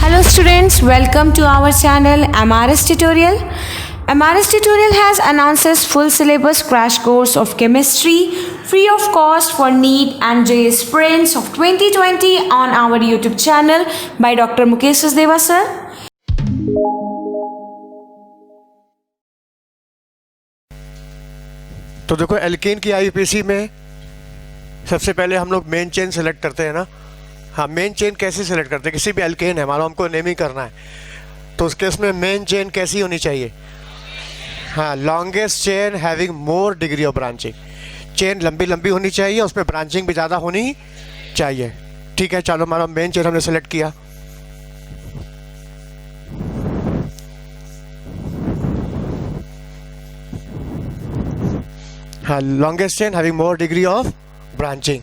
Hello students, welcome to our channel MRS Tutorial. MRS Tutorial has announced its full syllabus crash course of chemistry free of cost for NEET and JEE Sprints of 2020 on our YouTube channel by Dr. Mukesh Sachdeva sir. तो देखो alkene की IUPAC में सबसे पहले हम लोग main chain select करते हैं ना। हाँ, मेन चेन कैसे सेलेक्ट करते हैं? किसी भी एल्केन है, मान लो हमको नेमिंग करना है, तो उस केस में मेन चेन कैसी होनी चाहिए? हाँ, longest chain having more degree of branching. Chain लंबी लंबी होनी चाहिए, उसमें ब्रांचिंग भी ज़्यादा होनी चाहिए। ठीक है, चलो मान लो मेन चेन हमने सेलेक्ट किया। हाँ, longest chain having more degree of branching.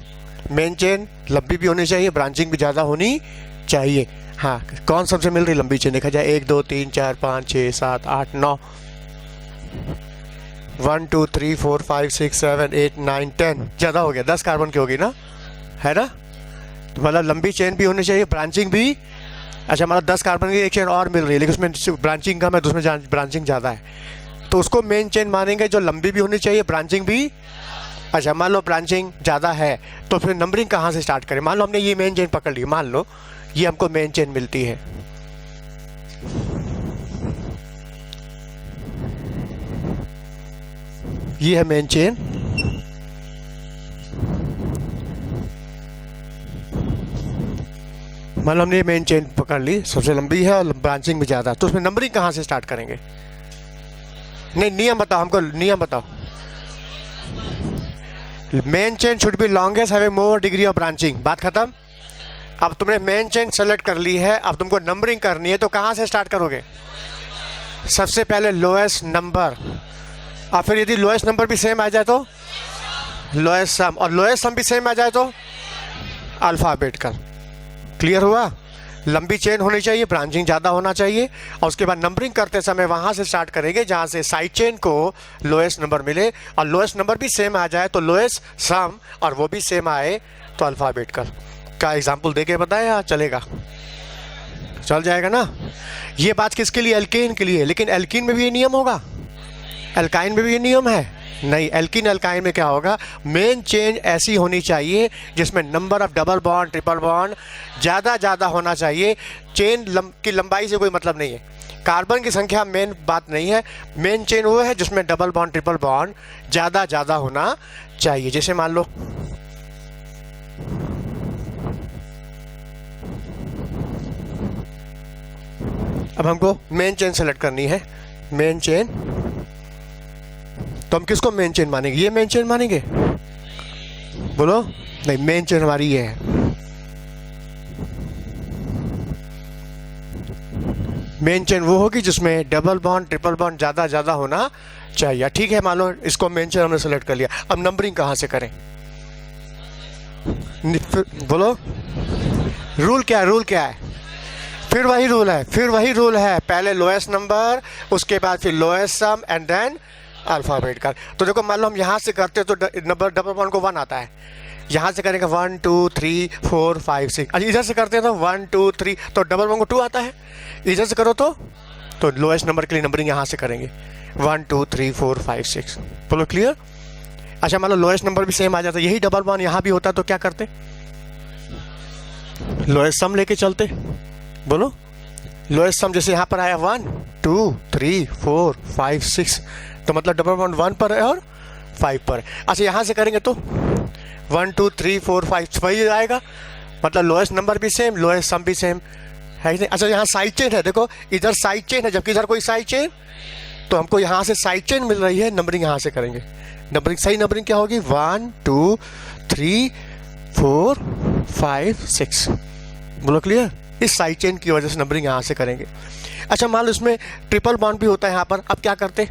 Main chain लंबी भी होनी चाहिए, ब्रांचिंग भी ज़्यादा होनी चाहिए। हाँ, कौन सबसे मिल रही लंबी चेन? देखा जाए 1 2 3 4 5 6 7 8 9 1 2 3 4 5 6 7 8 9 10 ज़्यादा हो गया, 10 कार्बन की होगी ना, है ना? तो मतलब लंबी चेन भी होनी चाहिए, ब्रांचिंग भी। अच्छा, मतलब 10 कार्बन की एक चेन और मिल रही है, लेकिन उसमें ब्रांचिंग कम है, तो उसमें ब्रांचिंग ज़्यादा है, तो उसको मेन चेन मानेंगे जो लंबी भी होनी चाहिए, ब्रांचिंग भी। अच्छा, मान लो ब्रांचिंग ज़्यादा है, तो फिर नंबरिंग कहाँ से स्टार्ट करें? मान लो हमने ये मेन चेन पकड़ ली, मान लो ये हमको मेन चेन मिलती है। ये है मेन चेन। मान लो हमने ये मेन चेन पकड़ ली, सबसे लंबी है और ब्रांचिंग भी ज़्यादा, तो उसमें नंबरिंग कहाँ से स्टार्ट करेंगे? नहीं, नियम बताओ हमको, नियम बताओ। Main chain should be longest having more degree of branching. बात खत्म। अब तुमने मेन चेन सेलेक्ट कर ली है, अब तुमको नंबरिंग करनी है, तो कहाँ से स्टार्ट करोगे? सबसे पहले लोएस्ट नंबर, और फिर यदि लोएस्ट नंबर भी सेम आ जाए तो लोएस्ट सम, और लोएस्ट सम भी सेम आ जाए तो अल्फाबेटिकल। क्लियर हुआ? लंबी चेन होनी चाहिए, ब्रांचिंग ज़्यादा होना चाहिए, और उसके बाद नंबरिंग करते समय वहाँ से स्टार्ट करेंगे जहाँ से साइड चेन को लोएस्ट नंबर मिले, और लोएस्ट नंबर भी सेम आ जाए तो लोएस्ट सम, और वो भी सेम आए तो अल्फ़ाबेटिकल। का एग्जाम्पल दे के बताया, या चलेगा? चल जाएगा ना? ये बात किसके लिए? एल्केन के लिए। लेकिन एल्कीन में भी ये नियम होगा? एल्काइन में भी ये नियम है? नहीं, एल्कीन एल्काइन में क्या होगा? मेन चेन ऐसी होनी चाहिए जिसमें number of double bond triple bond ज़्यादा होना चाहिए। चेन की लंबाई से कोई मतलब नहीं है, कार्बन की संख्या मेन बात नहीं है। मेन चेन वो है जिसमें डबल बॉन्ड ट्रिपल बॉन्ड ज़्यादा होना चाहिए। जैसे मान लो अब हमको मेन चेन सेलेक्ट करनी है, मेन चेन, तो हम किसको मेन चेन मानेंगे? ये मेन चेन मानेंगे? बोलो। नहीं, मेन चेन हमारी ये है। मेन चेन वो होगी जिसमें डबल बॉन्ड ट्रिपल बॉन्ड ज़्यादा होना चाहिए। ठीक है, मान लो इसको मेन चेन हमने सेलेक्ट कर लिया, अब नंबरिंग कहाँ से करें? बोलो, रूल क्या है? रूल क्या है? फिर वही रूल है, पहले लोएस्ट नंबर, उसके बाद फिर lowest sum, and then alphabetical. तो देखो, मान लो हम यहाँ से करते तो नंबर डबल बॉन्ड को 1 आता है, यहाँ से करेंगे 1 2 3 4 5 6। अच्छा, इधर से करते हैं तो 1 2 3, तो डबल बॉन्ड को 2 आता है। इधर से करो तो लोएस्ट नंबर के लिए नंबरिंग यहाँ से करेंगे 1 2 3 4 5 6। बोलो, क्लियर? अच्छा, मान लो लोएस्ट नंबर भी सेम आ जाता, यही डबल बॉन्ड यहाँ भी होता तो क्या करते? लोएस्ट सम लेके चलते। बोलो, लोएस्ट सम जैसे यहाँ पर आया 1 2 3 4 5 6, तो मतलब डबल बॉन्ड 1 पर है और 5 पर है। अच्छा, यहाँ से करेंगे तो 1 2 3 4 5 वही आएगा, मतलब लोएस्ट नंबर भी सेम, लोएस्ट सम भी सेम है कि नहीं? अच्छा, यहाँ साइड चेन है, देखो इधर साइड चेन है, जबकि इधर कोई साइड चेन, तो हमको यहाँ से साइड चेन मिल रही है, नंबरिंग यहाँ से करेंगे। नंबरिंग सही नंबरिंग क्या होगी? 1 2 3 4 5 6। बोलो, क्लियर? इस साइड चेन की वजह से नंबरिंग यहाँ से करेंगे। अच्छा, मान लो इसमें ट्रिपल बॉन्ड भी होता है यहाँ पर, अब क्या करते?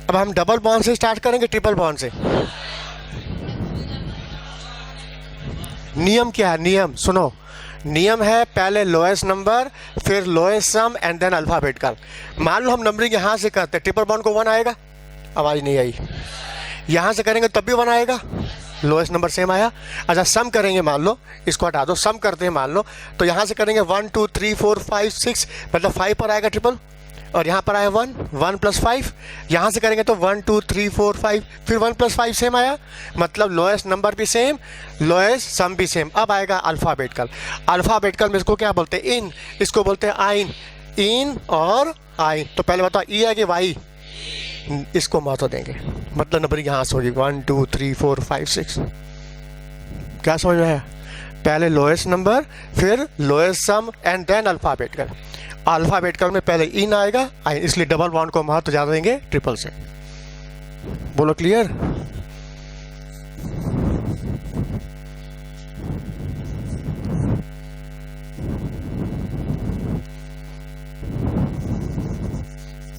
अब हम डबल बॉन्ड से स्टार्ट करेंगे, ट्रिपल बॉन्ड से। नियम क्या है? नियम सुनो, नियम है पहले लोएस्ट नंबर, फिर lowest sum, and then alphabetical. मान लो हम नंबरिंग यहाँ से करते, ट्रिपल बॉन्ड को 1 आएगा, आवाज़ नहीं आई, यहाँ से करेंगे तब भी 1 आएगा, लोएस्ट नंबर सेम आया। अच्छा सम करेंगे, मान लो इसको हटा दो, सम करते हैं मान लो, तो यहाँ से करेंगे 1 2 3 4 5 6, मतलब 5 पर आएगा ट्रिपल, और यहाँ पर आया 1 1 प्लस 5, यहाँ से करेंगे तो 1 2 3 4 5, फिर 1 प्लस 5 सेम आया, मतलब लोएस्ट नंबर भी सेम, लोएस्ट सम भी सेम। अब आएगा अल्फ़ाबेटिकल। अल्फ़ाबेटिकल में इसको क्या बोलते हैं? इन, इसको बोलते हैं आइन, इन और आइन। तो पहले बताओ ई है कि वाई? इसको महत्व देंगे, मतलब नंबर यहाँ से होगी 1 2 3 4 5 6। क्या समझ में आया? पहले लोएस्ट नंबर, फिर lowest sum and then alphabetical. Alphabetical में पहले इन आएगा, आइन, इसलिए डबल बॉन्ड को महत्व ज़्यादा देंगे ट्रिपल से। बोलो क्लियर?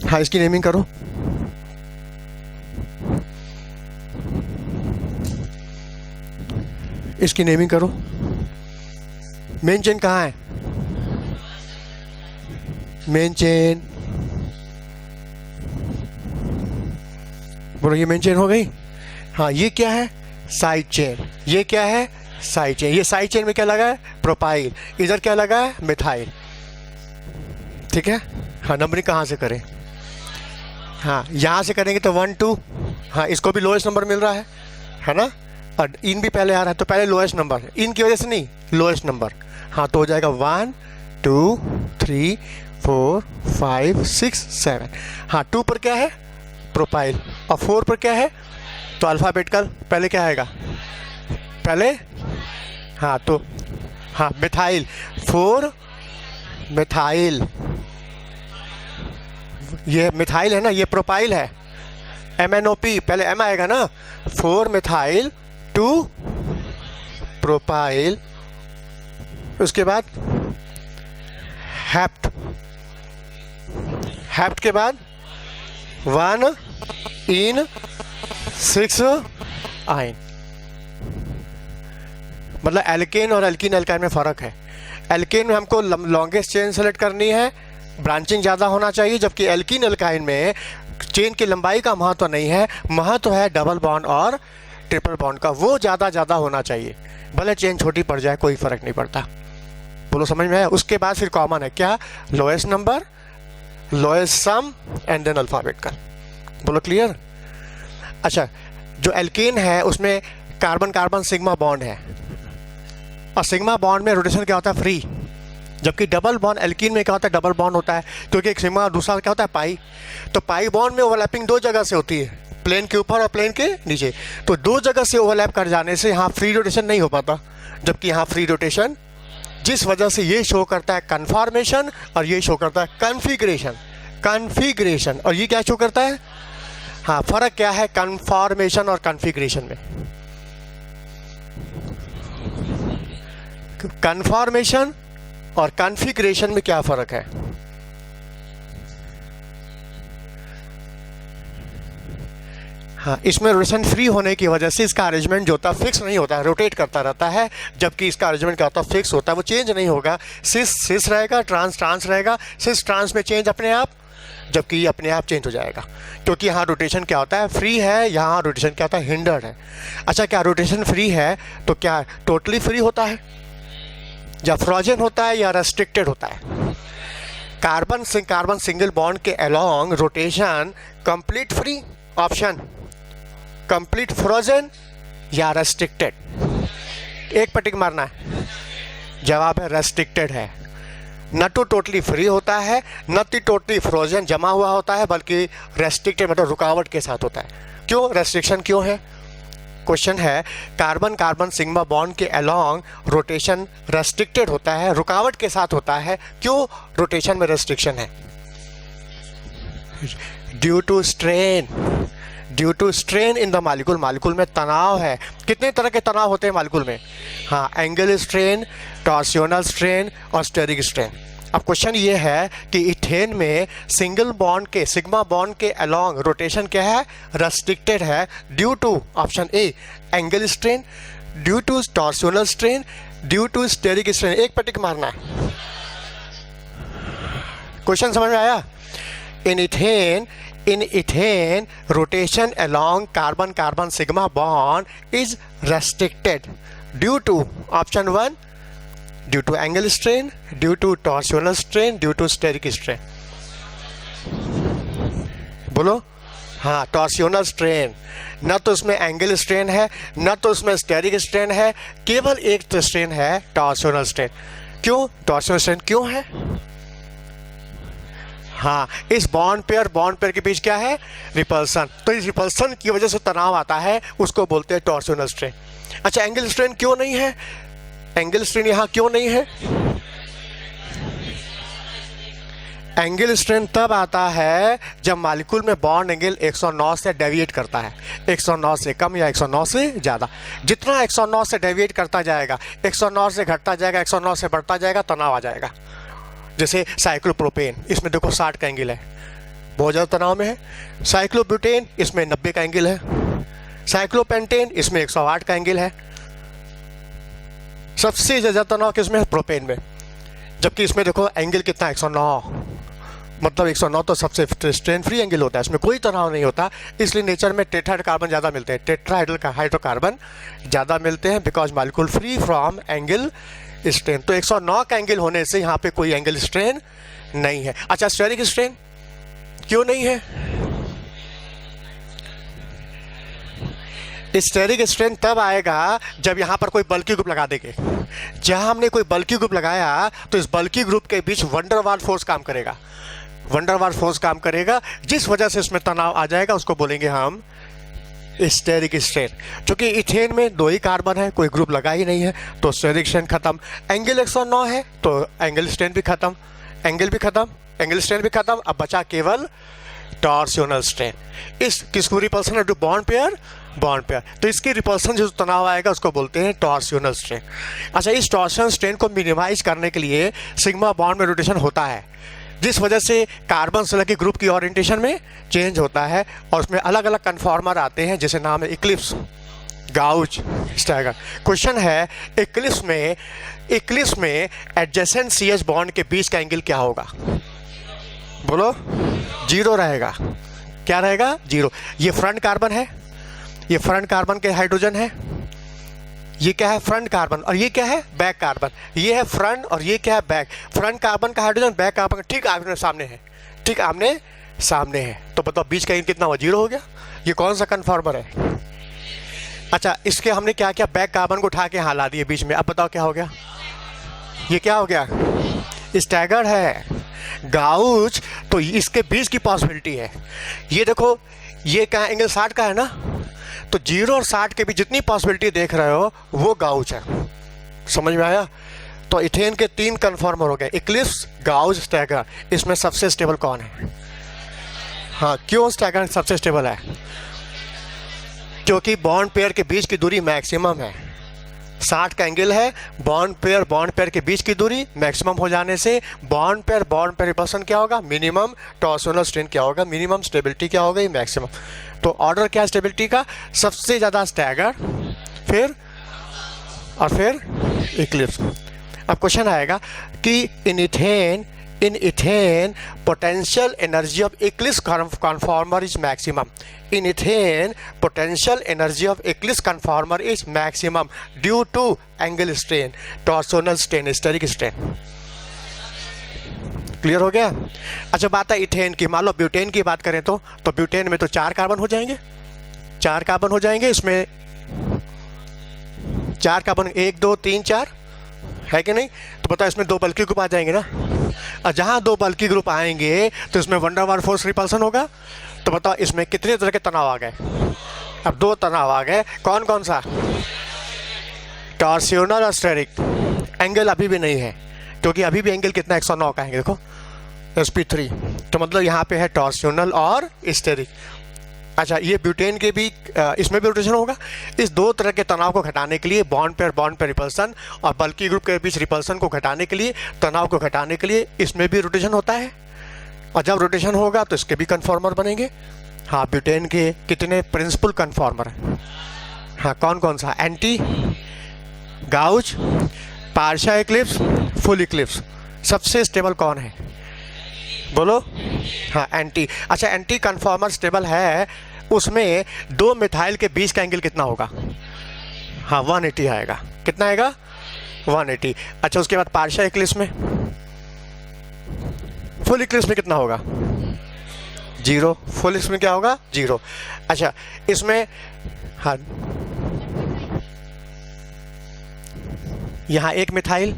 हाँ, इसकी नेमिंग करो। इसकी नेमिंग करो। मेन चेन कहाँ है? मेन चेन, बोलो ये मेन चेन हो गई। हाँ, ये क्या है? Side chain. ये क्या है? Side chain. ये साइड चेन में क्या लगा है? प्रोपाइल। इधर क्या लगा है? मिथाइल। ठीक है। हाँ, नंबरिंग कहाँ से करें? हाँ, यहाँ से करेंगे तो 1 2, हाँ इसको भी लोएस्ट नंबर मिल रहा है ना, और इन भी पहले आ रहा है, तो पहले लोएस्ट नंबर, इन की वजह से नहीं, लोएस्ट नंबर। हाँ, तो हो जाएगा 1 2 3 4 5 6 7। हाँ, 2 पर क्या है? प्रोपाइल, और 4 पर क्या है? तो अल्फ़ाबेटिकल। पहले क्या आएगा? पहले हाँ, तो हाँ मिथाइल, 4 मिथाइल, ये मिथाइल है ना, ये प्रोपाइल है, MNOP, पहले M आएगा ना, 4 मिथाइल 2 प्रोपाइल, उसके बाद हेप्ट, हेप्ट के बाद 1 इन 6 आइन। मतलब एल्केन और एल्कीन एल्काइन में फ़र्क है। एल्केन में हमको लॉन्गेस्ट चेन सेलेक्ट करनी है, ब्रांचिंग ज़्यादा होना चाहिए, जबकि एल्कीन एल्काइन में चेन की लंबाई का महत्व नहीं है, महत्व है डबल बॉन्ड और ट्रिपल बॉन्ड का, वो ज़्यादा होना चाहिए, भले चेन छोटी पड़ जाए कोई फ़र्क नहीं पड़ता। बोलो समझ में आया? उसके बाद फिर कॉमन है क्या? Lowest number, lowest sum and then alphabetical. बोलो क्लियर? अच्छा, जो एल्केन है उसमें कार्बन कार्बन सिग्मा बॉन्ड है, और सिग्मा बॉन्ड में रोटेशन क्या होता है? फ्री। जबकि डबल बॉन्ड एल्कीन में क्या होता है? डबल बॉन्ड होता है, क्योंकि एक सिग्मा और दूसरा क्या होता है? पाई। तो पाई बॉन्ड में ओवरलैपिंग 2 जगह से होती है, प्लेन के ऊपर और प्लेन के नीचे, तो 2 जगह से ओवरलैप कर जाने से यहाँ फ्री रोटेशन नहीं हो पाता, जबकि यहाँ फ्री रोटेशन, जिस वजह से ये शो करता है कन्फॉर्मेशन और ये शो करता है कन्फिग्रेशन। कन्फिग्रेशन, और ये क्या शो करता है? हाँ, फर्क क्या है कन्फॉर्मेशन और कन्फिग्रेशन में? कन्फॉर्मेशन और कॉन्फ़िगरेशन में क्या फ़र्क है? हाँ, इसमें रोटेशन फ्री होने की वजह से इसका अरेंजमेंट जो होता है फिक्स नहीं होता है, रोटेट करता रहता है, जबकि इसका अरेंजमेंट क्या होता है? फिक्स होता है, वो चेंज नहीं होगा। सिस रहेगा, ट्रांस रहेगा, सिस ट्रांस में चेंज अपने आप, जबकि ये अपने आप चेंज हो जाएगा, क्योंकि यहाँ रोटेशन क्या होता है? फ्री है, यहाँ रोटेशन क्या होता है? हिंडर्ड है। अच्छा, क्या रोटेशन फ्री है तो क्या टोटली फ्री होता है, या फ्रोजन होता है, या रेस्ट्रिक्टेड होता है? कार्बन सिंगल बॉन्ड के along rotation complete free, option complete frozen या रेस्ट्रिक्टेड। एक पटिक मारना है, जवाब है रेस्ट्रिक्टेड है। न तो टोटली फ्री होता है, न तो टोटली फ्रोजन जमा हुआ होता है, बल्कि रेस्ट्रिक्टेड मतलब रुकावट के साथ होता है। क्यों रेस्ट्रिक्शन क्यों है? क्वेश्चन है, कार्बन कार्बन सिग्मा बॉन्ड के अलोंग रोटेशन रेस्ट्रिक्टेड होता है, रुकावट के साथ होता है, क्यों रोटेशन में रेस्ट्रिक्शन है? Due to strain in the molecule, molecule में तनाव है। कितने तरह के तनाव होते हैं मालिक्यूल में? हाँ, एंगल स्ट्रेन, टॉर्सियोनल स्ट्रेन और स्टेरिक स्ट्रेन। अब क्वेश्चन ये है कि इथेन में सिंगल बॉन्ड के सिग्मा बॉन्ड के अलोंग रोटेशन क्या है? रेस्ट्रिक्टेड है, due to option A angle strain, due to torsional strain, due to steric strain. एक पटिक मारना है। क्वेश्चन समझ में आया? In ethane In ethane, rotation along carbon-carbon sigma bond is restricted due to option 1, due to angle strain, due to torsional strain, due to steric strain. बोलो हाँ, टॉर्सियोनल strain. न तो उसमें एंगल स्ट्रेन है, न तो उसमें स्टेरिक स्ट्रेन है, केवल एक तो स्ट्रेन है टॉर्सियोनल स्ट्रेन। क्यों टॉर्सियोनल स्ट्रेन क्यों है? हाँ, इस बॉन्ड पेयर के बीच क्या है? रिपल्सन। तो इस रिपल्सन की वजह से तनाव आता है, उसको बोलते हैं टॉर्सियोनल स्ट्रेन। अच्छा, एंगल स्ट्रेन क्यों नहीं है? एंगल स्ट्रेन यहाँ क्यों नहीं है? एंगल स्ट्रेन तब आता है जब मॉलिक्यूल में बॉन्ड एंगल 109 से डेविएट करता है, 109 से कम या 109 से ज़्यादा। जितना 109 से डेविएट करता जाएगा, 109 से घटता जाएगा, 109 से बढ़ता जाएगा, तनाव आ जाएगा। जैसे साइक्लोप्रोपेन, इसमें देखो 60 का एंगल है, बहुत ज़्यादा तनाव में है। साइक्लोब्यूटेन, इसमें 90 का एंगल है। साइक्लोपेंटेन, इसमें 108 का एंगल है। सबसे ज़्यादा तनाव किसमें है? प्रोपेन में। जबकि इसमें देखो एंगल कितना, 109, मतलब 109 तो सबसे स्ट्रेन फ्री एंगल होता है, इसमें कोई तनाव नहीं होता। इसलिए नेचर में टेट्राहाइड्रल कार्बन ज़्यादा मिलते हैं, हाइड्रोकार्बन ज़्यादा मिलते हैं, because molecule free from angle strain. तो 109 का एंगल होने से यहाँ पे कोई एंगल स्ट्रेन नहीं है। अच्छा, स्टेरिक स्ट्रेन क्यों नहीं है? स्टेरिक स्ट्रेन तब आएगा जब यहाँ पर कोई बल्की ग्रुप लगा देंगे। जहाँ हमने कोई बल्की ग्रुप लगाया तो इस बल्की ग्रुप के बीच वंडरवाल फोर्स काम करेगा। वंडरवाल फोर्स काम करेगा, जिस वजह से इसमें तनाव आ जाएगा, उसको बोलेंगे हम स्टेरिक स्ट्रेन। क्योंकि इथेन में 2 ही कार्बन है, कोई ग्रुप लगा ही नहीं है, तो स्टेरिक स्ट्रेन खत्म। एंगल 109 है तो एंगल स्ट्रेन भी खत्म, एंगल भी खत्म, एंगल स्ट्रेन भी खत्म। अब बचा केवल टॉर्सियोनल स्ट्रेन। इस किसको रिपल्सन है? Bond pair, bond pair. तो इसकी रिपल्सन जो तनाव आएगा उसको बोलते हैं टॉर्सियोनल स्ट्रेन। अच्छा, इस टॉर्सियोनल स्ट्रेन को मिनिमाइज करने के लिए सिग्मा बॉन्ड में रोटेशन होता है, जिस वजह से कार्बन से लगे ग्रुप की ओरिएंटेशन में चेंज होता है और उसमें अलग अलग कन्फॉर्मर आते हैं, जैसे नाम है इक्लिप्स, गाउच, स्टैगर। क्वेश्चन है, इक्लिप्स में एडजेसेंट CH बॉन्ड के बीच का एंगल क्या होगा? बोलो। 0 रहेगा। क्या रहेगा? 0। ये फ्रंट कार्बन है, ये फ्रंट कार्बन के हाइड्रोजन है, ये क्या है? Front carbon. और ये क्या है? Back carbon. ये है फ्रंट और ये क्या है? बैक। फ्रंट कार्बन का हाइड्रोजन बैक कार्बन का ठीक आमने सामने है, ठीक आमने सामने है। तो बताओ बीच का कितना हुआ? 0 हो गया। ये कौन सा कन्फॉर्मर है? अच्छा, इसके हमने क्या किया? बैक कार्बन को उठा के यहाँ ला दिए बीच में। अब बताओ क्या हो गया? ये क्या हो गया? स्टैगर्ड है, गाउच। तो इसके बीच की पॉसिबिलिटी है। ये देखो, ये क्या एंगल 60 का है ना, तो 0 और 60 के बीच जितनी पॉसिबिलिटी देख रहे हो वो गाउच है। समझ में आया? तो इथेन के 3 कन्फॉर्मर हो गए, इक्लिप्स, गाउच, स्टैगर। इसमें सबसे स्टेबल कौन है? हाँ, क्यों स्टैगर सबसे स्टेबल है? क्योंकि बॉन्ड पेयर के बीच की दूरी मैक्सिमम है। 60 का एंगल है, बॉन्ड पेयर के बीच की दूरी मैक्सिमम हो जाने से बॉन्ड पेयर रिपल्सन क्या होगा? मिनिमम। टॉर्सियोनल स्ट्रेन क्या होगा? मिनिमम। स्टेबिलिटी क्या होगा? मैक्सिमम। तो ऑर्डर क्या है स्टेबिलिटी का? सबसे ज़्यादा स्टैगर, फिर इक्लिप्स। अब क्वेश्चन आएगा कि इन ethane potential energy of Eclipse conformer is maximum. In ethane, potential energy of eclipse conformer is maximum due to angle strain, torsional strain, steric strain. Clear हो गया? अच्छा, बात है इथेन की। मान लो ब्यूटेन की बात करें तो ब्यूटेन में तो 4 कार्बन हो जाएंगे, 4 कार्बन हो जाएंगे। इसमें 4 कार्बन, 1 2 3 4 है कि नहीं? तो बताओ इसमें 2 बल्की ग्रुप आ जाएंगे ना। और जहाँ 2 बल्की ग्रुप आएंगे तो इसमें वंडरवाल फोर्स रिपल्सन होगा। तो बताओ इसमें कितने तरह के तनाव आ गए? अब 2 तनाव आ गए। कौन कौन सा? टॉर्सियोनल और स्टेरिक। एंगल अभी भी नहीं है, क्योंकि अभी भी एंगल कितना? 109 का है। देखो sp3, तो मतलब यहाँ पे है टॉर्सियोनल और स्टेरिक। अच्छा, ये ब्यूटेन के भी इसमें भी रोटेशन होगा। इस 2 तरह के तनाव को घटाने के लिए, बॉन्ड पेयर रिपल्सन और बल्की ग्रुप के बीच रिपल्सन को घटाने के लिए, तनाव को घटाने के लिए इसमें भी रोटेशन होता है। और जब रोटेशन होगा तो इसके भी कन्फॉर्मर बनेंगे। हाँ, ब्यूटेन के कितने प्रिंसिपल कन्फॉर्मर हैं? हाँ, कौन कौन सा? Anti, gauche, partial Eclipse, full Eclipse. सबसे स्टेबल कौन है? बोलो। हाँ एंटी। अच्छा एंटी कन्फॉर्मर स्टेबल है, उसमें दो मिथाइल के बीच का एंगल कितना होगा? हाँ 180 आएगा। कितना आएगा? 180। अच्छा उसके बाद पार्शियल इक्लिप्स में, फुल इक्लिप्स में कितना होगा? 0। फुल इक्लिप्स में क्या होगा? 0। अच्छा इसमें हाँ यहाँ एक मिथाइल,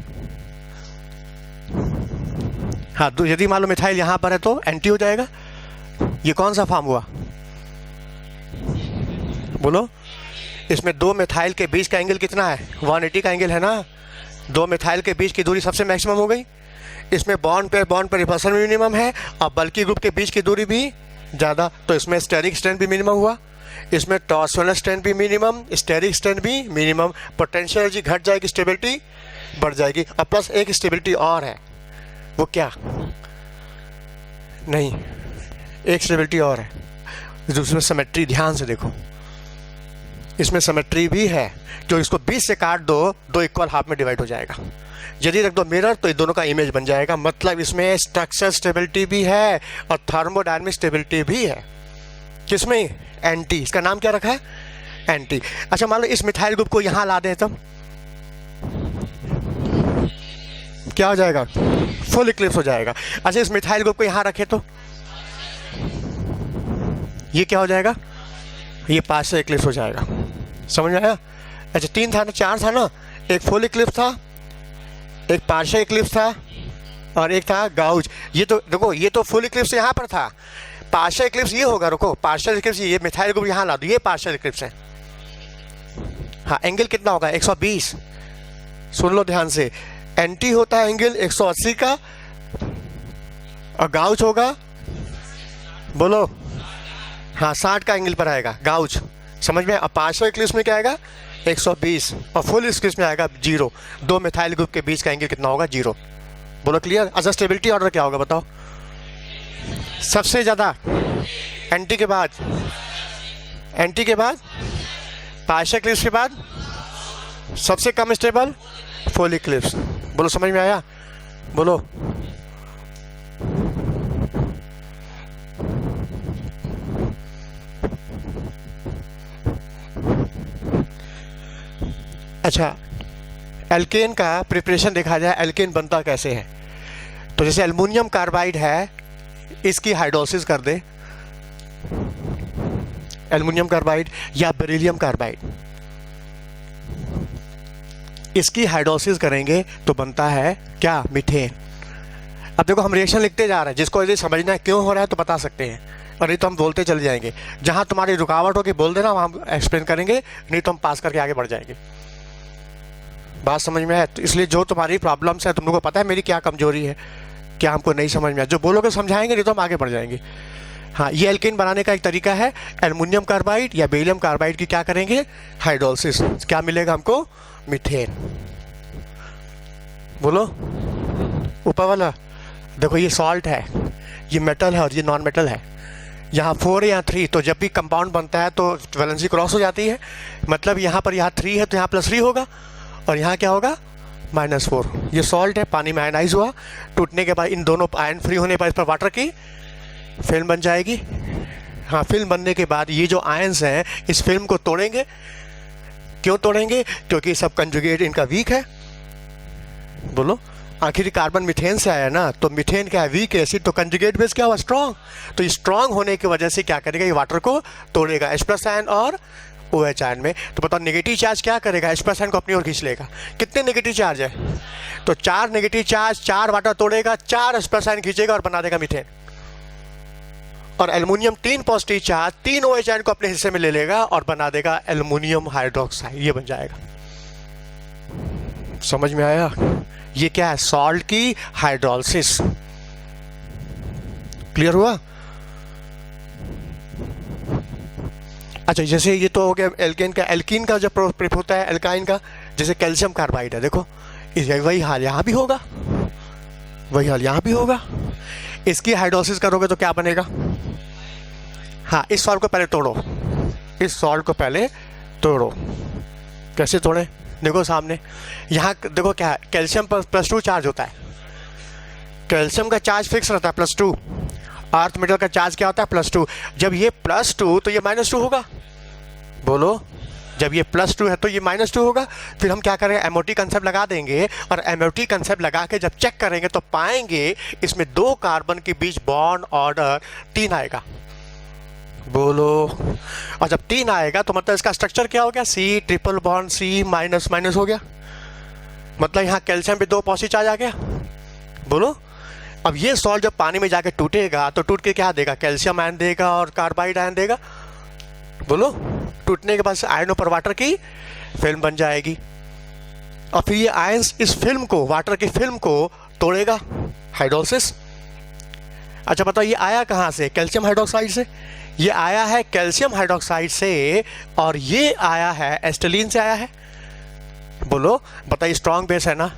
हाँ तो यदि मान लो मिथाइल यहाँ पर है तो एंटी हो जाएगा। ये कौन सा फॉर्म हुआ? बोलो। इसमें दो मिथाइल के बीच का एंगल कितना है? 180 का एंगल है ना। दो मिथाइल के बीच की दूरी सबसे मैक्सिमम हो गई। इसमें बॉन्ड पे रिपल्सन मिनिमम है और बल्कि ग्रुप के बीच की दूरी भी ज़्यादा, तो इसमें स्टेरिक स्ट्रेंथ भी मिनिमम हुआ, इसमें टॉर्सनल स्ट्रेंथ भी मिनिमम, स्टेरिक स्ट्रेंथ भी मिनिमम। पोटेंशियल एनर्जी घट जाएगी, स्टेबिलिटी बढ़ जाएगी। और प्लस एक स्टेबिलिटी और है, वो क्या? नहीं, एक स्टेबिलिटी और है जिसमें सिमेट्री, ध्यान से देखो इसमें सिमेट्री भी है। जो इसको 20 से काट दो, दो इक्वल हाफ में डिवाइड हो जाएगा। यदि रख दो मिरर तो इन दोनों का इमेज बन जाएगा। मतलब इसमें स्ट्रक्चर स्टेबिलिटी भी है और थर्मोडायनामिक स्टेबिलिटी भी है। किसमें? एंटी। इसका नाम क्या रखा है? एंटी। अच्छा मान लो इस मिथाइल ग्रुप को यहां ला दें तो क्या हो जाएगा? फुल इक्लिप्स हो जाएगा। अच्छा इस मिथाइल ग्रुप को यहां रखे तो ये क्या हो जाएगा? ये पार्शियल इक्लिप्स हो जाएगा। समझ में आया? अच्छा 3 था ना, 4 था ना, एक फुल इक्लिप्स था, एक पार्शियल इक्लिप्स था और एक था गाउज। ये तो देखो, ये तो फुल इक्लिप्स यहाँ पर था, पार्शियल इक्लिप्स ये होगा। रुको, पार्शियल इक्लिप्स ये मिथाइल ग्रुप यहाँ ला दो, ये पार्शियल इक्लिप्स है। हाँ एंगल कितना होगा? 120। सुन लो ध्यान से, एंटी होता है एंगल 180 का और गाउज होगा, बोलो, हाँ 60 का एंगल पर आएगा गाउज। समझ में? अब पार्शियल इक्लिप्स में क्या आएगा? 120 और फुल इक्लिप्स में आएगा 0। दो मिथाइल ग्रुप के बीच का एंगल कितना होगा? 0। बोलो क्लियर? अच्छा स्टेबिलिटी ऑर्डर क्या होगा बताओ? सबसे ज़्यादा एंटी के बाद, पार्शियल इक्लिप्स के बाद सबसे कम स्टेबल फुल इक्लिप्स। बोलो समझ में आया? बोलो। अच्छा एल्केन का प्रिपरेशन देखा जाए, एल्केन बनता कैसे है? तो जैसे एल्युमिनियम कार्बाइड है, इसकी हाइड्रोलिसिस कर दे, एल्युमिनियम कार्बाइड या बेरिलियम कार्बाइड, इसकी हाइड्रोलिसिस करेंगे तो बनता है क्या? मीथेन। अब देखो हम रिएक्शन लिखते जा रहे हैं, जिसको यदि समझना है क्यों हो रहा है तो बता सकते हैं, और नहीं तो हम बोलते चले जाएंगे। जहां तुम्हारी रुकावट होगी बोल देना, वहां हम एक्सप्लेन करेंगे, नहीं तो हम पास करके आगे बढ़ जाएंगे। बात समझ में है? तो इसलिए जो तुम्हारी प्रॉब्लम्स है, तुम लोगों को पता है मेरी क्या कमजोरी है, क्या हमको नहीं समझ में आया, जो बोलोगे समझाएंगे, नहीं तो हम आगे बढ़ जाएंगे। हाँ ये एल्केन बनाने का एक तरीका है, एल्युमिनियम कार्बाइड या बेरिलियम कार्बाइड की क्या करेंगे? हाइड्रोलिसिस। क्या मिलेगा हमको? मीथेन। बोलो ऊपर वाला। देखो ये सॉल्ट है, ये मेटल है और ये नॉन मेटल है। यहाँ 4 या 3, तो जब भी कंपाउंड बनता है तो वैलेंसी क्रॉस हो जाती है। मतलब यहाँ पर 3 है तो यहाँ +3 होगा और यहाँ क्या होगा? -4। ये सॉल्ट है, पानी में आयनाइज हुआ, टूटने के बाद इन दोनों आयन फ्री होने पर इस पर वाटर की फिल्म बन जाएगी। हाँ फिल्म बनने के बाद ये जो आयंस हैं इस फिल्म को तोड़ेंगे। क्यों तोड़ेंगे? क्योंकि सब कंजुगेट इनका वीक है। बोलो, आखिर कार्बन मीथेन से आया ना, तो मीथेन क्या है? वीक एसिड, तो कंजुगेट बेस क्या हुआ? स्ट्रॉन्ग। तो ये स्ट्रॉन्ग होने की वजह से क्या करेगा? ये वाटर को तोड़ेगा, H+ आयन और OH आयन में। तो बताओ नेगेटिव चार्ज क्या करेगा? H+ आयन को अपनी ओर खींच लेगा। कितने नेगेटिव चार्ज है? तो 4 नेगेटिव चार्ज, 4 वाटर तोड़ेगा, 4 H+ आयन खींचेगा और बना देगा मीथेन। और aluminium 3 positive charge, 3 OH ion को अपने हिस्से में ले लेगा और बना देगा एल्युमिनियम हाइड्रोक्साइड। ये बन जाएगा। समझ में आया? ये क्या है? सॉल्ट की हाइड्रोलिसिस। क्लियर हुआ? अच्छा जैसे ये तो हो गया एल्केन का। एल्कीन का जब प्रिप होता है एल्काइन का, जैसे कैल्शियम कार्बाइड है, देखो वही हाल यहाँ भी होगा, वही हाल यहाँ भी होगा। इसकी हाइड्रोलिसिस करोगे तो क्या बनेगा? हाँ इस सॉल्ट को पहले तोड़ो, इस सॉल्ट को पहले तोड़ो। कैसे तोड़े? देखो सामने, यहाँ देखो क्या है? कैल्शियम +2 चार्ज होता है। कैल्शियम का चार्ज फिक्स रहता है +2, अर्थ मेटल का चार्ज क्या होता है? +2। जब ये +2 तो ये -2 होगा। बोलो, जब ये +2 है तो ये -2 होगा। फिर हम क्या करेंगे? MOT कंसेप्ट लगा देंगे, और MOT कंसेप्ट लगा के जब चेक करेंगे तो पाएंगे इसमें 2 कार्बन के बीच बॉन्ड ऑर्डर 3 आएगा। बोलो, और जब 3 आएगा तो मतलब इसका स्ट्रक्चर क्या हो गया? C triple bond C minus हो गया। मतलब यहाँ कैल्शियम भी 2 पॉजिटिव चार्ज आ गया। बोलो, अब ये सॉल्ट जब पानी में जाके टूटेगा तो टूट के क्या देगा? कैल्शियम आयन देगा और कार्बाइड आयन देगा। बोलो, टूटने के बाद आयनों पर वाटर की फिल्म बन जाएगी, और फिर ये आयंस इस फिल्म को, वाटर की फिल्म को तोड़ेगा, हाइड्रोलिसिस। अच्छा बताओ, ये आया कहाँ से? कैल्शियम हाइड्रोक्साइड से। ये आया है कैल्शियम हाइड्रोक्साइड से, और ये आया है एसिटिलीन से आया है। बोलो, बताइए, स्ट्रॉन्ग बेस है ना,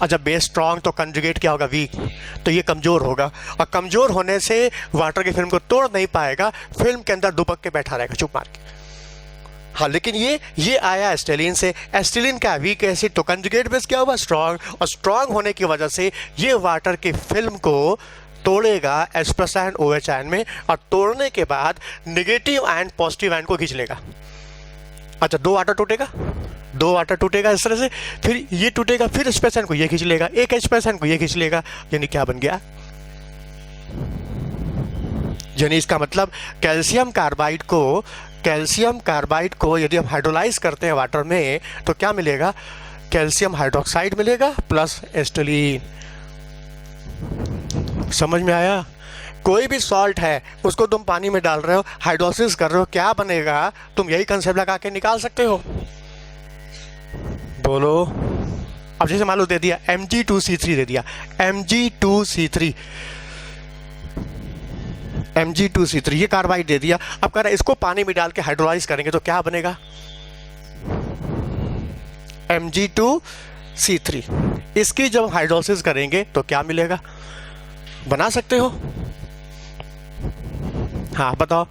और जब बेस स्ट्रॉन्ग तो कंजुगेट क्या होगा? वीक, तो ये कमज़ोर होगा, और कमज़ोर होने से वाटर की फिल्म को तोड़ नहीं पाएगा, फिल्म के अंदर दुबक के बैठा रहेगा चुप मार के। हाँ, लेकिन ये आया एसिटिलीन से। एसिटिलीन क्या? वीक एसिड, तो कंजुगेट बेस क्या होगा? स्ट्रॉन्ग, और स्ट्रॉन्ग होने की वजह से ये वाटर की फिल्म को तोड़ेगा H+ आयन OH आयन में, और तोड़ने के बाद नेगेटिव आयन पॉजिटिव आयन को खींच लेगा। अच्छा, 2 वाटर टूटेगा, 2 वाटर टूटेगा इस तरह से, फिर ये टूटेगा, फिर H+ आयन को ये खींच लेगा, एक H+ आयन को ये खींच लेगा, यानी क्या बन गया? यानी इसका मतलब कैल्शियम कार्बाइड को यदि हम हाइड्रोलाइज करते हैं वाटर में तो क्या मिलेगा? कैल्शियम हाइड्रोक्साइड मिलेगा प्लस एसिटिलीन। समझ में आया? कोई भी सॉल्ट है उसको तुम पानी में डाल रहे हो, हाइड्रोलिसिस कर रहे हो, क्या बनेगा? तुम यही कंसेप्ट लगा के निकाल सकते हो। बोलो, अब जैसे मान लो दे दिया Mg2C3 दे दिया, Mg2C3 ये कार्बाइड दे दिया। अब कह रहा है इसको पानी में डाल के हाइड्रोलाइज करेंगे तो क्या बनेगा? Mg2C3। इसकी जब हाइड्रोलिसिस करेंगे तो क्या मिलेगा? बना सकते हो? हाँ बताओ।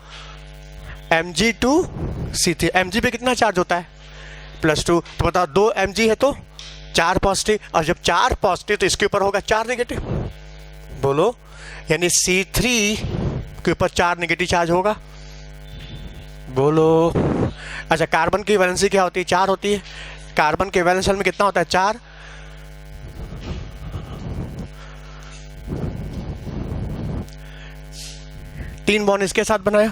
Mg2C3, Mg पे कितना चार्ज होता है? +2। तो बताओ 2 Mg है तो 4 पॉजिटिव, और जब 4 पॉजिटिव तो इसके ऊपर होगा 4 नेगेटिव। बोलो, यानी C3 के ऊपर 4 नेगेटिव चार्ज होगा। बोलो, अच्छा कार्बन की वैलेंसी क्या होती है? 4 होती है। कार्बन के वैलेंस शेल में कितना होता है? 4। तीन बॉन्ड इसके साथ बनाया,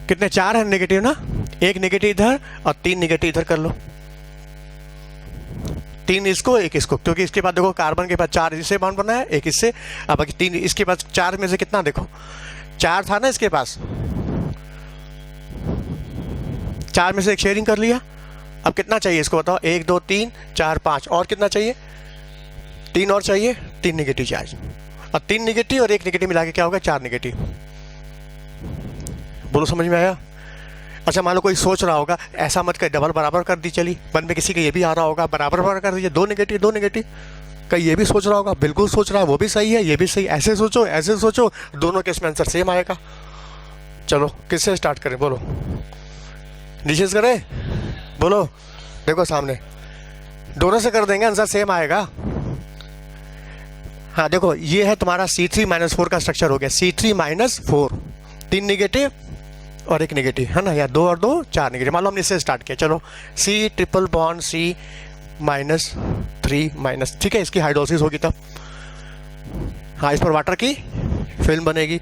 कितने? 4 है नेगेटिव ना, 1 नेगेटिव इधर और 3 नेगेटिव इधर कर लो, 3 इसको 1 इसको, क्योंकि इसके बाद देखो कार्बन के पास 4 इससे बॉन्ड बना है, 1 इससे, अब बाकी 3 इसके पास। 4 में से कितना देखो? 4 था ना इसके पास, 4 में से 1 शेयरिंग कर लिया। अब कितना चाहिए इसको बताओ? 1 2 3 4 5, और कितना चाहिए? 3 और चाहिए, 3 नेगेटिव चार्ज, और 3 नेगेटिव और 1 नेगेटिव मिला के क्या होगा? 4 नेगेटिव। बोलो, समझ में आया? अच्छा मान लो कोई सोच रहा होगा ऐसा मत कर, डबल बराबर कर दी चली, मन में किसी का ये भी आ रहा होगा बराबर कर दीजिए, 2 नेगेटिव 2 नेगेटिव। कहीं ये भी सोच रहा होगा, बिल्कुल सोच रहा है, वो भी सही है, ये भी सही, ऐसे सोचो, दोनों केस में आंसर सेम आएगा। चलो किससे स्टार्ट करें? बोलो, नीचे से करें? बोलो, देखो सामने, दोनों से कर देंगे, आंसर सेम आएगा। हाँ देखो, ये है तुम्हारा C3-4 का स्ट्रक्चर हो गया, C3-4, 3 नेगेटिव और 1 नेगेटिव है ना, या 2 और 2 4 नेगेटिव। मान लो हमने इससे स्टार्ट किया, चलो C ट्रिपल बॉन्ड C-3-, ठीक है, इसकी हाइड्रोलिसिस होगी तब, हाँ इस पर वाटर की फिल्म बनेगी।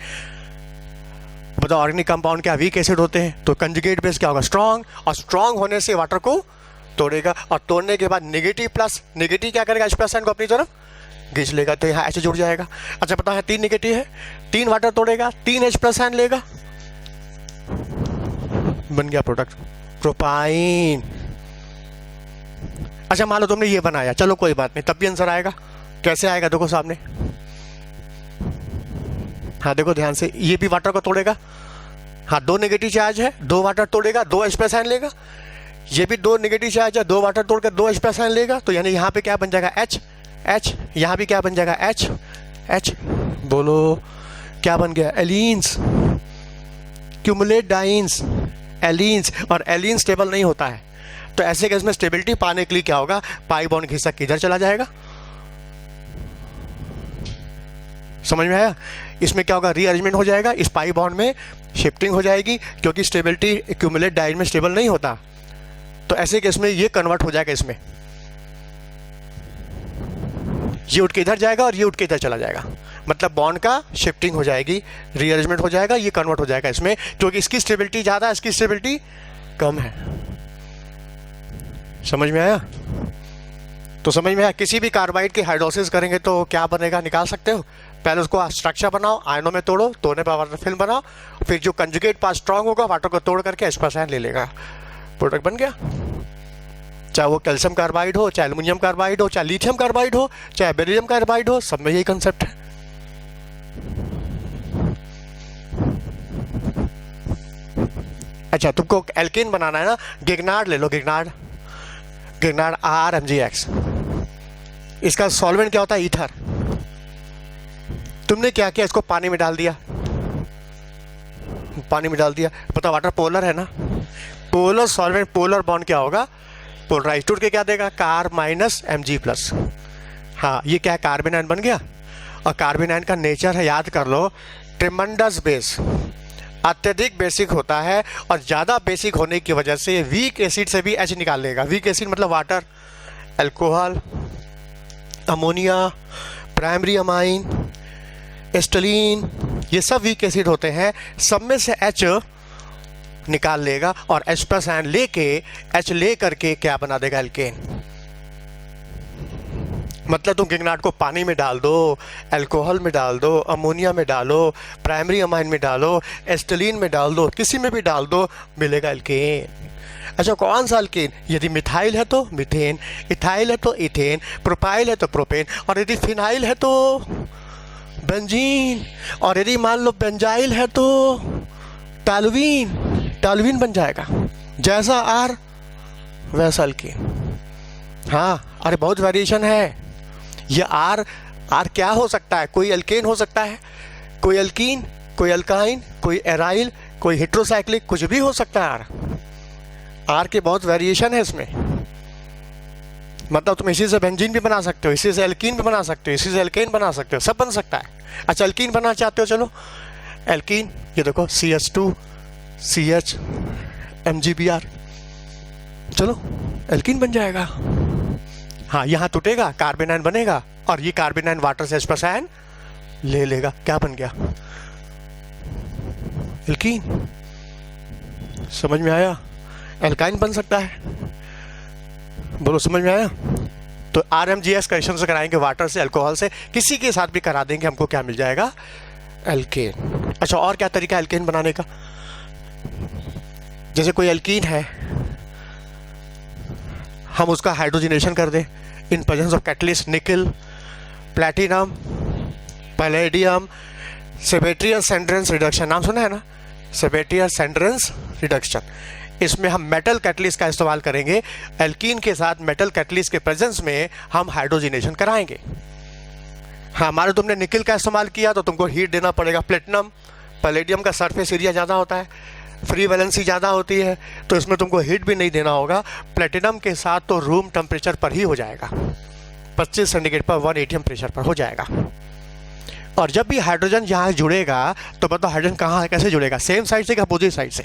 बताओ ऑर्गेनिक कंपाउंड क्या वीक एसिड होते हैं, तो कंजुगेट बेस क्या होगा? स्ट्रॉन्ग, और स्ट्रॉन्ग होने से वाटर को तोड़ेगा, और तोड़ने के बाद नेगेटिव प्लस नेगेटिव क्या करेगा? H+ आयन को अपनी तरफ खींच लेगा, तो यहाँ H जुड़ जाएगा। अच्छा बताओ, यहाँ 3 नेगेटिव है, 3 वाटर तोड़ेगा, 3 H+ आयन लेगा, बन गया प्रोडक्ट प्रोपाइन। अच्छा मान लो तुमने ये बनाया, चलो कोई बात नहीं, तब भी आंसर आएगा। कैसे आएगा? देखो सामने, हाँ देखो ध्यान से, ये भी वाटर को तोड़ेगा, हाँ 2 नेगेटिव चार्ज है, 2 वाटर तोड़ेगा, 2 H+ आयन लेगा, ये भी 2 नेगेटिव चार्ज है, 2 वाटर तोड़कर 2 H+ आयन लेगा, तो यानी यहाँ पे क्या बन जाएगा? H, यहाँ भी क्या बन जाएगा? H। बोलो, क्या बन गया? एलीन्स, क्यूमुलेट डाइन्स, एलीन्स, और एलीन स्टेबल नहीं होता है, तो ऐसे केस में स्टेबिलिटी पाने के लिए क्या होगा? पाई बॉन्ड घिसक किधर चला जाएगा? समझ में आया? इसमें क्या होगा, रीअरेंजमेंट हो जाएगा, इस पाई बॉन्ड में शिफ्टिंग हो जाएगी, क्योंकि स्टेबिलिटी एक्यूमुलेट डायन में स्टेबल नहीं होता, तो ऐसे केस में ये कन्वर्ट हो जाएगा, इसमें ये उठ के इधर जाएगा और ये उठ के इधर चला जाएगा, मतलब बॉन्ड का शिफ्टिंग हो जाएगी, रीअरेंजमेंट हो जाएगा, ये कन्वर्ट हो जाएगा इसमें, क्योंकि इसकी स्टेबिलिटी ज़्यादा है, इसकी स्टेबिलिटी कम है। समझ में आया? तो समझ में आया? किसी भी कार्बाइड की हाइड्रोलिसिस करेंगे तो क्या बनेगा, निकाल सकते हो। पहले उसको स्ट्रक्चर बनाओ, आयनों में तोड़ो, तोड़ने पर वाटर फिल्म बनाओ, फिर जो कंजुगेट पार्ट स्ट्रांग होगा वाटर को तोड़ करके H+ ले लेगा, प्रोडक्ट बन गया। चाहे वो कैल्शियम कार्बाइड हो, चाहे एल्युमिनियम कार्बाइड हो, चाहे लिथियम कार्बाइड हो, चाहे बेरिलियम कार्बाइड हो, सब में यही कंसेप्ट है। अच्छा, तुमको एल्केन बनाना है ना, गिगनार्ड ले लो, गिगनार्ड RMgX। इसका सॉल्वेंट क्या होता है, ईथर। तुमने क्या किया, इसको पानी में डाल दिया, पानी में डाल दिया, पता वाटर पोलर है ना, पोलर सॉल्वेंट, पोलर बॉन्ड क्या होगा, पोलराइज, टूट के क्या देगा, कार माइनस Mg+। हाँ, ये क्या है, कार्बन आयन बन गया। और कार्बन आयन का नेचर है, याद कर लो, ट्रिमेंडस बेस, अत्यधिक बेसिक होता है, और ज़्यादा बेसिक होने की वजह से वीक एसिड से भी H निकाल लेगा। वीक एसिड मतलब water, alcohol, ammonia, primary amine, Estlin, ये सब वीक एसिड होते हैं, सब में से H निकाल लेगा, और H+ आयन लेके H ले करके क्या बना देगा, एल्केन। मतलब तुम गिगनार्ड को पानी में डाल दो, अल्कोहल में डाल दो, अमोनिया में डालो, प्राइमरी अमाइन में डालो, एस्टलीन में डाल दो, किसी में भी डाल दो, मिलेगा एल्केन। अच्छा, कौन सा एल्केन? यदि मिथाइल है तो मीथेन, इथाइल है तो इथेन, प्रोपाइल है तो प्रोपेन, और यदि फिनाइल है तो बेंजीन, और यदि मान लो बेंजाइल है तो टॉल्यूइन बन जाएगा। जैसा आर वैसा एल्केन। हाँ, अरे बहुत वेरिएशन है। ये आर क्या हो सकता है, कोई एल्केन हो सकता है, कोई एल्कीन, कोई अल्काइन, कोई एराइल, कोई हेट्रोसाइक्लिक, कुछ भी हो सकता है। आर के बहुत वेरिएशन है इसमें। मतलब तुम इसी से बेंजीन भी बना सकते हो, इसी से एल्कीन भी बना सकते हो, इसी से एल्केन बना सकते हो, सब बन सकता है। अच्छा, एल्कीन बनाना चाहते हो, चलो एल्कीन, ये देखो CH2 CH MgBr, चलो एल्कीन बन जाएगा। हाँ, यहाँ टूटेगा, कार्बन आयन बनेगा, और ये कार्बन आयन वाटर से H+ आयन ले लेगा, क्या बन गया, एल्कीन। समझ में आया? एल्काइन बन सकता है, बोलो समझ में आया? तो RMgS करेक्शन से कराएंगे, वाटर से, अल्कोहल से, किसी के साथ भी करा देंगे, हमको क्या मिल जाएगा, एल्केन। अच्छा, और क्या तरीका है एल्केन बनाने का? जैसे कोई एल्कीन है, हम उसका हाइड्रोजनेशन कर दें इन प्रेजेंस ऑफ कैटलिस्ट, निकल, प्लैटिनम, पैलेडियम, सेबेट्रियस सेंड्रेंस रिडक्शन, नाम सुना है ना, सेबेट्रियस सेंड्रेंस रिडक्शन। इसमें हम मेटल कैटलिस्ट का इस्तेमाल करेंगे, एल्कीन के साथ मेटल कैटलिस्ट के प्रेजेंस में हम हाइड्रोजनेशन कराएंगे। हाँ, हमारे तुमने निकल का इस्तेमाल किया तो तुमको हीट देना पड़ेगा। प्लेटिनम, पैलेडियम का सरफेस एरिया ज़्यादा होता है, फ्री वैलेंसी ज़्यादा होती है, तो इसमें तुमको हीट भी नहीं देना होगा। प्लेटिनम के साथ तो रूम टेम्परेचर पर ही हो जाएगा, 25 सेंटीग्रेड पर 1 atm प्रेशर पर हो जाएगा। और जब भी हाइड्रोजन यहाँ जुड़ेगा तो बताओ हाइड्रोजन कहाँ कैसे जुड़ेगा, सेम साइड से कि अपोजिट साइड से?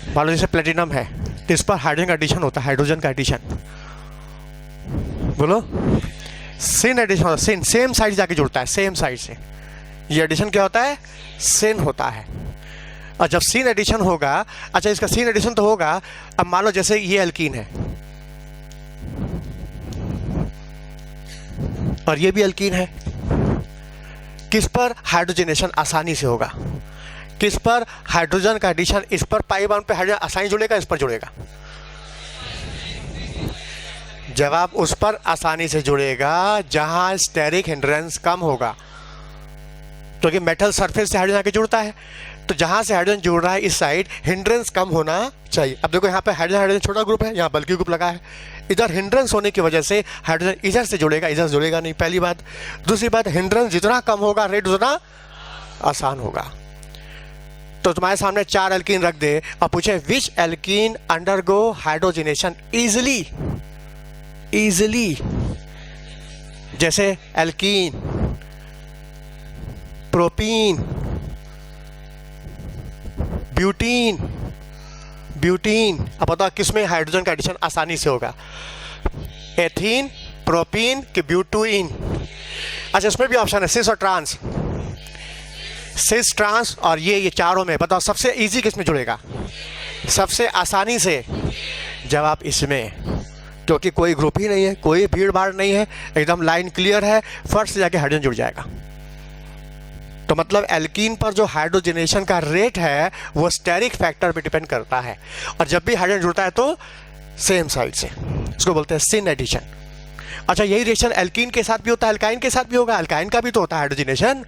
मान लो जैसे प्लेटिनम है तो इस पर हाइड्रोजन का एडिशन होता है, हाइड्रोजन का एडिशन, बोलो सिन एडिशन होता है, सिन सेम साइड जाके जुड़ता है, सेम साइड से। ये एडिशन क्या होता है, सिन होता है। और जब सीन एडिशन होगा, अच्छा इसका सीन एडिशन तो होगा, अब मान लो जैसे ये एल्कीन है और ये भी एल्कीन है, किस पर हाइड्रोजनेशन आसानी से होगा, किस पर हाइड्रोजन का एडिशन, इस पर पाई बॉन्ड पे हाइड्रोजन आसानी जुड़ेगा, इस पर जुड़ेगा? जवाब उस पर आसानी से जुड़ेगा जहां स्टेरिक हिंड्रेंस कम होगा, क्योंकि मेटल सरफेस से हाइड्रोजन आके जुड़ता है, तो जहां से हाइड्रोजन जुड़ रहा है इस साइड हिंड्रेंस कम होना चाहिए। अब देखो यहाँ पे हाइड्रोजन छोटा ग्रुप है, यहाँ बल्कि ग्रुप लगा है, इधर हिंड्रेंस होने की वजह से हाइड्रोजन इधर से जुड़ेगा, इधर जुड़ेगा नहीं, पहली बात। दूसरी बात, हिंड्रेंस जितना कम होगा रेट उतना आसान होगा। तो तुम्हारे सामने 4 एल्कीन रख दे और पूछे विच एल्कीन अंडरगो हाइड्रोजनेशन इजिली, जैसे एल्कीन, प्रोपीन, ब्यूटीन, ब्यूटीन। अब बताओ किस में हाइड्रोजन का एडिशन आसानी से होगा, एथीन, प्रोपीन कि ब्यूटूइन? अच्छा, इसमें भी ऑप्शन है सिस और ट्रांस, सिस, ट्रांस और ये चारों में बताओ सबसे इजी किस में जुड़ेगा, सबसे आसानी से? जवाब इसमें, क्योंकि कोई ग्रुप ही नहीं है, कोई भीड़ भाड़ नहीं है, एकदम लाइन क्लियर है, फर्स्ट से जाके हाइड्रोजन जुड़ जाएगा। तो मतलब एल्कीन पर जो हाइड्रोजनेशन का रेट है वो स्टेरिक फैक्टर पे डिपेंड करता है, और जब भी हाइड्रोजन जुड़ता है तो सेम साइड से, इसको बोलते हैं सिन एडिशन। अच्छा, यही रिएक्शन एल्कीन के साथ भी होता है, एल्काइन के साथ भी होगा, एल्काइन का भी तो होता है हाइड्रोजनेशन।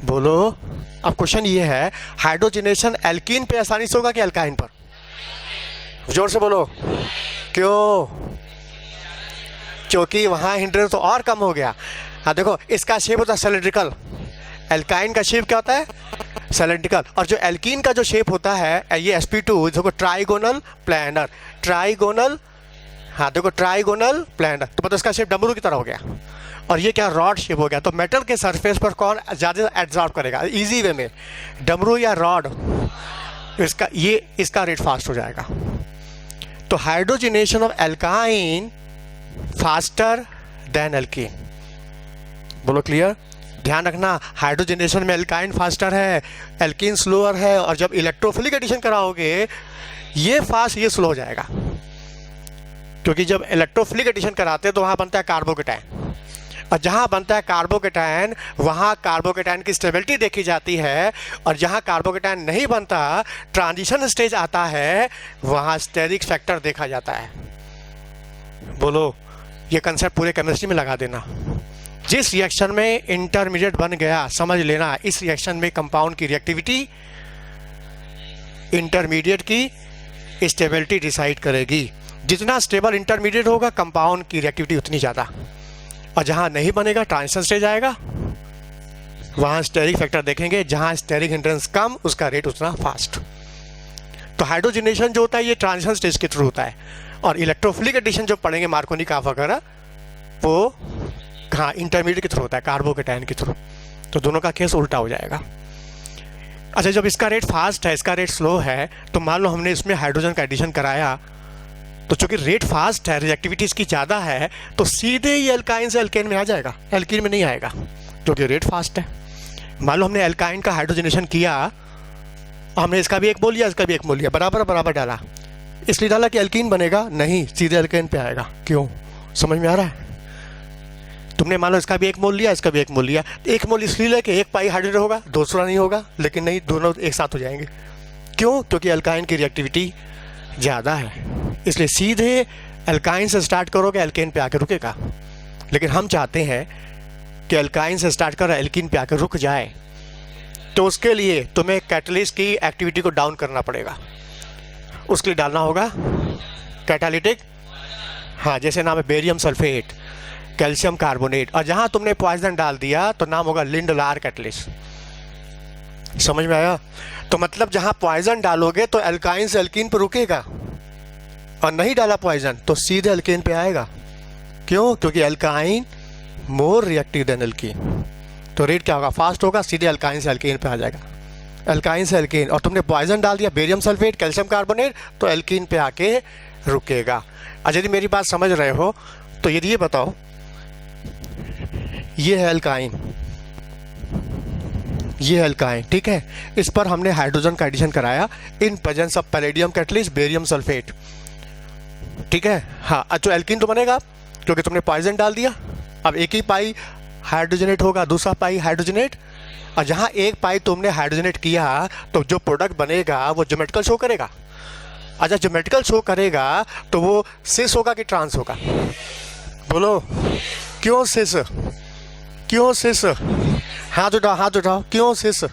बोलो, अब क्वेश्चन ये है, हाइड्रोजनेशन एल्कीन पे आसानी से होगा कि एल्काइन पर? जोर से बोलो, क्यों? क्योंकि वहां हिंड्रेंस तो और कम हो गया। हाँ देखो, इसका शेप होता है सिलिंड्रिकल, एल्काइन का शेप क्या होता है, सिलिंड्रिकल, और जो एल्कीन का जो शेप होता है ये sp2 देखो ट्राइगोनल प्लैनर, ट्राइगोनल, हाँ देखो ट्राइगोनल प्लैनर, तो मतलब इसका शेप डमरू की तरह हो गया, और ये क्या रॉड शेप हो गया। तो मेटल के सरफेस पर कौन ज़्यादा एब्जॉर्ब करेगा इजी वे में, डमरू या रॉड? इसका रेट फास्ट हो जाएगा। तो hydrogenation of alkyne faster than alkene. बोलो क्लियर? ध्यान रखना, हाइड्रोजनेशन में एल्काइन फास्टर है, एल्कीन स्लोअर है, और जब इलेक्ट्रोफिलिक एडिशन कराओगे ये फास्ट ये स्लो हो जाएगा, क्योंकि जब इलेक्ट्रोफिलिक एडिशन कराते हैं तो वहाँ बनता है कार्बोकेटायन, और जहाँ बनता है कार्बोकेटायन वहाँ कार्बोकेटायन की स्टेबिलिटी देखी जाती है, और जहाँ कार्बोकेटायन नहीं बनता, ट्रांजिशन स्टेज आता है, वहाँ स्टेरिक फैक्टर देखा जाता है। बोलो, ये कंसेप्ट पूरे केमिस्ट्री में लगा देना। जिस रिएक्शन में इंटरमीडिएट बन गया, समझ लेना इस रिएक्शन में कंपाउंड की रिएक्टिविटी इंटरमीडिएट की स्टेबिलिटी डिसाइड करेगी। जितना स्टेबल इंटरमीडिएट होगा कंपाउंड की रिएक्टिविटी उतनी ज़्यादा, और जहाँ नहीं बनेगा ट्रांजिशन स्टेज आएगा, वहाँ स्टेरिक फैक्टर देखेंगे, जहाँ स्टेरिक हिंड्रेंस कम उसका रेट उतना फास्ट। तो हाइड्रोजनेशन जो होता है ये ट्रांजिशन स्टेज के थ्रू होता है, और इलेक्ट्रोफिलिक एडिशन जो पढ़ेंगे मार्कोनिकॉफ वगैरह वो हाँ इंटरमीडिएट के थ्रू होता है, कार्बोकेटायन के थ्रू। तो दोनों का केस उल्टा हो जाएगा। अच्छा, जब इसका रेट फास्ट है, इसका रेट स्लो है, तो मान लो हमने इसमें हाइड्रोजन का एडिशन कराया, तो चूंकि रेट फास्ट है, रिएक्टिविटी इसकी ज़्यादा है, तो सीधे ही एल्काइन से एल्केन में आ जाएगा, एल्कीन में नहीं आएगा, क्योंकि रेट फास्ट है। मान लो हमने एल्काइन का हाइड्रोजनेशन किया, हमने इसका भी एक मोल लिया, इसका भी एक मोल लिया, बराबर बराबर डाला, इसलिए डाला कि एल्कीन बनेगा, नहीं, सीधे एल्केन पे आएगा। क्यों? समझ में आ रहा है? तुमने मान लो इसका भी एक मोल लिया, इसका भी एक मोल लिया, एक मोल इसलिए लिया कि एक पाई हाइड्रोजन होगा, दूसरा नहीं होगा, लेकिन नहीं, दोनों एक साथ हो जाएंगे। क्यों? क्योंकि एल्काइन की रिएक्टिविटी ज़्यादा है, इसलिए सीधे एल्काइन से स्टार्ट करोगे एल्केन पे आकर रुकेगा। लेकिन हम चाहते हैं कि एल्काइन से स्टार्ट कर एल्कीन पे आकर रुक जाए, तो उसके लिए तुम्हें कैटलिस्ट की एक्टिविटी को डाउन करना पड़ेगा। उसके लिए डालना होगा कैटालिटिक, हाँ जैसे नाम है बेरियम सल्फेट, कैल्शियम कार्बोनेट, और जहाँ तुमने पॉइजन डाल दिया तो नाम होगा लिंडलार कैटलिस्ट। समझ में आया? तो मतलब जहाँ पॉइजन डालोगे तो एल्काइन से एल्कीन पर रुकेगा, और नहीं डाला पॉइजन तो सीधे एल्केन पे आएगा। क्यों? क्योंकि alkyne more reactive than alkene, तो रेट क्या होगा? फास्ट होगा, सीधे एल्काइन से एल्केन पे आ जाएगा, एल्काइन से एल्केन, और तुमने पॉइजन डाल दिया बेरियम सल्फेट कैल्शियम कार्बोनेट, तो एल्कीन पे आके रुकेगा। और यदि मेरी बात समझ रहे हो तो यदि ये बताओ, ये है एल्काइन, ये एल्काइन, ठीक है, इस पर हमने हाइड्रोजन का एडिशन कराया in presence of palladium catalyst barium sulphate, ठीक है। हाँ, तो एल्कीन तो बनेगा क्योंकि तुमने पॉइजन डाल दिया। अब एक ही पाई हाइड्रोजनेट होगा, दूसरा पाई हाइड्रोजनेट, और जहाँ एक पाई तुमने हाइड्रोजनेट किया तो जो प्रोडक्ट बनेगा वो ज्योमेट्रिकल शो करेगा। अच्छा, ज्योमेट्रिकल शो करेगा तो वो सिस होगा कि ट्रांस होगा? बोलो, क्यों सिस? क्यों सिस? हाथ उठाओ, हाथ उठाओ, क्यों सिस?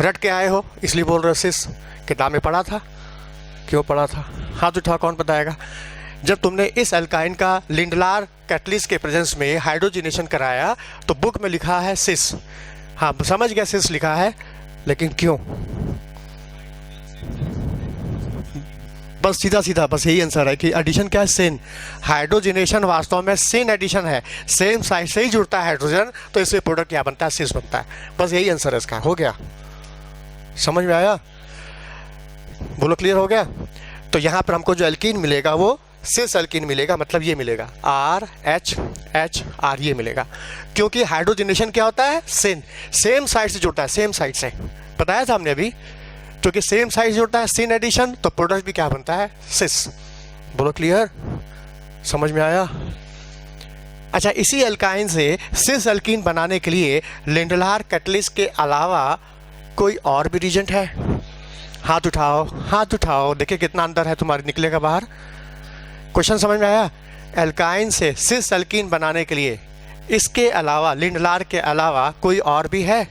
रट के आए हो इसलिए बोल रहे हो सिस, किताब में पढ़ा था? क्यों पढ़ा था? हाथ उठाओ, कौन बताएगा? जब तुमने इस एल्काइन का लिंडलार कैटलिस्ट के प्रेजेंस में हाइड्रोजनेशन कराया तो बुक में लिखा है सिस। हाँ समझ गया, सिस लिखा है, लेकिन क्यों? बस सीधा सीधा बस यही आंसर है कि एडिशन क्या है, सिन। हाइड्रोजनेशन वास्तव में सिन एडिशन है, सेम साइड से ही जुड़ता है हाइड्रोजन, तो इससे प्रोडक्ट क्या बनता है, सिस बनता है। बस यही आंसर है इसका। हो गया, समझ में आया? बोलो क्लियर हो गया? तो यहाँ पर हमको जो एल्कीन मिलेगा वो सिस एल्कीन मिलेगा, मतलब ये मिलेगा RH ये मिलेगा, क्योंकि हाइड्रोजनेशन क्या होता है, सिन, सेम साइड से जुड़ता है, सेम साइड से बताया था हमने अभी, क्योंकि सेम साइड से जुड़ता है सिन एडिशन, तो प्रोडक्ट भी क्या बनता है, सिस। बोलो क्लियर, समझ में आया? अच्छा, इसी एल्काइन से सिस एल्कीन बनाने के लिए लिंडलार कैटलिस्ट के अलावा कोई और भी रीजेंट है? हाथ उठाओ, हाथ उठाओ, देखिए कितना अंदर है तुम्हारे, निकलेगा बाहर। क्वेश्चन समझ में आया? एल्काइन से सिस एल्कीन बनाने के लिए इसके अलावा, लिंडलार के अलावा कोई और भी है?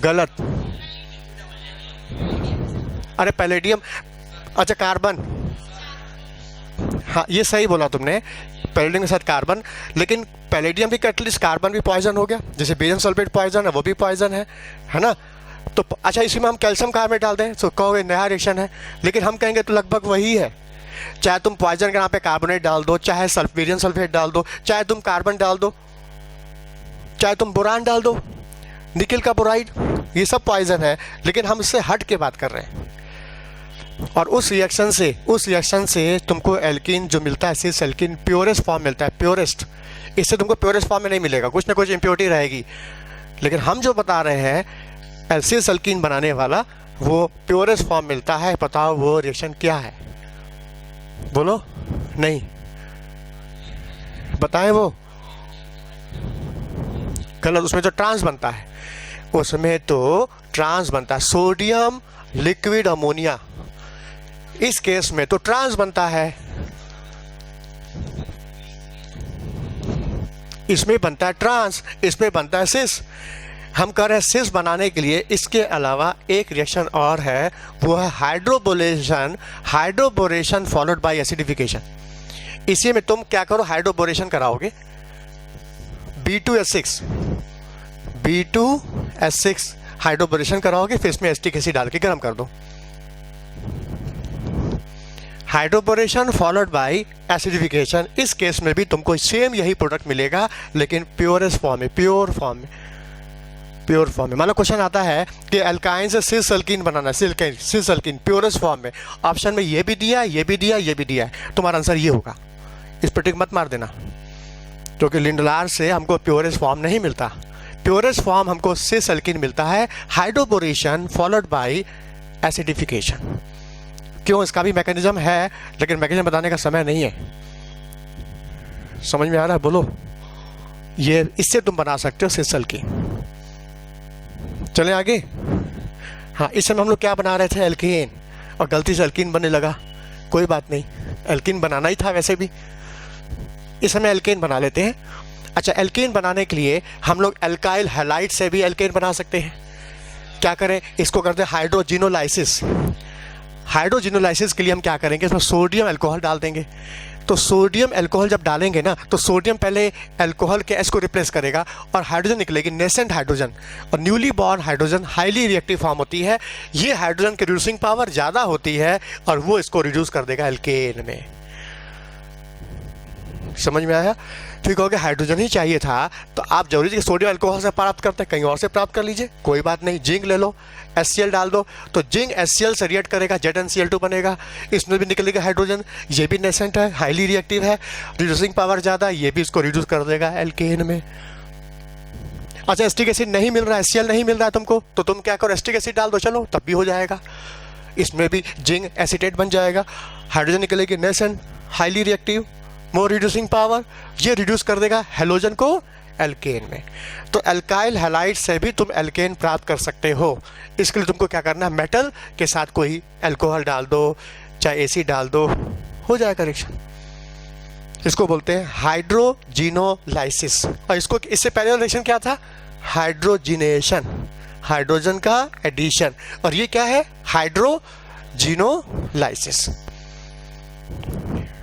गलत। अरे पैलेडियम, अच्छा कार्बन, हाँ ये सही बोला तुमने, पैलेडियम के साथ कार्बन, लेकिन पैलेडियम भी कैटलिस्ट, कार्बन भी पॉइजन हो गया, जैसे बेरियम सल्फेट पॉइजन है वो भी पॉइजन है ना? तो अच्छा, इसी में हम कैल्शियम कार्बोनेट डाल दें तो कहोगे नया रिएक्शन है, लेकिन हम कहेंगे तो लगभग वही है। चाहे तुम पॉइजन के नाम पे कार्बोनेट डाल दो, चाहे बेरियम सल्फेट डाल दो, चाहे तुम कार्बन डाल दो, चाहे तुम बोरान डाल दो, निकल का बोराइड, ये सब पॉइजन है, लेकिन हम इससे हट के बात कर रहे हैं। और उस रिएक्शन से तुमको एल्कीन जो मिलता है, सिस एल्कीन, प्योरेस्ट फॉर्म मिलता है, प्योरेस्ट। इससे तुमको प्योरेस्ट फॉर्म में नहीं मिलेगा, कुछ ना कुछ इम्प्योरिटी रहेगी, लेकिन हम जो बता रहे हैं सिस एल्कीन बनाने वाला, वो प्योरेस्ट फॉर्म मिलता है। बताओ वो रिएक्शन क्या है? बोलो नहीं, बताएं वो। गलत, उसमें जो ट्रांस बनता है, उसमें तो ट्रांस बनता है, सोडियम लिक्विड अमोनिया, इस केस में तो ट्रांस बनता है, इसमें बनता है ट्रांस, इसमें बनता है सिस। हम कह रहे हैं सिस बनाने के लिए इसके अलावा एक रिएक्शन और है, वो है हाइड्रोबोरेशन फॉलोड बाय एसिडिफिकेशन। इसी में तुम क्या करो, हाइड्रोबोरेशन कराओगे, B2S6 हाइड्रोबोरेशन कराओगे, फिर इसमें एसिटिक एसिड डाल के गर्म कर दो। हाइड्रोबोरेशन फॉलोड बाय एसिडिफिकेशन, इस केस में भी तुमको सेम यही प्रोडक्ट मिलेगा, लेकिन प्योरेस्ट फॉर्म में, प्योर फॉर्म में। मतलब क्वेश्चन आता है कि एल्काइन से सिस एल्कीन बनाना, सिस एल्कीन प्योरेस्ट फॉर्म में, ऑप्शन में ये भी दिया, ये भी दिया, ये भी दिया है, तुम्हारा आंसर ये होगा। इस पर टिक मत मार देना, क्योंकि लिंडलार से हमको प्योरेस्ट फॉर्म नहीं मिलता, प्योरेस्ट फॉर्म हमको सिस एल्कीन मिलता है, हाइड्रोबोरेशन फॉलोड बाय एसिडिफिकेशन। क्यों, इसका भी मैकेनिज्म है, लेकिन मैकेनिज्म बताने का समय नहीं है। समझ में आ रहा है? बोलो, ये इससे तुम बना सकते हो सिस एल्कीन। चले आगे। हाँ, इस समय हम लोग क्या बना रहे थे, एल्कीन, और गलती से एल्कीन बनने लगा, कोई बात नहीं, एल्कीन बनाना ही था वैसे भी, इस समय एल्कीन बना लेते हैं। अच्छा, एल्कीन बनाने के लिए हम लोग एल्काइल हैलाइड से भी एल्कीन बना सकते हैं। क्या करें, इसको करते हैं हाइड्रोजिनोलाइसिस। हाइड्रोजिनोलाइसिस के लिए हम क्या करेंगे, इसमें सोडियम अल्कोहल डाल देंगे। तो सोडियम अल्कोहल जब डालेंगे ना, तो सोडियम पहले अल्कोहल के एच को रिप्लेस करेगा और हाइड्रोजन निकलेगी, नेसेंट हाइड्रोजन, और newly born hydrogen highly reactive form होती है। ये हाइड्रोजन की रिड्यूसिंग पावर ज़्यादा होती है और वो इसको रिड्यूस कर देगा एल्केन में। समझ में आया? ठीक हो गया, हाइड्रोजन ही चाहिए था, तो आप जरूरी है सोडियम अल्कोहल से प्राप्त करते हैं, कहीं और से प्राप्त कर लीजिए, कोई बात नहीं। जिंक ले लो, HCl डाल दो, तो जिंक HCl से रिएक्ट करेगा, ZnCl2 बनेगा, इसमें भी निकलेगा हाइड्रोजन, ये भी नेसेंट है, हाईली रिएक्टिव है, रिड्यूसिंग पावर ज़्यादा, ये भी इसको रिड्यूस कर देगा एल्केन में। अच्छा, एसिटिक एसिड नहीं मिल रहा है, HCl नहीं मिल रहा है तुमको, तो तुम क्या करो, एसिटिक एसिड डाल दो, चलो तब भी हो जाएगा, इसमें भी जिंक एसीटेट बन जाएगा, हाइड्रोजन निकलेगी नेसेंट, हाईली रिएक्टिव, मोर रिड्यूसिंग पावर, ये रिड्यूस कर देगा हेलोजन को एल्केन में। तो एल्काइल हैलाइड से भी तुम एल्केन प्राप्त कर सकते हो। इसके लिए तुमको क्या करना है, मेटल के साथ कोई अल्कोहल डाल दो, चाहे एसिड डाल दो, हो जाएगा रिएक्शन। इसको बोलते हैं हाइड्रोजिनोलाइसिस। और इसको, इससे पहले रिएक्शन क्या था, हाइड्रोजिनेशन, हाइड्रोजन का एडिशन, और ये क्या है, हाइड्रोजिनोलाइसिस।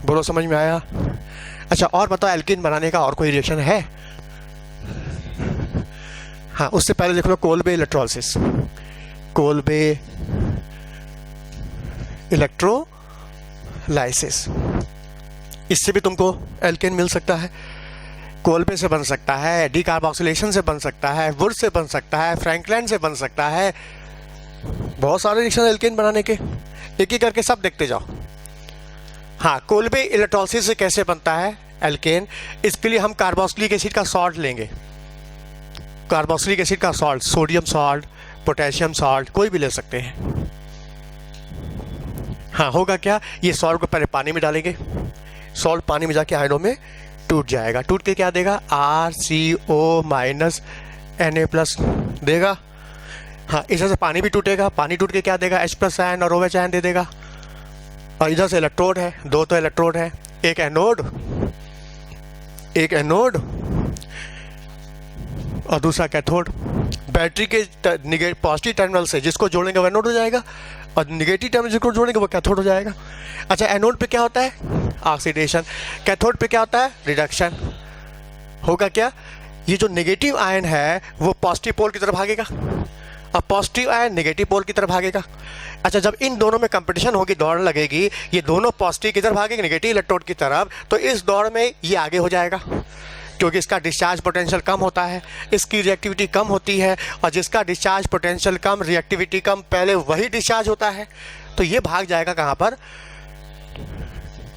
बोलो, समझ में आया? अच्छा, और बताओ एल्कीन बनाने का और कोई रिएक्शन है? हाँ, उससे पहले देख लो कोल्बे इलेक्ट्रोलिसिस। Kolbe electrolysis. इससे भी तुमको एल्केन मिल सकता है, कोलबे से बन सकता है, डीकार्बोक्सिलेशन से बन सकता है, वुड से बन सकता है, फ्रैंकलैंड से बन सकता है। बहुत सारे रिएक्शन एल्केन बनाने के, एक एक करके सब देखते जाओ। हाँ, कोलबे इलेक्ट्रोलिसिस से कैसे बनता है एल्केन, इसके लिए हम कार्बोक्सिलिक एसिड का सॉल्ट लेंगे। कार्बोक्सिलिक एसिड का salt, sodium salt, potassium salt, कोई भी ले सकते हैं। हाँ, होगा क्या, ये सॉल्ट को पहले पानी में डालेंगे, सॉल्ट पानी में जाके आयनों में टूट जाएगा, टूट के क्या देगा, RCO- Na+ देगा। हाँ, इधर से पानी भी टूटेगा, पानी टूट के क्या देगा, H+ आयन और OH आयन दे देगा। और इधर से इलेक्ट्रोड है, दो तो इलेक्ट्रोड है, एक एनोड और दूसरा कैथोड। बैटरी के पॉजिटिव टर्मिनल से जिसको जोड़ेंगे वो एनोड हो जाएगा, और निगेटिव टर्मिनल जिसको जोड़ेंगे वो कैथोड हो जाएगा। अच्छा, एनोड पे क्या होता है, ऑक्सीडेशन। कैथोड पे क्या होता है, रिडक्शन। होगा क्या, ये जो नेगेटिव आयन है वो पॉजिटिव पोल की तरफ भागेगा, और पॉजिटिव आयन नेगेटिव पोल की तरफ भागेगा। अच्छा, जब इन दोनों में कंपटीशन होगी, दौड़ लगेगी, ये दोनों पॉजिटिव की तरफ भागेंगे, नेगेटिव इलेक्ट्रोड की तरफ, तो इस दौड़ में ये आगे हो जाएगा, क्योंकि इसका डिस्चार्ज पोटेंशियल कम होता है, इसकी रिएक्टिविटी कम होती है, और जिसका डिस्चार्ज पोटेंशियल कम, रिएक्टिविटी कम, पहले वही डिस्चार्ज होता है, तो ये भाग जाएगा कहाँ पर,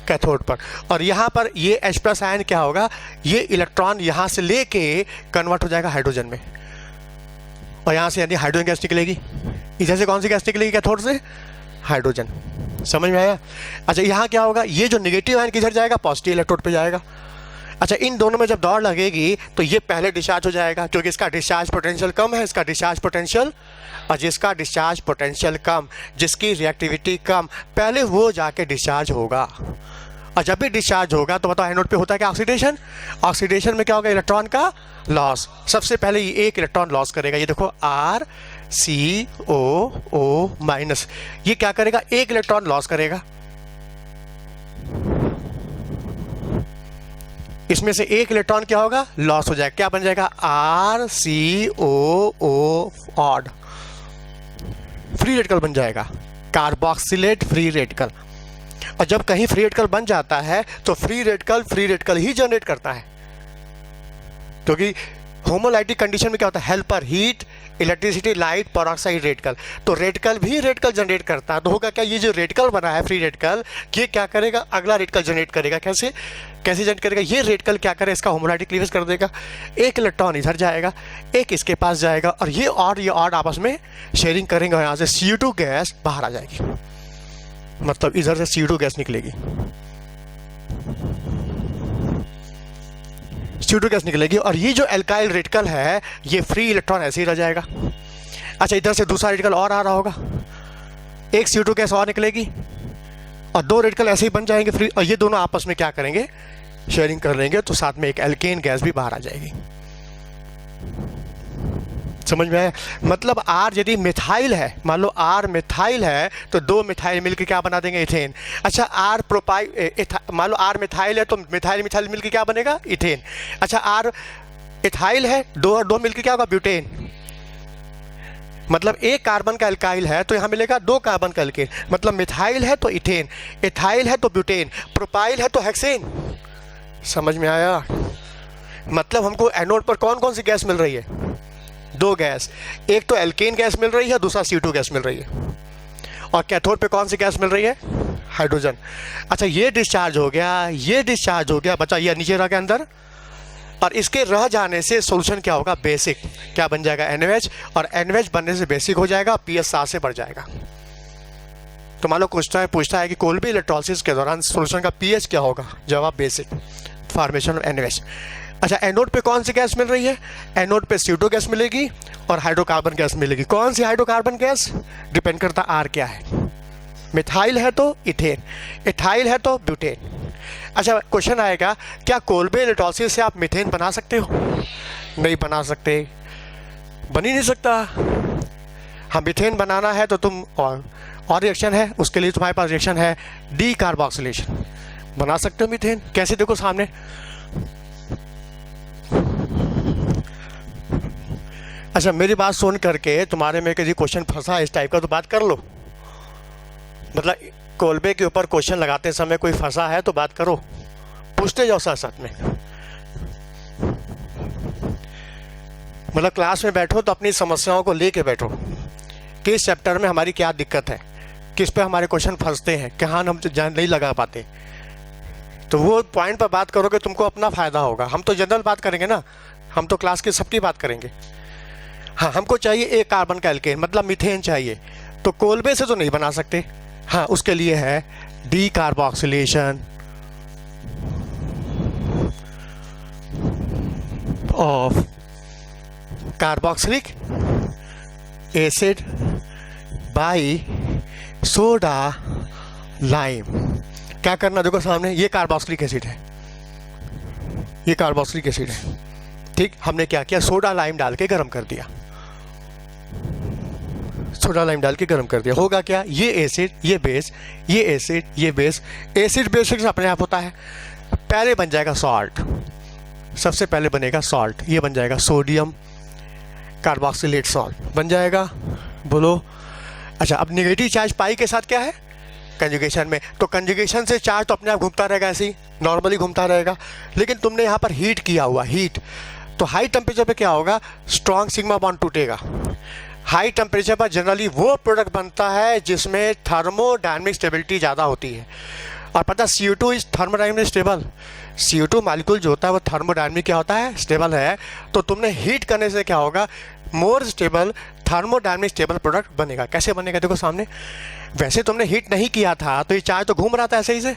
कैथोड पर। और यहाँ पर ये H+ आयन क्या होगा, ये इलेक्ट्रॉन यहाँ से लेके कन्वर्ट हो जाएगा हाइड्रोजन में, और यहाँ से यानी हाइड्रोजन गैस निकलेगी। इधर से कौन सी गैस निकलेगी, कैथोड से हाइड्रोजन। समझ में आया। अच्छा, यहाँ क्या होगा, ये जो नेगेटिव आयन किधर जाएगा, पॉजिटिव इलेक्ट्रोड पे जाएगा। अच्छा, इन दोनों में जब दौड़ लगेगी तो ये पहले डिस्चार्ज हो जाएगा, क्योंकि इसका डिस्चार्ज पोटेंशियल कम है, इसका डिस्चार्ज पोटेंशियल, और जिसका डिस्चार्ज पोटेंशियल कम, जिसकी रिएक्टिविटी कम, पहले वो जाके डिस्चार्ज होगा। और जब भी डिस्चार्ज होगा तो बताओ एनोड पे होता है क्या, ऑक्सीडेशन। ऑक्सीडेशन में क्या होगा, इलेक्ट्रॉन का लॉस। सबसे पहले ये एक इलेक्ट्रॉन लॉस करेगा, ये देखो RCOO-, ये क्या करेगा, एक इलेक्ट्रॉन लॉस करेगा। इसमें से एक इलेक्ट्रॉन क्या होगा, लॉस हो जाएगा, क्या बन जाएगा, RCOO-, फ्री रेडिकल बन जाएगा, कार्बोक्सिलेट फ्री रेडिकल। और जब कहीं फ्री रेडिकल बन जाता है तो फ्री रेडिकल ही जनरेट करता है, क्योंकि होमोलाइटिक कंडीशन में क्या होता है, helper, heat, electricity, light, peroxide radical, तो रेडिकल भी रेडिकल जनरेट करता है। तो होगा क्या, ये जो रेडिकल बना है फ्री रेडिकल, ये क्या करेगा, अगला रेडिकल जनरेट करेगा। कैसे जनरेट करेगा, ये रेडिकल क्या करे, इसका होमोलाइटिक क्लीवेज कर देगा, एक इलेक्ट्रॉन इधर जाएगा, एक इसके पास जाएगा, और ये ऑड आपस में शेयरिंग करेंगे, और यहाँ से CO2 गैस बाहर आ जाएगी, मतलब इधर से CO2 गैस निकलेगी, CO2 गैस निकलेगी। और ये जो एल्काइल रेडिकल है, ये फ्री इलेक्ट्रॉन ऐसे ही रह जाएगा। अच्छा, इधर से दूसरा रेडिकल और आ रहा होगा, एक CO2 गैस और निकलेगी, और दो रेडिकल ऐसे ही बन जाएंगे फ्री, और ये दोनों आपस में क्या करेंगे, शेयरिंग कर लेंगे, तो साथ में एक एल्केन गैस भी बाहर आ जाएगी। समझ में आया। मतलब R यदि मिथाइल है, मान लो R मिथाइल है, तो दो मिथाइल मिलकर क्या बना देंगे, इथेन। अच्छा, R प्रोपाइल, मान लो R मिथाइल है तो मिथाइल मिलकर क्या बनेगा, इथेन। अच्छा, R इथाइल है, दो और दो मिलकर क्या होगा, ब्यूटेन। मतलब एक कार्बन का एल्काइल है तो यहाँ मिलेगा दो कार्बन का एल्केन, मतलब मिथाइल है तो इथेन, इथाइल है तो ब्यूटेन, प्रोपाइल है तो हेक्सेन। समझ में आया। मतलब हमको एनोड पर कौन कौन सी गैस मिल रही है, दो गैस, एक तो एल्केन गैस मिल रही है, दूसरा CO2 गैस मिल रही है, और कैथोड पे कौन सी गैस मिल रही है, हाइड्रोजन। अच्छा, ये डिस्चार्ज हो गया, ये डिस्चार्ज हो गया, बचा ये नीचे रह गया अंदर, और इसके रह जाने से सॉल्यूशन क्या होगा, बेसिक, क्या बन जाएगा, NaOH, और NaOH बनने से बेसिक हो जाएगा, pH 7 से बढ़ जाएगा। तो मान लो पूछता है कि कोलबे इलेक्ट्रोलिसिस के दौरान सॉल्यूशन का pH क्या होगा, जवाब बेसिक, फॉर्मेशन ऑफ NaOH। अच्छा, एनोड पे कौन सी गैस मिल रही है, एनोड पे CO2 गैस मिलेगी और हाइड्रोकार्बन गैस मिलेगी। कौन सी हाइड्रोकार्बन गैस, डिपेंड करता R क्या है, मिथाइल है तो इथेन, इथाइल है तो ब्यूटेन। अच्छा, क्वेश्चन आएगा, क्या कोलबे इलेक्ट्रोलिसिस से आप मीथेन बना सकते हो, नहीं बना सकते, बन ही नहीं सकता। हाँ, मीथेन बनाना है तो तुम और रिएक्शन है, उसके लिए तुम्हारे पास रिएक्शन है डीकार्बोक्सिलेशन, बना सकते हो मीथेन। कैसे, देखो सामने, अच्छा मेरी बात सुन करके तुम्हारे में किसी क्वेश्चन फंसा इस टाइप का तो बात कर लो, मतलब कोलबे के ऊपर क्वेश्चन लगाते समय कोई फंसा है तो बात करो, पूछते जाओ साथ साथ में। मतलब क्लास में बैठो तो अपनी समस्याओं को लेके बैठो कि इस चैप्टर में हमारी क्या दिक्कत है, किस पे हमारे क्वेश्चन फंसते हैं, कहाँ हम जान नहीं लगा पाते, तो वो पॉइंट पर बात करोगे तुमको अपना फ़ायदा होगा। हम तो जनरल बात करेंगे ना, हम तो क्लास की सबकी बात करेंगे। हाँ, हमको चाहिए एक कार्बन का एल्केन, मतलब मीथेन चाहिए, तो कोलबे से तो नहीं बना सकते। हाँ, उसके लिए है D carboxylation of carboxylic acid by soda lime. क्या करना, देखो सामने ये कार्बोक्सिलिक एसिड है, ये कार्बोक्सिलिक एसिड है, ठीक। हमने क्या किया, सोडा लाइम डाल के गर्म कर दिया, सोडा लाइम डाल के गर्म कर दिया। होगा क्या, ये एसिड ये बेस, ये एसिड ये बेस, एसिड बेसिक अपने आप होता है। पहले बन जाएगा सॉल्ट, सबसे पहले बनेगा सॉल्ट, ये बन जाएगा सोडियम कार्बोक्सिलेट सॉल्ट बन जाएगा। बोलो अच्छा, अब नेगेटिव चार्ज पाई के साथ क्या है, कंजुगेशन में, तो कंजुगेशन से चार्ज तो अपने आप घूमता रहेगा, ऐसे ही नॉर्मली घूमता रहेगा। लेकिन तुमने यहाँ पर हीट किया हुआ, हीट, तो हाई टेम्परेचर पे क्या होगा, स्ट्रॉन्ग सिग्मा बॉन्ड टूटेगा। हाई टेम्परेचर पर जनरली वो प्रोडक्ट बनता है जिसमें थर्मोडायनेमिक स्टेबिलिटी ज़्यादा होती है। और पता CO2 is thermodynamic stable, CO2 molecule जो होता है वो थर्मोडायनेमिक क्या होता है, स्टेबल है। तो तुमने हीट करने से क्या होगा, more stable thermodynamic stable product बनेगा। कैसे बनेगा, देखो सामने, वैसे तुमने हीट नहीं किया था तो ये चार्ज तो घूम रहा था, ऐसे ही से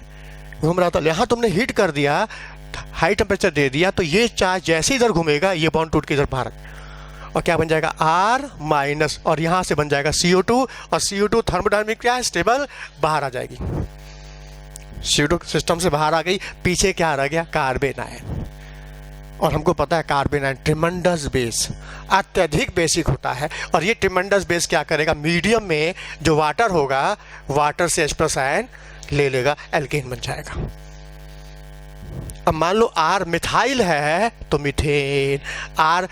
घूम रहा था। यहाँ तुमने हीट कर दिया, हाई टेम्परेचर दे दिया, तो ये चार्ज जैसे इधर घूमेगा ये बॉन्ड टूट के इधर बाहर, और क्या बन जाएगा R-, और यहाँ से बन जाएगा CO2, और CO2 थर्मोडायनेमिक क्या है, स्टेबल, बाहर आ जाएगी। CO2 सिस्टम से बाहर आ गई, पीछे क्या रह गया, कार्बन आयन। और हमको पता है कार्बन आयन ट्रिमेंडस बेस, अत्यधिक बेसिक होता है। और ये ट्रिमेंडस बेस क्या करेगा, मीडियम में जो वाटर होगा, वाटर से H+ आयन ले लेगा, एल्केन बन जाएगा। अब मान लो R मिथाइल है तो मीथेन, R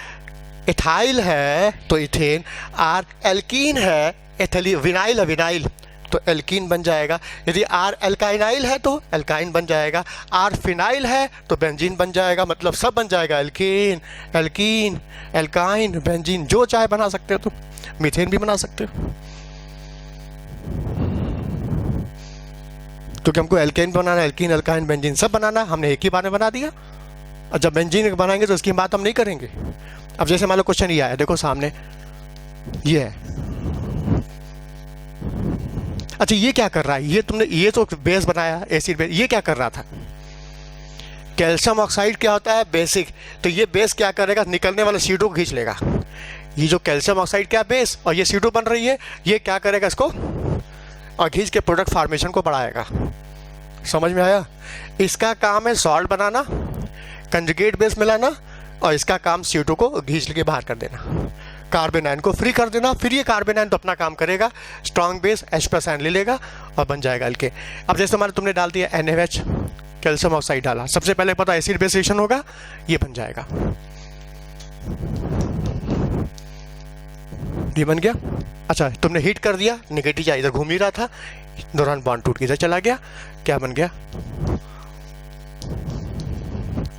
इथाइल है तो इथेन, R एल्कीन है, एथिलीन, विनाइल है विनाइल, तो एल्कीन बन जाएगा। यदि R एल्काइनाइल है तो एल्काइन बन जाएगा, R फिनाइल है तो बेंजीन बन जाएगा। मतलब सब बन जाएगा, एल्केन, एल्कीन, एल्काइन, बेंजीन, जो चाहे बना सकते हो तुम। मीथेन भी बना सकते हो, क्योंकि हमको एल्केन बनाना, एल्कीन, एल्काइन, बेंजीन सब बनाना, हमने एक ही बार में बना दिया। और जब बेंजीन बनाएंगे तो इसकी बात हम नहीं करेंगे। अब जैसे मान लो क्वेश्चन ये आया, देखो सामने ये है, अच्छा ये क्या कर रहा है, ये तुमने, ये तो बेस बनाया, एसिड बेस, ये क्या कर रहा था, कैल्शियम ऑक्साइड क्या होता है, बेसिक, तो ये बेस क्या करेगा, निकलने वाले CO2 को खींच लेगा। ये जो कैल्शियम ऑक्साइड क्या बेस, और ये CO2 बन रही है, ये क्या करेगा इसको, और खींच के प्रोडक्ट फार्मेशन को बढ़ाएगा। समझ में आया, इसका काम है सॉल्ट बनाना, कंजुगेट बेस मिलाना, और इसका काम CO2 को खींच के बाहर कर देना, कार्बन आयन को फ्री कर देना। फिर ये कार्बन आयन तो अपना काम करेगा, स्ट्रॉन्ग बेस H+ आयन ले लेगा और बन जाएगा एल्केन। अब जैसे हमारे तुमने डाल दिया NaOH, कैल्शियम ऑक्साइड डाला, सबसे पहले पता एसिड बेस रिएक्शन होगा, ये बन जाएगा, ये बन गया। अच्छा तुमने हीट कर दिया, नेगेटिव चार्ज इधर घूम ही रहा था, दौरान बॉन्ड टूट के इधर चला गया, क्या बन गया,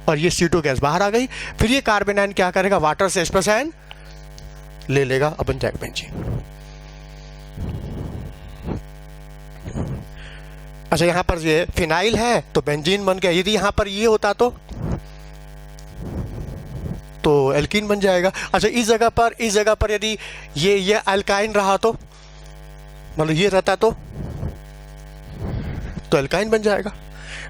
और ये CO2 गैस बाहर आ गई। फिर ये कार्बन आयन क्या करेगा, वाटर से H+ आयन ले लेगा और बन जाएगा बेंजीन। अच्छा यहां पर ये फिनाइल है तो बेंजीन बन गया। यदि यहां पर ये होता तो एल्कीन बन जाएगा। अच्छा इस जगह पर यदि ये अल्काइन रहा तो, मतलब ये रहता तो एल्काइन बन जाएगा।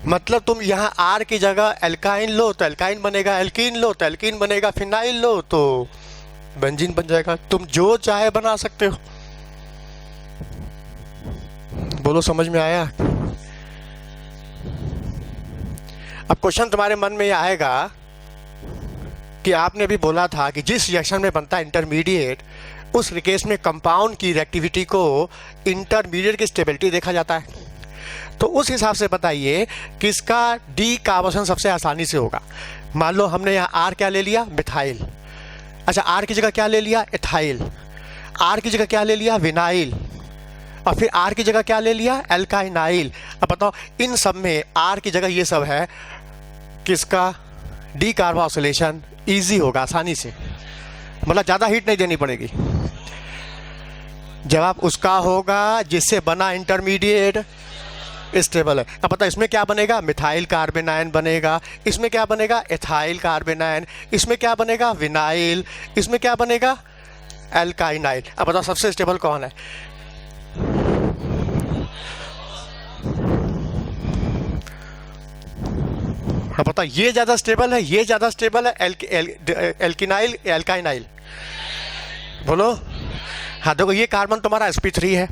मतलब तुम यहाँ R की जगह एल्काइन लो तो एल्काइन बनेगा, एल्कीन लो तो एल्कीन बनेगा, फिनाइल लो तो बेंजीन बन जाएगा। तुम जो चाहे बना सकते हो। बोलो समझ में आया? अब क्वेश्चन तुम्हारे मन में ये आएगा कि आपने भी बोला था कि जिस रिएक्शन में बनता है इंटरमीडिएट, उस केस में कंपाउंड की रिएक्टिविटी को इंटरमीडिएट की स्टेबिलिटी देखा जाता है। तो उस हिसाब से बताइए किसका डीकार्बोनेशन सबसे आसानी से होगा। मान लो हमने यहाँ R क्या ले लिया, मिथाइल। अच्छा R की जगह क्या ले लिया, एथाइल। R की जगह क्या ले लिया, विनाइल। और फिर आर की जगह क्या ले लिया, एल्काइनाइल। अब बताओ इन सब में आर की जगह ये सब है, किसका, डी कार्बोक्सिलेशन ईजी होगा आसानी से, मतलब ज़्यादा हीट नहीं देनी पड़ेगी। जवाब उसका होगा जिससे बना इंटरमीडिएट स्टेबल है। अब पता इसमें क्या बनेगा, मिथाइल कार्बेनाइन बनेगा, इसमें क्या बनेगा, एथाइल कार्बेनाइन, इसमें क्या बनेगा, विनाइल, इसमें क्या बनेगा, एल्काइनाइल। अब बताओ सबसे स्टेबल कौन है, अब बताओ ये ज़्यादा स्टेबल है, ये ज़्यादा स्टेबल है, एल्किनाइल, एल्काइनाइल, बोलो। हाँ देखो ये कार्बन तुम्हारा sp3 है,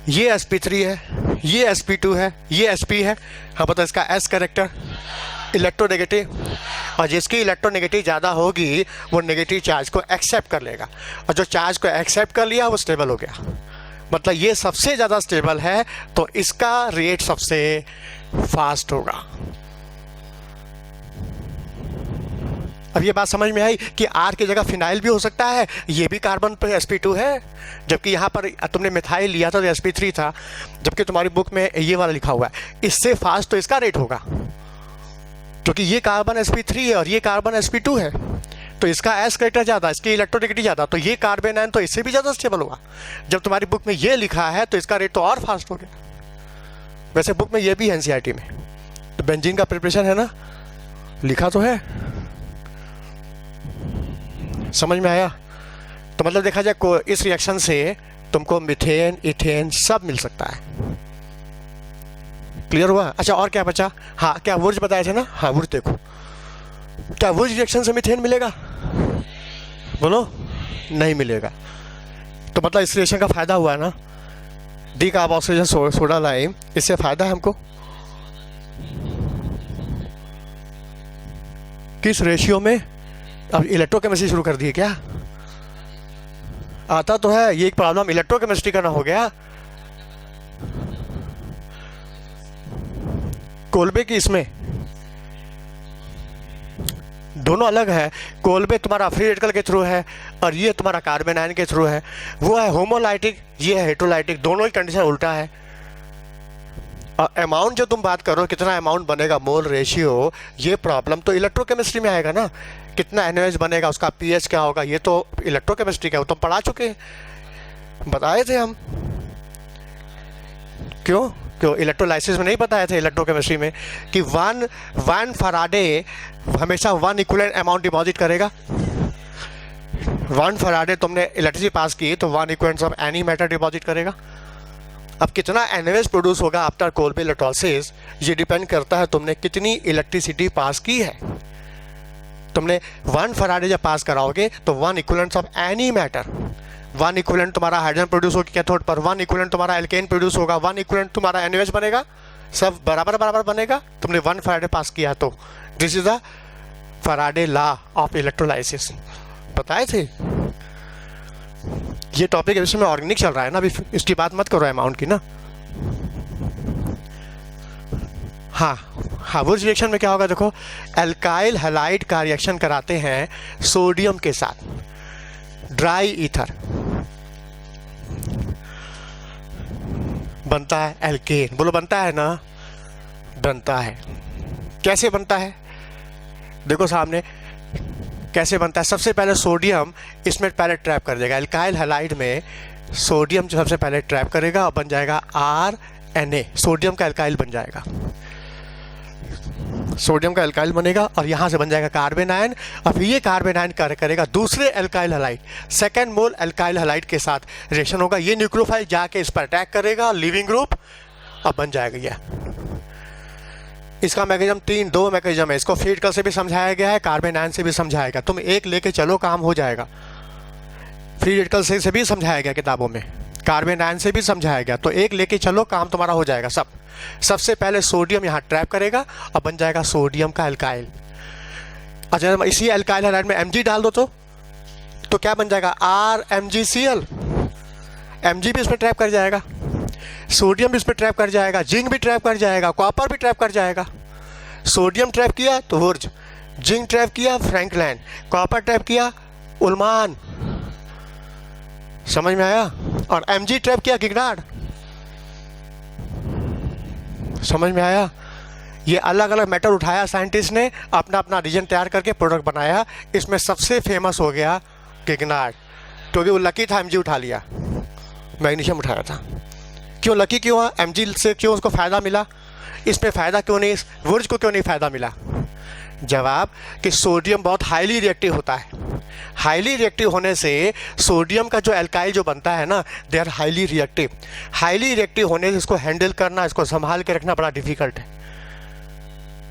ये sp3 है, ये sp2 है, ये sp है। हाँ बताओ इसका s कैरेक्टर इलेक्ट्रोनेगेटिव, और जिसकी इलेक्ट्रोनेगेटिव ज़्यादा होगी वो नेगेटिव चार्ज को एक्सेप्ट कर लेगा, और जो चार्ज को एक्सेप्ट कर लिया वो स्टेबल हो गया। मतलब ये सबसे ज़्यादा स्टेबल है तो इसका रेट सबसे फास्ट होगा। अब ये बात समझ में आई कि आर की जगह फिनाइल भी हो सकता है, ये भी कार्बन पे sp2 है, जबकि यहाँ पर तुमने मिथाइल लिया था तो sp3 था, जबकि तुम्हारी बुक में ये वाला लिखा हुआ है। इससे फास्ट तो इसका रेट होगा, क्योंकि ये कार्बन sp3 है और ये कार्बन sp2 है, तो इसका s कैरेक्टर ज़्यादा, इसकी इलेक्ट्रोनेगेटिव ज़्यादा, तो ये कार्बेनाइन तो इससे भी ज़्यादा स्टेबल होगा। जब तुम्हारी बुक में ये लिखा है तो इसका रेट तो और फास्ट हो गया। वैसे बुक में ये भी है NCERT में, तो बेंजीन का प्रिपरेशन है ना, लिखा तो है, समझ में आया। तो मतलब देखा जाए इस रिएक्शन से तुमको मीथेन, इथेन सब मिल सकता है। क्लियर हुआ। अच्छा और क्या बचा, हाँ क्या वुर्ज बताए थे ना, हाँ वुर्ज देखो, क्या वुर्ज रिएक्शन से मीथेन मिलेगा, बोलो नहीं मिलेगा। तो मतलब इस रिएक्शन का फायदा हुआ है ना, डी कार्बोक्सिलेशन सोडा लाइम, इससे फायदा है हमको। किस रेशियो में, अब इलेक्ट्रोकेमिस्ट्री शुरू कर दी है क्या, आता तो है, ये एक प्रॉब्लम इलेक्ट्रोकेमिस्ट्री का ना हो गया। कोल्बे की इसमें दोनों अलग है, कोल्बे तुम्हारा फ्री रेडिकल के थ्रू है और ये तुम्हारा कार्बेनाइन के थ्रू है, वो है होमोलाइटिक, ये है हेटेरोलाइटिक, दोनों ही कंडीशन उल्टा है। और अमाउंट जो तुम बात करो कितना अमाउंट बनेगा, मोल रेशियो, ये प्रॉब्लम तो इलेक्ट्रोकेमिस्ट्री में आएगा ना, कितना NaOH बनेगा, उसका pH क्या होगा, ये तो इलेक्ट्रोकेमिस्ट्री का, वो तो पढ़ा चुके हैं, बताए थे हम। क्यों इलेक्ट्रोलाइसिस में नहीं बताए थे इलेक्ट्रोकेमिस्ट्री में कि वन फराडे हमेशा 1 इक्विवेलेंट अमाउंट डिपॉजिट करेगा। 1 फराडे तुमने इलेक्ट्रिसिटी पास की तो 1 equivalent of any matter deposit करेगा। अब कितना NaOH प्रोड्यूस होगा आफ्टर कोल्बे इलेक्ट्रोलिसिस, ये डिपेंड करता है तुमने कितनी इलेक्ट्रिसिटी पास की है। तुमने 1 फराडे जब पास कराओगे तो 1 equivalent of any matter, 1 equivalent तुम्हारा हाइड्रोजन प्रोड्यूस होगा कैथोड पर, 1 इक्विवेलेंट तुम्हारा एल्केन प्रोड्यूस होगा, 1 इक्विवेलेंट तुम्हारा NaOH बनेगा, सब बराबर बनेगा। तुमने 1 फराडे पास किया तो this is the Faraday law of electrolysis, बताए थे। ये टॉपिक इसमें ऑर्गेनिक चल रहा है ना, अभी इसकी बात मत करो अमाउंट की ना। हाँ वो रिएक्शन में क्या होगा देखो, एल्काइल हैलाइड का रिएक्शन कराते हैं सोडियम के साथ, ड्राई ईथर बनता है एल्केन, बोलो बनता है ना, बनता है। कैसे बनता है देखो सामने, कैसे बनता है। सबसे पहले सोडियम इसमें पहले ट्रैप कर देगा, एल्काइल हैलाइड में सोडियम जो सबसे पहले ट्रैप करेगा और बन जाएगा RNA, सोडियम का एल्काइल बन जाएगा, सोडियम का एल्काइल बनेगा और यहाँ से बन जाएगा कार्बेनाइन, और फिर ये कार्बेनाइन कार्य करेगा दूसरे alkyl halide, second mole alkyl halide के साथ रिएक्शन होगा, ये न्यूक्लियोफाइल जाके इस पर अटैक करेगा, लिविंग ग्रुप अब बन जाएगा ये। इसका मैकेनिज्म दो मैकेनिज्म है, इसको फ्री रेडिकल से भी समझाया गया है, कार्बेनाइन से भी समझाया गया, तुम एक लेके चलो काम हो जाएगा। फ्री रेडिकल से भी समझाया गया किताबों में, कार्बेनाइन से भी समझाया गया, तो एक लेके चलो काम तुम्हारा हो जाएगा सब। सबसे पहले सोडियम यहाँ ट्रैप करेगा और बन जाएगा सोडियम का एल्काइल। अच्छा इसी एल्काइल हैलाइड में Mg डाल दो तो क्या बन जाएगा RMgCl, Mg भी इसमें ट्रैप कर जाएगा, सोडियम भी इसमें ट्रैप कर जाएगा, जिंक भी ट्रैप कर जाएगा, कॉपर भी ट्रैप कर जाएगा। सोडियम ट्रैप किया तो वुर्ज, जिंक ट्रैप किया फ्रैंकलैंड, कॉपर ट्रैप किया उल्मान, समझ में आया, और Mg ट्रैप किया गिगनार्ड। समझ में आया? ये अलग अलग मेटल उठाया साइंटिस्ट ने, अपना अपना रीजन तैयार करके प्रोडक्ट बनाया। इसमें सबसे फेमस हो गया गिगनार्ड, क्योंकि वो लकी था, एमजी उठा लिया, मैग्नीशियम उठाया था। क्यों लकी क्यों हुआ? एमजी से क्यों उसको फ़ायदा मिला? इसमें फ़ायदा क्यों नहीं, वुर्ज को क्यों नहीं फ़ायदा मिला? जवाब कि सोडियम बहुत हाईली रिएक्टिव होता है। हाईली रिएक्टिव होने से सोडियम का जो एल्काइल जो बनता है ना, they are highly reactive. Highly reactive होने से इसको हैंडल करना, इसको संभाल के रखना बड़ा डिफिकल्ट है,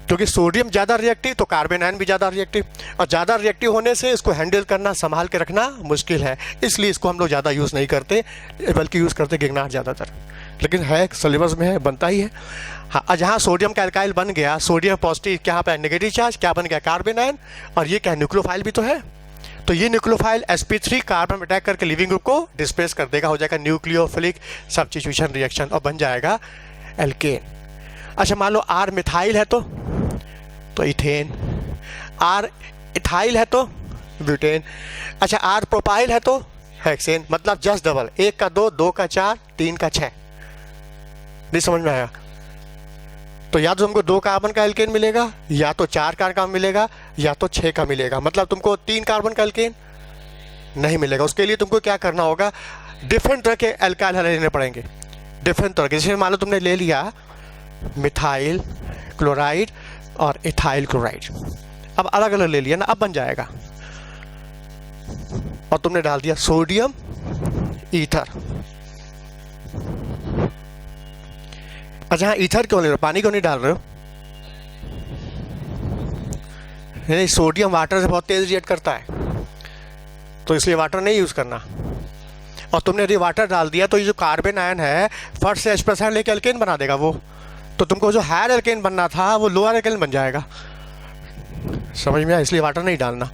क्योंकि सोडियम ज़्यादा रिएक्टिव तो कार्बन आयन भी ज़्यादा रिएक्टिव, और ज़्यादा रिएक्टिव होने से इसको हैंडल करना, संभाल के रखना मुश्किल है। इसलिए इसको हम लोग ज़्यादा यूज़ नहीं करते, बल्कि यूज़ करते गिगनार्ड ज़्यादातर। लेकिन है, सिलेबस में है, बनता ही है। हाँ, जहाँ सोडियम का एल्काइल बन गया, सोडियम पॉजिटिव, क्या पे नेगेटिव चार्ज, क्या बन गया? Carbon ion. और ये क्या न्यूक्लियोफाइल भी तो है, तो ये न्यूक्लियोफाइल sp3 कार्बन अटैक करके लिविंग ग्रुप को डिस्प्लेस कर देगा, हो जाएगा न्यूक्लियोफिलिक सब्स्टिट्यूशन रिएक्शन और बन जाएगा एल्केन। अच्छा, मान लो R मिथाइल है तो इथेन, R इथाइल है तो ब्यूटेन। अच्छा, R प्रोपाइल है तो हेक्सेन। मतलब जस्ट डबल, 1 का 2, 2 का 4, 3 का 6। नहीं समझ में आया? तो या तो तुमको 2 कार्बन का एल्केन मिलेगा, या तो 4 कार्बन का मिलेगा, या तो 6 का मिलेगा। मतलब तुमको 3 कार्बन का एल्केन नहीं मिलेगा। उसके लिए तुमको क्या करना होगा? डिफरेंट तरह के एल्काइल लेने पड़ेंगे, डिफरेंट तरह के। जैसे मान लो तुमने ले लिया मिथाइल क्लोराइड और इथाइल क्लोराइड, अब अलग अलग ले लिया ना, अब बन जाएगा। और तुमने डाल दिया सोडियम ईथर। अच्छा, हाँ, ईथर क्यों ले रहे हो? पानी क्यों नहीं डाल रहे हो? नहीं, सोडियम वाटर से बहुत तेज रिएक्ट करता है, तो इसलिए वाटर नहीं यूज करना। और तुमने यदि वाटर डाल दिया तो ये जो कार्बन आयन है फट से H+ लेके एल्केन बना देगा वो, तो तुमको जो हायर एल्केन बनना था वो लोअर एल्केन बन जाएगा। समझ में आया? इसलिए वाटर नहीं डालना।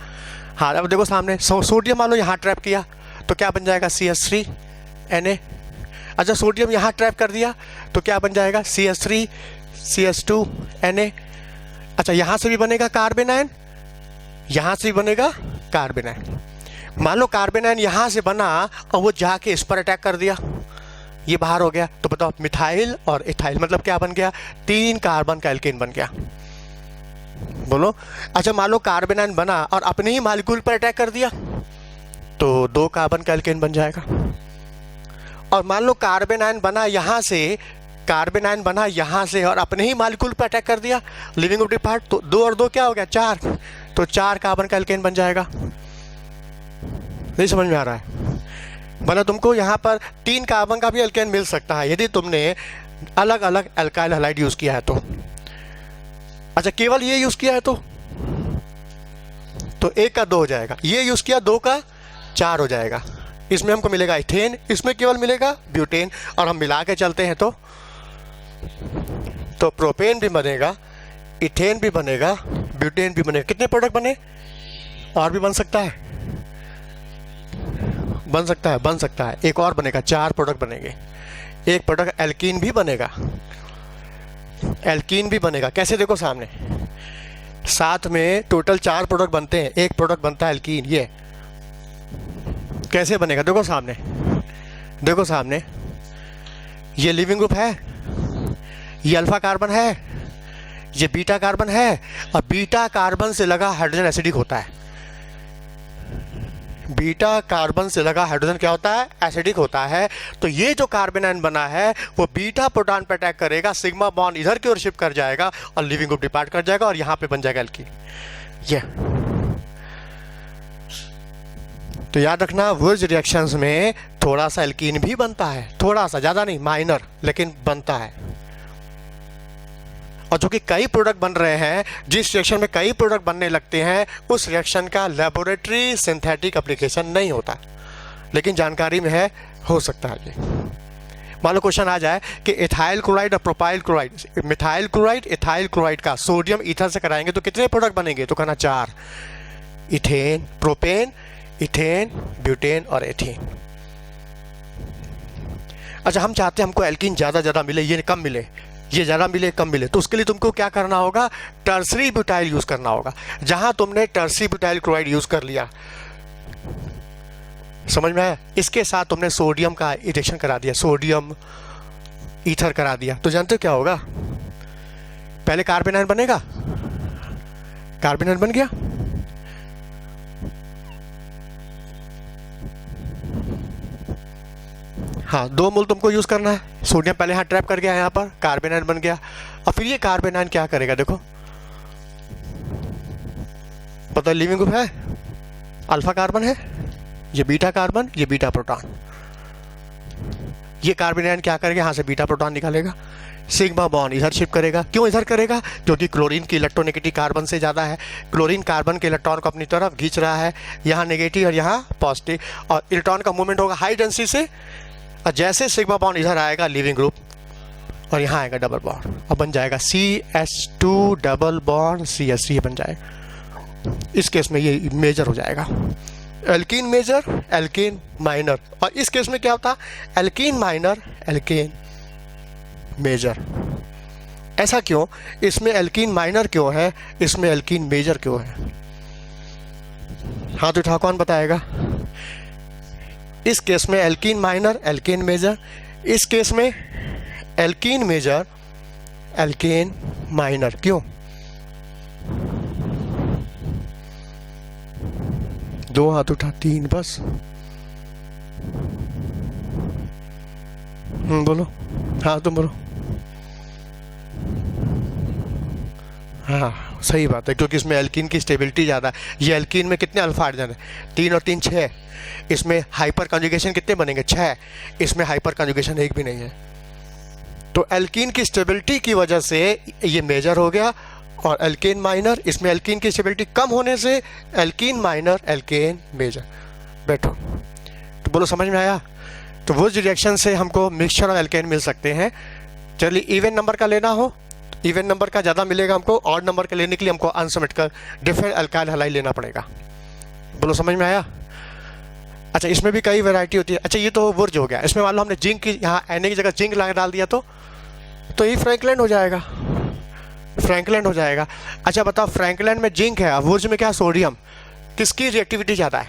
हाँ, अब देखो सामने सोडियम मान लो यहाँ ट्रैप किया तो क्या बन जाएगा? CH3Na। अच्छा, सोडियम यहाँ ट्रैप कर दिया तो क्या बन जाएगा? CH3 CH2Na। अच्छा, यहाँ से भी बनेगा कार्बन आयन, यहाँ से भी बनेगा कार्बन आयन। मान लो कार्बन आयन यहाँ से बना और वो जाके इस पर अटैक कर दिया, ये बाहर हो गया, तो बताओ मिथाइल और इथाइल मतलब क्या बन गया? 3 कार्बन का एल्केन बन गया। बोलो। अच्छा, मान लो कार्बन आयन बना और अपने ही मॉलिक्यूल पर अटैक कर दिया, तो 2 कार्बन का एल्केन बन जाएगा। और मान लो कार्बन आयन बना यहाँ से, कार्बन आयन बना यहाँ से और अपने ही मॉलिक्यूल पर अटैक कर दिया, लिविंग ग्रुप डिपार्ट, तो 2 और 2 क्या हो गया? 4, तो 4 कार्बन का एल्केन बन जाएगा। नहीं समझ में आ रहा है? मतलब तुमको यहाँ पर 3 कार्बन का भी एल्केन मिल सकता है यदि तुमने अलग अलग एल्काइल हैलाइड यूज किया है तो। अच्छा, केवल ये यूज किया है तो 1 का 2 हो जाएगा, ये यूज किया 2 का 4 हो जाएगा। इसमें हमको मिलेगा इथेन, इसमें केवल मिलेगा ब्यूटेन, और हम मिला के चलते हैं तो प्रोपेन भी बनेगा, इथेन भी बनेगा, ब्यूटेन भी बनेगा। कितने प्रोडक्ट बने? और भी बन सकता है, बन सकता है, बन सकता है। एक और बनेगा, 4 प्रोडक्ट बनेंगे। एक प्रोडक्ट एल्कीन भी बनेगा, एल्कीन भी बनेगा। कैसे? देखो सामने, साथ में टोटल 4 प्रोडक्ट बनते हैं, एक प्रोडक्ट बनता है एल्कीन। ये कैसे बनेगा? देखो सामने, देखो सामने, ये लिविंग ग्रुप है, ये अल्फा कार्बन है, ये बीटा कार्बन है, और बीटा कार्बन से लगा हाइड्रोजन एसिडिक होता है। बीटा कार्बन से लगा हाइड्रोजन क्या होता है? एसिडिक होता है। तो ये जो कार्बन आयन बना है वो बीटा प्रोटॉन पर अटैक करेगा, सिग्मा बॉन्ड इधर की ओर शिफ्ट कर जाएगा और लिविंग ग्रुप डिपार्ट कर जाएगा और यहाँ पे बन जाएगा एल्कीन। ये तो याद रखना, वुर्ज रिएक्शंस में थोड़ा सा एल्कीन भी बनता है, थोड़ा सा, ज़्यादा नहीं, माइनर, लेकिन बनता है। और जो कि कई प्रोडक्ट बन रहे हैं, जिस रिएक्शन में कई प्रोडक्ट बनने लगते हैं, उस रिएक्शन का लेबोरेटरी सिंथेटिक एप्लीकेशन नहीं होता, लेकिन जानकारी में है, हो सकता है। ये मान लो क्वेश्चन आ जाए कि इथाइल क्लोराइड और propyl chloride, methyl chloride ethyl chloride का सोडियम ईथर से कराएंगे तो कितने प्रोडक्ट बनेंगे? तो कहना 4, इथेन, प्रोपेन, इथेन, ब्यूटेन और एथेन। अच्छा, हम चाहते हैं हमको एल्कीन ज़्यादा मिले, ये कम मिले, ये ज़्यादा मिले कम मिले, तो उसके लिए तुमको क्या करना होगा? टर्सरी ब्यूटाइल यूज़ करना होगा। जहाँ तुमने टर्सरी ब्यूटाइल क्लोराइड यूज़ कर लिया, समझ में आया? इसके साथ तुमने सोडियम का एडिशन करा दिया, सोडियम ईथर करा दिया तो जानते हो क्या होगा? पहले कार्बन आयन बनेगा, कार्बन आयन बन गया, हाँ 2 मोल तुमको यूज करना है, सोडियम पहले यहाँ ट्रैप कर गया, यहाँ पर कार्बन आयन बन गया। और फिर ये कार्बन आयन क्या करेगा? देखो पता है लिविंग ग्रुप है, अल्फा कार्बन है, ये बीटा कार्बन, ये बीटा प्रोटॉन। ये कार्बन आयन क्या करेगा? यहाँ से बीटा प्रोटॉन निकालेगा, सिग्मा बॉन्ड इधर शिफ्ट करेगा। क्यों इधर करेगा? क्योंकि क्लोरीन की इलेक्ट्रोनेगेटिव कार्बन से ज़्यादा है, क्लोरीन कार्बन के इलेक्ट्रॉन को अपनी तरफ खींच रहा है, यहाँ नेगेटिव और यहाँ पॉजिटिव, और इलेक्ट्रॉन का मूवमेंट होगा हाई डेंसिटी से। और जैसे सिग्मा बॉन्ड इधर आएगा लिविंग ग्रुप, और यहाँ आएगा डबल बॉन्ड, और बन जाएगा CH2 डबल बॉन्ड CH3 बन जाएगा। इस केस में ये मेजर हो जाएगा, एल्कीन मेजर, एल्कीन माइनर। और इस केस में क्या होता? Alkene minor, alkene major. ऐसा क्यों? इसमें एल्कीन माइनर क्यों है, इसमें एल्कीन मेजर क्यों है? हाथ उठा कौन बताएगा? इस केस में एल्कीन माइनर, एल्कीन मेजर, इस केस में एल्कीन मेजर, एल्कीन माइनर। क्यों? 2 हाथ उठा, 3 बस। बोलो, हाँ तुम बोलो। हाँ सही बात है, क्योंकि इसमें एल्कीन की स्टेबिलिटी ज़्यादा है। ये एल्कीन में कितने अल्फा हाइड्रोजन है? 3 और 3 6। इसमें हाइपर कॉन्जुगेशन कितने बनेंगे? 6। इसमें हाइपर कॉन्जुगेशन 1 भी नहीं है। तो एल्कीन की स्टेबिलिटी की वजह से ये मेजर हो गया, और एल्केन माइनर, इसमें एल्कीन की स्टेबिलिटी कम होने से एल्कीन माइनर, एल्केन मेजर। बैठो, तो बोलो समझ में आया? तो वो रिएक्शन से हमको मिक्सचर ऑफ एल्केन मिल सकते हैं। चलिए इवन नंबर का लेना हो, इवन नंबर का ज़्यादा मिलेगा हमको, ऑड नंबर के लेने के लिए हमको अनसमेट कर डिफरेंट अल्काइल हैलाइड लेना पड़ेगा। बोलो समझ में आया? अच्छा, इसमें भी कई वैरायटी होती है। अच्छा, ये तो वुर्ज हो गया। इसमें मान लो हमने जिंक की यहाँ Na की जगह जिंक ला डाल दिया तो ये फ्रैंकलैंड हो जाएगा, फ्रैंकलैंड हो जाएगा। अच्छा बताओ, फ्रैंकलैंड में जिंक है, वुर्ज में क्या सोडियम, किसकी रिएक्टिविटी ज़्यादा है?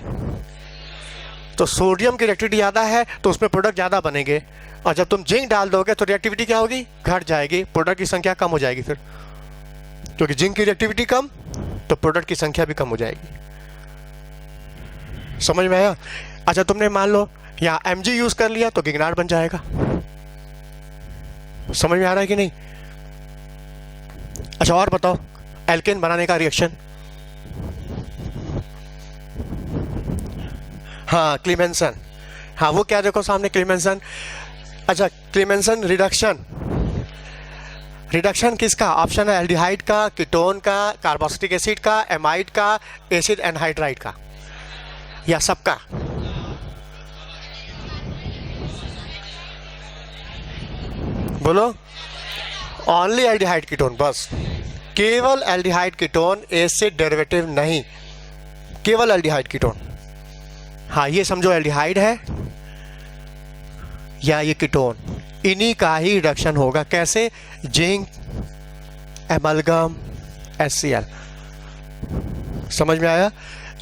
तो सोडियम की रिएक्टिविटी ज़्यादा है तो उसमें प्रोडक्ट ज़्यादा बनेंगे, और जब तुम जिंक डाल दोगे तो रिएक्टिविटी क्या होगी? घट जाएगी, प्रोडक्ट की संख्या कम हो जाएगी। फिर क्योंकि जिंक की रिएक्टिविटी कम तो प्रोडक्ट की संख्या भी कम हो जाएगी। समझ में आया? अच्छा, तुमने मान लो यहाँ Mg यूज कर लिया तो गिगनार्ड बन जाएगा। समझ में आ रहा है कि नहीं? अच्छा और बताओ, एल्केन बनाने का रिएक्शन। हाँ क्लीमेंसन, हाँ वो क्या देखो सामने क्लीमेंसन। अच्छा, क्लीमेंसन रिडक्शन, रिडक्शन किसका? ऑप्शन है एल्डिहाइड का, कीटोन का, कार्बोक्सिलिक एसिड का, एमाइड का, एसिड एनहाइड्राइड का, या सबका? बोलो, ओनली एल्डिहाइड कीटोन, बस केवल एल्डिहाइड कीटोन, एसिड डेरिवेटिव नहीं, केवल एल्डिहाइड कीटोन। हाँ ये समझो एल्डिहाइड है या ये कीटोन, इन्हीं का ही रिडक्शन होगा। कैसे? Zinc, amalgam, HCl। समझ में आया?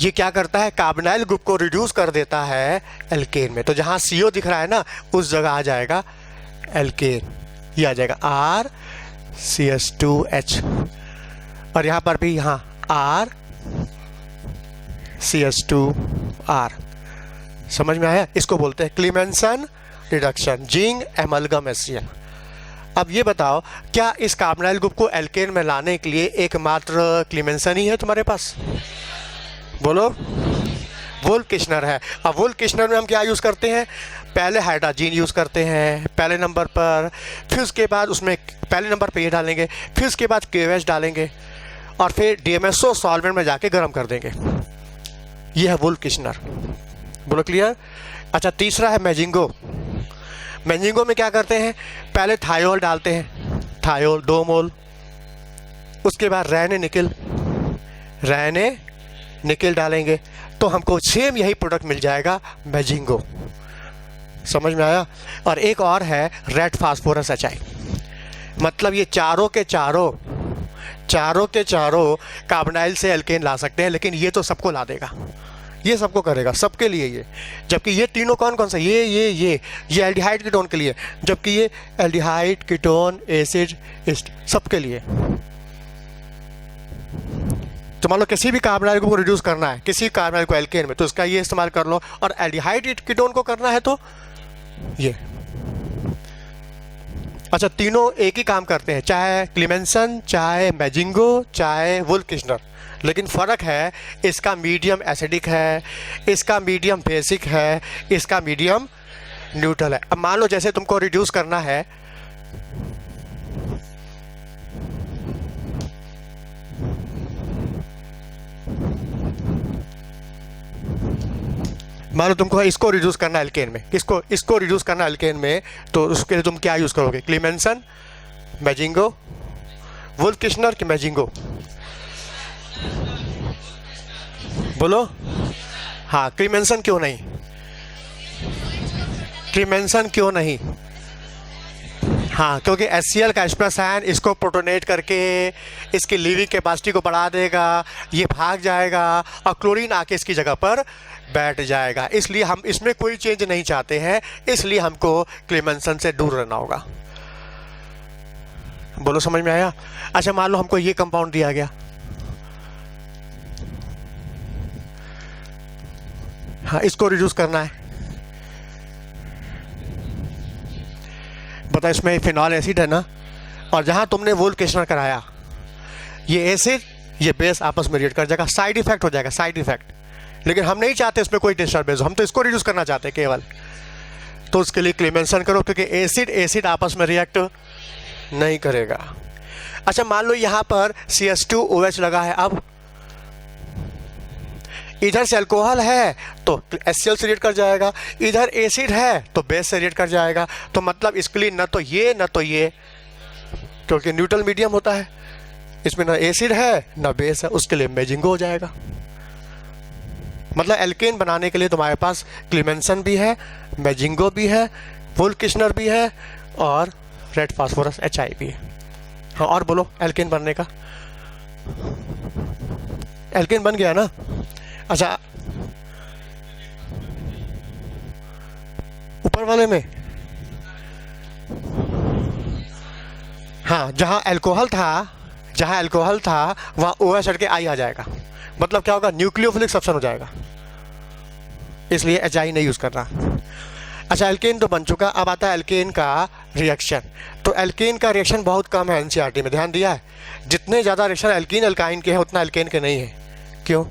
ये क्या करता है? कार्बोनाइल ग्रुप को रिड्यूस कर देता है एल्केन में। तो जहां CO दिख रहा है ना, उस जगह आ जाएगा एल्केन, ये आ जाएगा RCH2H, और यहां पर भी यहाँ RCH2R। समझ में आया? इसको बोलते हैं क्लीमेंसन रिडक्शन, जिंक, एमलगम, HCl। अब ये बताओ, क्या इस कार्बोनाइल ग्रुप को एल्केन में लाने के लिए एकमात्र क्लीमेंसन ही है तुम्हारे पास? बोलो, वोल्फ किश्नर है। अब वोल्फ किश्नर में हम क्या यूज़ करते हैं? पहले हाइड्रोजीन यूज़ करते हैं पहले नंबर पर, फिर उसके बाद उसमें पहले नंबर पे ये डालेंगे, फिर उसके बाद KOH डालेंगे, और फिर DMSO सॉल्वेंट में जाके गर्म कर देंगे। ये है वोल्फ किश्नर। बोलो क्लियर? अच्छा, तीसरा है मैजिंगो। मैजिंगो में क्या करते हैं? पहले थायोल डालते हैं, थायोल 2 मोल, उसके बाद रैने निकल डालेंगे, तो हमको सेम यही प्रोडक्ट मिल जाएगा, मैजिंगो। समझ में आया? और एक और है रेड फास्फोरस HI। मतलब ये चारों के चारों कार्बोनाइल से एल्केन ला सकते हैं, लेकिन ये तो सबको ला देगा, ये सबको करेगा, सबके लिए ये। जबकि ये तीनों कौन कौन सा, ये एल्डिहाइड कीटोन के लिए, जबकि ये एल्डिहाइड कीटोन एसिड सबके लिए। तो मान लो किसी भी कार्बोनाइल को रिड्यूस करना है, किसी कार्बोनाइल को एल्केन में, तो इसका ये इस्तेमाल कर लो, और एल्डिहाइड कीटोन को करना है तो ये। अच्छा, तीनों एक ही काम करते हैं, चाहे क्लेमेंसन, चाहे मैजिंगो, चाहे वुल्फ-किश्नर, लेकिन फ़र्क है इसका मीडियम एसिडिक है, इसका मीडियम बेसिक है, इसका मीडियम न्यूट्रल है। अब मान लो जैसे तुमको रिड्यूस करना है, मान लो तुमको इसको रिड्यूस करना है एल्केन में, इसको रिड्यूस करना है एल्केन में, तो उसके लिए तुम क्या यूज़ करोगे? क्लेमेंसन, मैजिंगो, वुल्फ-किश्नर कि मैजिंगो? बोलो। हाँ, क्लेमेंसन क्यों नहीं? क्लेमेंसन क्यों नहीं? हाँ, क्योंकि HCl का एस्प्रेसान इसको प्रोटोनेट करके इसकी लिविंग कैपेसिटी को बढ़ा देगा, ये भाग जाएगा और क्लोरीन आके इसकी जगह पर बैठ जाएगा। इसलिए हम इसमें कोई चेंज नहीं चाहते हैं, इसलिए हमको क्लेमेंसन से दूर रहना होगा। बोलो, समझ में आया? अच्छा, मान लो हमको ये कंपाउंड दिया गया, हाँ, इसको रिड्यूस करना है। बताओ, इसमें फिनॉल एसिड है ना, और जहाँ तुमने वुल्फ-किश्नर कराया, ये एसिड ये बेस आपस में रिएक्ट कर जाएगा, साइड इफेक्ट हो जाएगा, साइड इफेक्ट। लेकिन हम नहीं चाहते इसमें कोई डिस्टर्बेंस हो, हम तो इसको रिड्यूस करना चाहते हैं केवल। तो उसके लिए क्लेमेंसन करो, क्योंकि एसिड आपस में रिएक्ट नहीं करेगा। अच्छा, मान लो यहाँ पर CH2OH लगा है, अब इधर से अल्कोहल है तो HCl से रिएक्ट कर जाएगा, इधर एसिड है तो बेस से रिएक्ट कर जाएगा। तो मतलब इसके लिए न तो ये, क्योंकि न्यूट्रल मीडियम होता है, इसमें ना एसिड है ना बेस है, उसके लिए मैजिंगो हो जाएगा। मतलब एल्केन बनाने के लिए तुम्हारे पास क्लेमेंसन भी है, मैजिंगो भी है, वुल्फ-किश्नर भी है और रेड फास्फोरस HI भी है। हाँ, और बोलो, एल्केन बनने का, एल्केन बन गया ना। अच्छा, ऊपर वाले में, हाँ, जहाँ अल्कोहल था वहाँ OH हट के I आ जाएगा। मतलब क्या होगा? न्यूक्लियोफिलिक सब्स्टेंस हो जाएगा, इसलिए HI नहीं यूज़ करना। अच्छा, एल्केन तो बन चुका, अब आता है एल्केन का रिएक्शन। तो एल्केन का रिएक्शन बहुत कम है NCERT में, ध्यान दिया है? जितने ज़्यादा रिएक्शन एल्कीन एल्काइन के हैं उतना एल्केन के नहीं है। क्यों?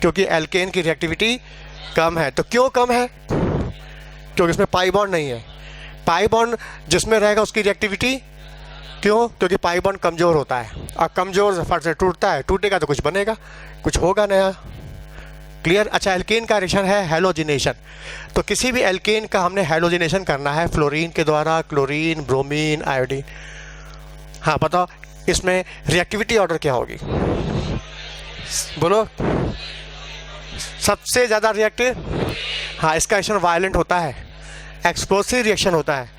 क्योंकि एल्केन की रिएक्टिविटी कम है। तो क्यों कम है? क्योंकि इसमें पाई बॉन्ड नहीं है। पाई बॉन्ड जिसमें रहेगा उसकी रिएक्टिविटी, क्यों? क्योंकि पाई बॉन्ड कमज़ोर होता है, और कमज़ोर फट से टूटता है, टूटेगा तो कुछ बनेगा, कुछ होगा नया। क्लियर? अच्छा, एल्केन का रिएक्शन है हैलोजिनेशन। तो किसी भी एल्केन का हमने हैलोजिनेशन करना है फ्लोरीन के द्वारा, क्लोरीन, ब्रोमीन, आयोडीन। हाँ, बताओ इसमें रिएक्टिविटी ऑर्डर क्या होगी? बोलो, सबसे ज़्यादा रिएक्टिव। हाँ, इसका रिएक्शन वायलेंट होता है, एक्सप्लोसिव रिएक्शन होता है,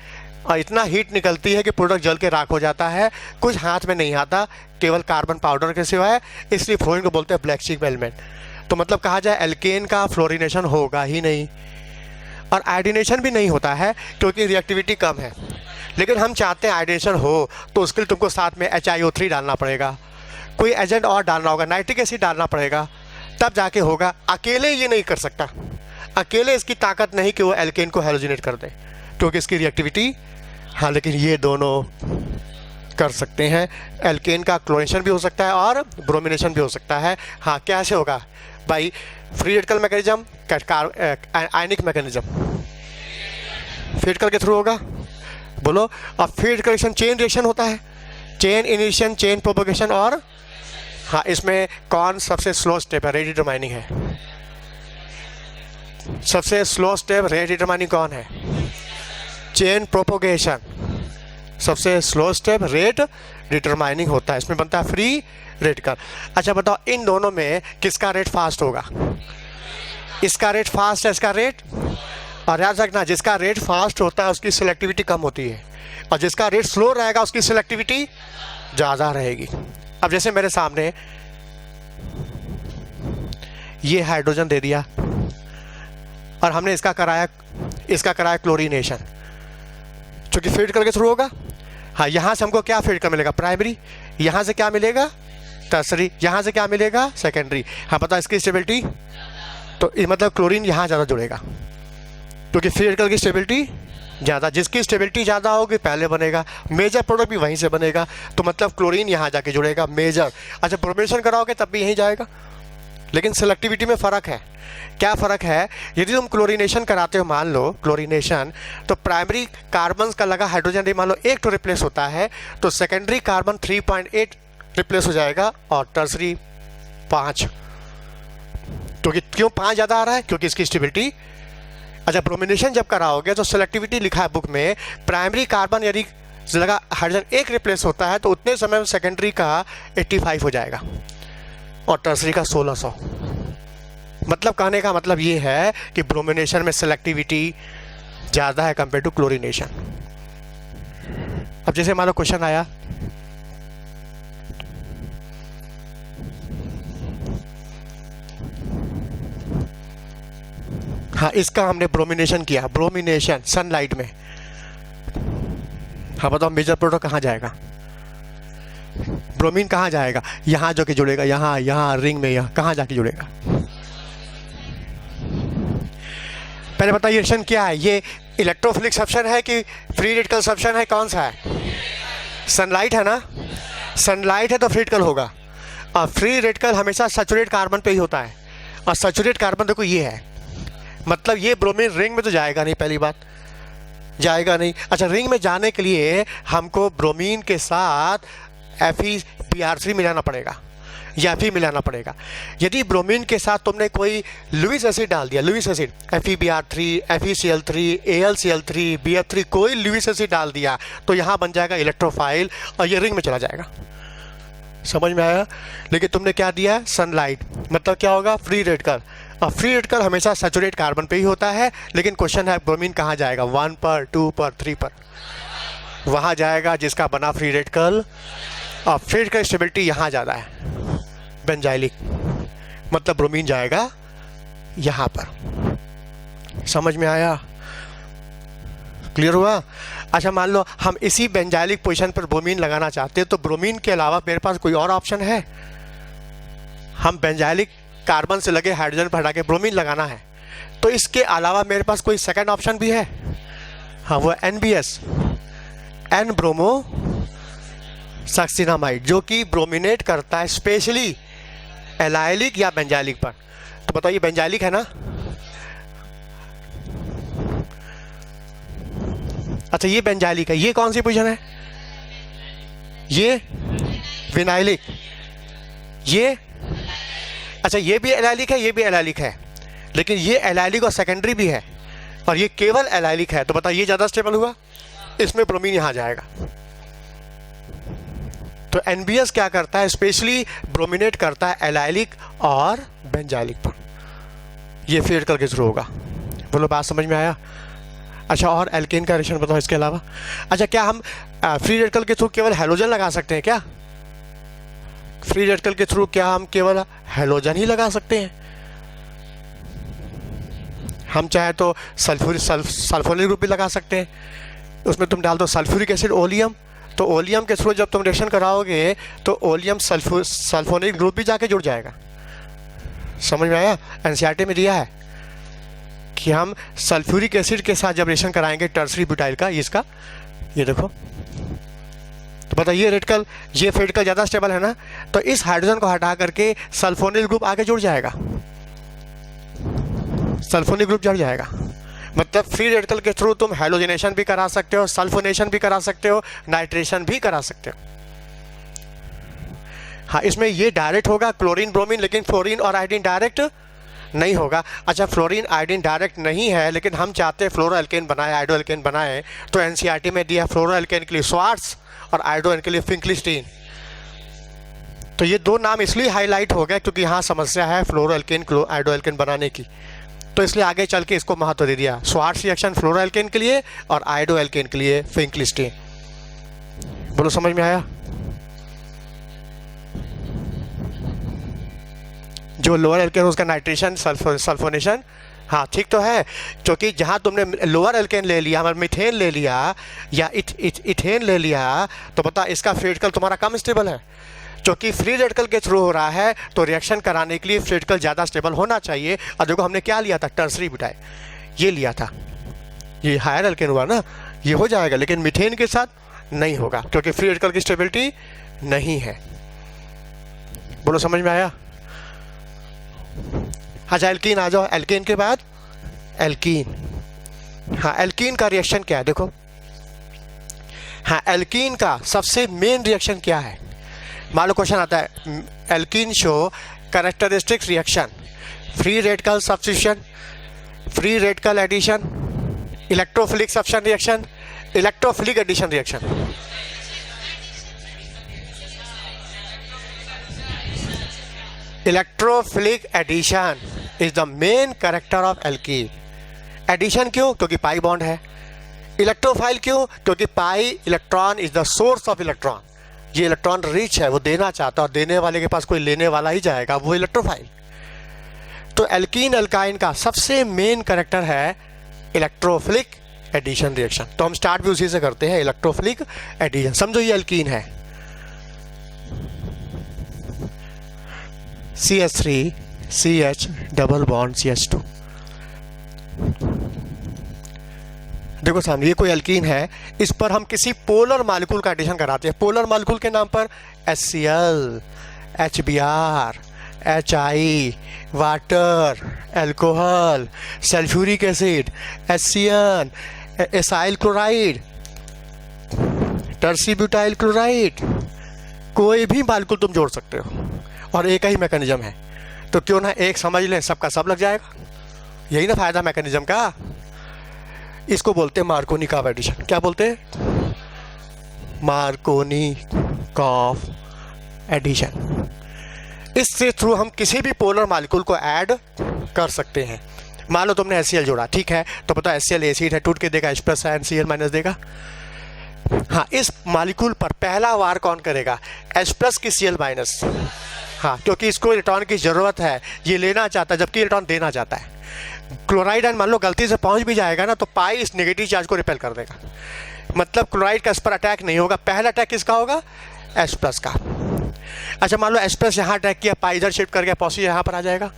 और इतना हीट निकलती है कि प्रोडक्ट जल के राख हो जाता है, कुछ हाथ में नहीं आता केवल कार्बन पाउडर के सिवाय। इसलिए फ्लोरीन को बोलते हैं ब्लैक शिप एलिमेंट। तो मतलब कहा जाए एल्केन का फ्लोरिनेशन होगा ही नहीं, और आयोडीनेशन भी नहीं होता है क्योंकि रिएक्टिविटी कम है। लेकिन हम चाहते हैं आयोडीनेशन हो, तो उसके लिए तुमको साथ में HiO3 डालना पड़ेगा, कोई एजेंट और डालना होगा, नाइट्रिक एसिड डालना पड़ेगा, तब जाके होगा। अकेले ये नहीं कर सकता, अकेले इसकी ताकत नहीं कि वो एल्केन को हैलोजिनेट कर दे, क्योंकि इसकी रिएक्टिविटी। हाँ, लेकिन ये दोनों कर सकते हैं। एल्केन का क्लोरीनेशन भी हो सकता है और ब्रोमिनेशन भी हो सकता है। हाँ, कैसे होगा भाई? फ्री रेडिकल मैकेनिज्म, आयनिक मैकेनिज्म, फ्री रेडिकल के थ्रू होगा। बोलो। और free radical reaction chain reaction होता है, चेन इनिशिएशन, चेन प्रोपोगेशन, और हाँ, इसमें कौन सबसे स्लो स्टेप है? रेट डिटरमाइनिंग है। सबसे स्लो स्टेप रेट डिटरमाइनिंग कौन है? Chain propagation. सबसे स्लो स्टेप रेट डिटरमाइनिंग होता है, इसमें बनता है फ्री रेडिकल। अच्छा बताओ, इन दोनों में किसका रेट फास्ट होगा? इसका रेट फास्ट है, इसका रेट। और याद रखना, जिसका रेट फास्ट होता है उसकी सिलेक्टिविटी कम होती है, और जिसका रेट स्लो रहेगा उसकी सिलेक्टिविटी ज़्यादा रहेगी। अब जैसे मेरे सामने ये हाइड्रोजन दे दिया और हमने इसका कराया क्लोरीनेशन, क्योंकि फीड करके थ्रू होगा। हाँ, यहाँ से हमको क्या फीड कर मिलेगा? प्राइमरी। यहाँ से क्या मिलेगा? टर्सरी। यहाँ से क्या मिलेगा? सेकेंडरी। हाँ, पता इसकी स्टेबिलिटी, तो मतलब क्लोरीन यहाँ ज़्यादा जुड़ेगा, क्योंकि फ्री रेडिकल की स्टेबिलिटी ज़्यादा, जिसकी स्टेबिलिटी ज़्यादा होगी पहले बनेगा, मेजर प्रोडक्ट भी वहीं से बनेगा, तो मतलब क्लोरीन यहाँ जाके जुड़ेगा मेजर। अच्छा, ब्रोमिनेशन कराओगे तब भी यहीं जाएगा, लेकिन सेलेक्टिविटी में फ़र्क है। क्या फ़र्क है? यदि तुम क्लोरीनेशन कराते हो, मान लो क्लोरीनेशन, तो प्राइमरी कार्बन का लगा हाइड्रोजन यदि मान लो 1 तो रिप्लेस होता है, तो सेकेंडरी कार्बन 3.8 रिप्लेस हो जाएगा और टर्सरी 5। तो क्यों 5 ज़्यादा आ रहा है? क्योंकि इसकी स्टेबिलिटी। अच्छा, ब्रोमिनेशन जब कराओगे तो सेलेक्टिविटी लिखा है बुक में, प्राइमरी कार्बन यदि लगा हाइड्रोजन 1 रिप्लेस होता है तो उतने समय में सेकेंडरी का 85 हो जाएगा और टर्सरी का 1600। मतलब कहने का मतलब ये है कि ब्रोमिनेशन में सेलेक्टिविटी ज़्यादा है कंपेयर टू क्लोरीनेशन। अब जैसे मान लो क्वेश्चन आया, हाँ, इसका हमने ब्रोमिनेशन किया, ब्रोमिनेशन सनलाइट में। हाँ, बताओ मेजर प्रोडक्ट कहाँ जाएगा? ब्रोमीन कहाँ जाएगा? यहाँ जो कि जुड़ेगा, यहाँ रिंग में, यहाँ कहाँ जाके जुड़ेगा? पहले बताइए रिएक्शन क्या है? ये इलेक्ट्रोफिलिक सब्सटेंस है कि फ्री रेडिकल सब्सटेंस है? कौन सा है? सनलाइट है ना? सनलाइट है तो फ्री रेडिकल होगा, और फ्री रेडिकल हमेशा सैचुरेट कार्बन पे ही होता है, और सैचुरेट कार्बन देखो ये है, मतलब ये ब्रोमीन रिंग में तो जाएगा नहीं, पहली बात जाएगा नहीं। अच्छा, रिंग में जाने के लिए हमको ब्रोमीन के साथ FeBr3 मिलाना पड़ेगा या Fe मिलाना पड़ेगा। यदि ब्रोमीन के साथ तुमने कोई लुइस एसिड डाल दिया, Lewis acid FeBr3, FeCl3, AlCl3, BF3, कोई लुइस एसिड डाल दिया तो यहाँ बन जाएगा इलेक्ट्रोफाइल और ये रिंग में चला जाएगा। समझ में आया? लेकिन तुमने क्या दिया? सनलाइट, मतलब क्या होगा? Free radical. और फ्री रेडिकल हमेशा सैचुरेट कार्बन पे ही होता है, लेकिन क्वेश्चन है ब्रोमीन कहाँ जाएगा? 1 पर, 2 पर, 3 पर, वहाँ जाएगा जिसका बना फ्री रेडिकल। और फ्री रेडिकल स्टेबिलिटी यहाँ ज़्यादा है, बेंजाइलिक, मतलब ब्रोमीन जाएगा यहाँ पर। समझ में आया? क्लियर हुआ? अच्छा, मान लो हम इसी बेंजाइलिक पोजीशन पर ब्रोमीन लगाना चाहते हैं, तो ब्रोमीन के अलावा मेरे पास कोई और ऑप्शन है? हम बेंजाइलिक कार्बन से लगे हाइड्रोजन पर हटा के ब्रोमीन लगाना है, तो इसके अलावा मेरे पास कोई सेकंड ऑप्शन भी है? हाँ, वो NBS, एन ब्रोमो सक्सिनामाइड, जो कि ब्रोमिनेट करता है स्पेशली एलाइलिक या बेंजाइलिक पर। तो बताइए बेंजाइलिक है ना? अच्छा, ये बेंजाइलिक है, ये कौन सी पोजीशन है? ये विनाइलिक, ये अच्छा, ये भी एलाइलिक है, ये भी एलाइलिक है, लेकिन ये एलाइलिक और सेकेंडरी भी है, और ये केवल एलाइलिक है। तो बताइए ये ज़्यादा स्टेबल हुआ, इसमें ब्रोमीन यहाँ जाएगा। तो NBS क्या करता है? स्पेशली ब्रोमिनेट करता है एलाइलिक और बेंजाइलिक पर, ये फ्री रेडिकल के थ्रू होगा। बोलो, बात समझ में आया? अच्छा, और एल्केन का रिएक्शन बताओ इसके अलावा। अच्छा, क्या हम फ्री रेडिकल के थ्रू केवल हैलोजन लगा सकते हैं क्या? फ्री रेडिकल के थ्रू क्या हम केवल हैलोजन ही लगा सकते हैं? हम चाहे तो सल्फोनिक ग्रुप भी लगा सकते हैं, उसमें तुम डाल दो सल्फ्यूरिक एसिड, ओलियम, तो ओलियम के थ्रू जब तुम रिएक्शन कराओगे तो ओलियम सल्फोनिक ग्रुप भी जाके जुड़ जाएगा। समझ में आया? NCERT में दिया है कि हम सल्फ्यूरिक एसिड के साथ जब रिएक्शन कराएंगे टर्सरी ब्यूटाइल का, इसका ये देखो, तो बताइए रेडिकल, ये फ्री रेडिकल ज़्यादा स्टेबल है ना, तो इस हाइड्रोजन को हटा करके सल्फोनिल ग्रुप आगे जुड़ जाएगा, सल्फोनिल ग्रुप जुड़ जाएगा। मतलब फ्री रेडिकल के थ्रू तुम हैलोजनेशन भी करा सकते हो, सल्फोनेशन भी करा सकते हो, नाइट्रेशन भी करा सकते हो। हाँ, इसमें ये डायरेक्ट होगा क्लोरीन ब्रोमीन, लेकिन फ्लोरीन और आयोडीन डायरेक्ट नहीं होगा। अच्छा, फ्लोरीन आयोडीन डायरेक्ट नहीं है, लेकिन हम चाहते हैं फ्लोरो एल्केन बनाए, आयोडो एल्केन बनाए, तो NCERT में दिया फ्लोरो एल्केन के लिए स्वार्ट्स और आयोडो के लिए फिंकलिस्टीन। तो ये दो नाम इसलिए हाईलाइट हो गए क्योंकि यहाँ समस्या है फ्लोरो एल्केन आयोडो एल्केन बनाने की, तो इसलिए आगे चल के इसको महत्व दे दिया। स्वार्ट्स रिएक्शन फ्लोरो एल्केन के लिए और आयोडो एल्केन के लिए फिंकलिस्टीन। बोलो, समझ में आया? जो लोअर एल्केन उसका नाइट्रेशन सल्फोनेशन, हाँ ठीक तो है, क्योंकि जहाँ तुमने लोअर एल्केन ले लिया, मतलब मिथेन ले लिया या इथेन ले लिया, तो पता इसका फ्री रेडिकल तुम्हारा कम स्टेबल है। क्योंकि फ्री रेडिकल के थ्रू हो रहा है तो रिएक्शन कराने के लिए फ्री रेडिकल ज़्यादा स्टेबल होना चाहिए। और देखो हमने क्या लिया था, टर्सरी ब्यूटाइल ये लिया था, ये हायर एल्केन हुआ ना, ये हो जाएगा, लेकिन मिथेन के साथ नहीं होगा क्योंकि फ्री रेडिकल की स्टेबिलिटी नहीं है। बोलो समझ में आया? अच्छा एल्कीन आ जाओ, एल्केन के बाद एल्कीन। हाँ एल्कीन का रिएक्शन क्या है देखो, हाँ एल्कीन का सबसे मेन रिएक्शन क्या है, मान लो क्वेश्चन आता है alkene show characteristics reaction, free radical substitution, free radical addition, electrophilic substitution reaction, electrophilic addition reaction. Electrophilic addition is the main character of alkene. Addition क्यों? क्योंकि पाई बॉन्ड है। इलेक्ट्रोफाइल क्यों? क्योंकि pi electron is the source of electron, ये electron rich है, वो देना चाहता है और देने वाले के पास कोई लेने वाला ही जाएगा, वो इलेक्ट्रोफाइल। तो एल्कीन एल्काइन का सबसे मेन कैरेक्टर है इलेक्ट्रोफिलिक एडिशन रिएक्शन। तो हम स्टार्ट भी उसी से करते हैं, इलेक्ट्रोफिलिक एडिशन। समझो ये एल्कीन है, CH3 CH double bond CH2। देखो सामने ये कोई एल्कीन है, इस पर हम किसी पोलर मालिक्यूल का एडिशन कराते हैं। पोलर मालिक्यूल के नाम पर HCl, HBr, HI, water, alcohol, sulphuric acid, HCN, acyl chloride, tertbutyl chloride, कोई भी मालिक्यूल तुम जोड़ सकते हो और एक ही मैकेनिज्म है। तो क्यों ना एक समझ लें, सबका सब लग जाएगा, यही ना फायदा मैकेनिज्म का। इसको बोलते हैं मार्कोनिकॉफ एडिशन। क्या बोलते हैं? Markovnikov addition. इससे थ्रू हम किसी भी पोलर मालिक्यूल को ऐड कर सकते हैं। मान लो तुमने HCl जोड़ा, ठीक है, तो पता है HCl एसिड है, टूट के देगा H+ है, Cl- देगा। हाँ इस मालिक्यूल पर पहला वार कौन करेगा? H+ की Cl-। हाँ क्योंकि इसको इलेक्ट्रॉन की ज़रूरत है, ये लेना चाहता है जबकि इलेक्ट्रॉन देना चाहता है। क्लोराइड मान लो गलती से पहुंच भी जाएगा ना, तो पाई इस नेगेटिव चार्ज को रिपेल कर देगा, मतलब क्लोराइड का इस पर अटैक नहीं होगा। पहला अटैक किसका होगा? H+ का। अच्छा मान लो H+ यहाँ अटैक किया, पाई इधर शिफ्ट कर गया, पॉसी यहाँ पर आ जाएगा,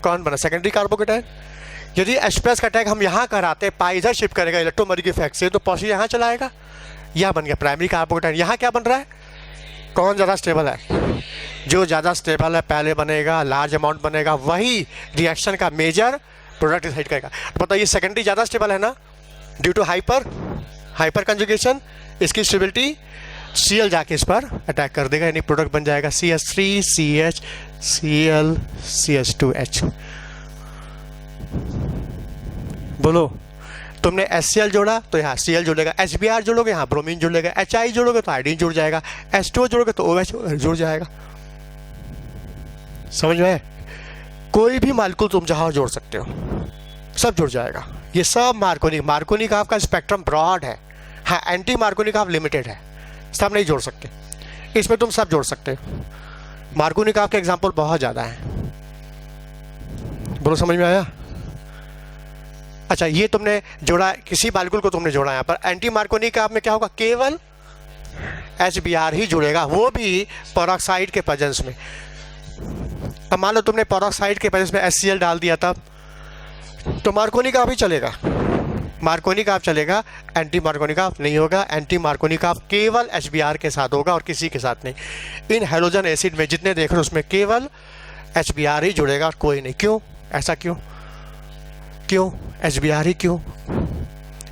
कौन बना? Secondary carbocation. यदि H+ का अटैक हम यहाँ कराते, पाई इधर शिफ्ट करेगा इलेक्ट्रोमैग्नेटिक इफेक्ट से, तो पॉसी यहाँ चला आएगा, यह बन गया प्राइमरी कार्बोकेटाइन। यहाँ क्या बन रहा है? कौन ज़्यादा स्टेबल है? जो ज़्यादा स्टेबल है पहले बनेगा, लार्ज अमाउंट बनेगा, वही रिएक्शन का मेजर प्रोडक्ट डिसाइड करेगा। तो बताइए सेकेंडरी ज़्यादा स्टेबल है ना, ड्यू टू हाइपर कंजुगेशन, इसकी स्टेबिलिटी Cl जाके इस पर अटैक कर देगा, यानी प्रोडक्ट बन जाएगा CH3 CH Cl CH2H। बोलो तुमने HCl जोड़ा तो यहाँ Cl जुड़ेगा, HBr जोड़ोगे यहाँ ब्रोमीन जुड़ेगा, HI जोड़ोगे तो आयोडीन जुड़ जाएगा, H2O जोड़ोगे तो OH जुड़ जाएगा। समझ में? कोई भी मालिक्यूल तुम जहाँ जोड़ सकते हो, सब जुड़ जाएगा। ये सब मार्कोनिकॉफ का स्पेक्ट्रम ब्रॉड है। हाँ एंटी मार्कोनिकॉफ लिमिटेड है, सब नहीं जोड़ सकते, इसमें तुम सब जोड़ सकते हो। मार्कोनिकॉफ के एग्जाम्पल बहुत ज़्यादा हैं। बोलो समझ में आया? अच्छा ये तुमने जोड़ा, किसी मालिक्यूल को तुमने जोड़ा, यहाँ पर एंटी मार्कोनिकॉफ में क्या होगा? केवल HBr ही जुड़ेगा, वो भी पेरोक्साइड के प्रेजेंस में। अब मान लो तुमने पेरोक्साइड के प्रेजेंस में HCl डाल दिया, तब तो मार्कोनिकॉफ ही चलेगा, मार्कोनिकॉफ चलेगा, एंटी मार्कोनिकॉफ नहीं होगा। एंटी मार्कोनिकॉफ केवल HBr के साथ होगा और किसी के साथ नहीं। इन हेलोजन एसिड में जितने देख रहे हो उसमें केवल HBr ही जुड़ेगा और कोई नहीं। क्यों? ऐसा क्यों? क्यों HBr ही क्यों?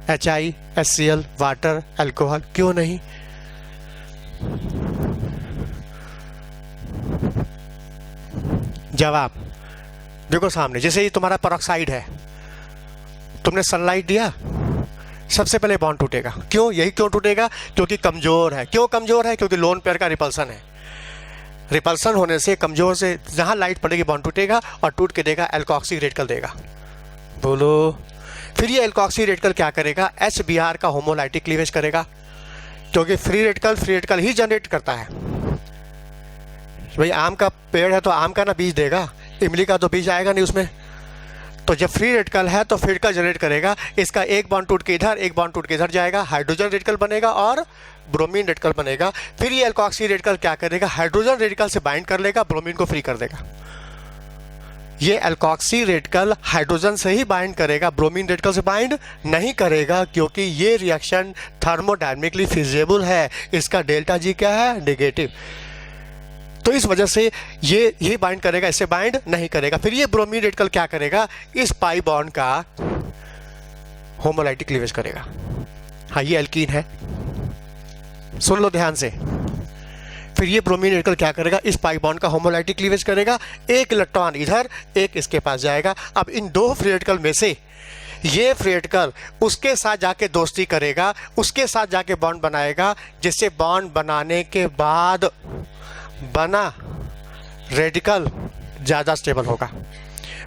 HI, HCl, वाटर, अल्कोहल क्यों नहीं? जवाब देखो सामने, जैसे ये तुम्हारा पेरोक्साइड है, तुमने सनलाइट दिया, सबसे पहले बॉन्ड टूटेगा। क्यों? यही क्यों टूटेगा? क्योंकि कमजोर है। क्यों कमजोर है? क्योंकि लोन पेयर का रिपल्सन है। रिपल्सन होने से कमजोर से जहां लाइट पड़ेगी बॉन्ड टूटेगा और टूट के देगा एल्कोक्सी रेडिकल देगा। बोलो फिर ये एल्कोक्सी रेडिकल क्या करेगा? HBr का होमोलाइटिक क्लीवेज करेगा, क्योंकि फ्री रेडिकल ही जनरेट करता है। भाई आम का पेड़ है तो आम का ना बीज देगा, इमली का तो बीज आएगा नहीं उसमें। तो जब फ्री रेडिकल है तो फ्री रेडिकल जनरेट करेगा, इसका एक बॉन्ड टूट के इधर, एक बॉन्ड टूट के इधर जाएगा, हाइड्रोजन रेडिकल बनेगा और ब्रोमीन रेडिकल बनेगा। फिर ये एल्कोक्सी रेडिकल क्या करेगा, हाइड्रोजन रेडिकल से बाइंड कर लेगा, ब्रोमीन को फ्री कर देगा। ये एल्कोक्सी रेडिकल हाइड्रोजन से ही बाइंड करेगा, ब्रोमीन रेडिकल से बाइंड नहीं करेगा, क्योंकि ये रिएक्शन थर्मोडायनेमिकली फिजिबल है। इसका डेल्टा जी क्या है, नेगेटिव। तो इस वजह से ये बाइंड करेगा, इससे बाइंड नहीं करेगा। फिर ये ब्रोमीन रेडिकल क्या करेगा, इस पाई बॉन्ड का होमोलाइटिक क्लीवेज करेगा। हाँ, ये एल्कीन है, सुन लो ध्यान से। फिर ये ब्रोमीन रेडिकल क्या करेगा, इस पाई बॉन्ड का होमोलाइटिक क्लीवेज करेगा, एक इलेक्ट्रॉन इधर, एक इसके पास जाएगा। अब इन दो फ्री रेडिकल में से ये फ्री रेडिकल उसके साथ जाके दोस्ती करेगा, उसके साथ जाके बॉन्ड बनाएगा, जिससे बॉन्ड बनाने के बाद बना रेडिकल ज़्यादा स्टेबल होगा।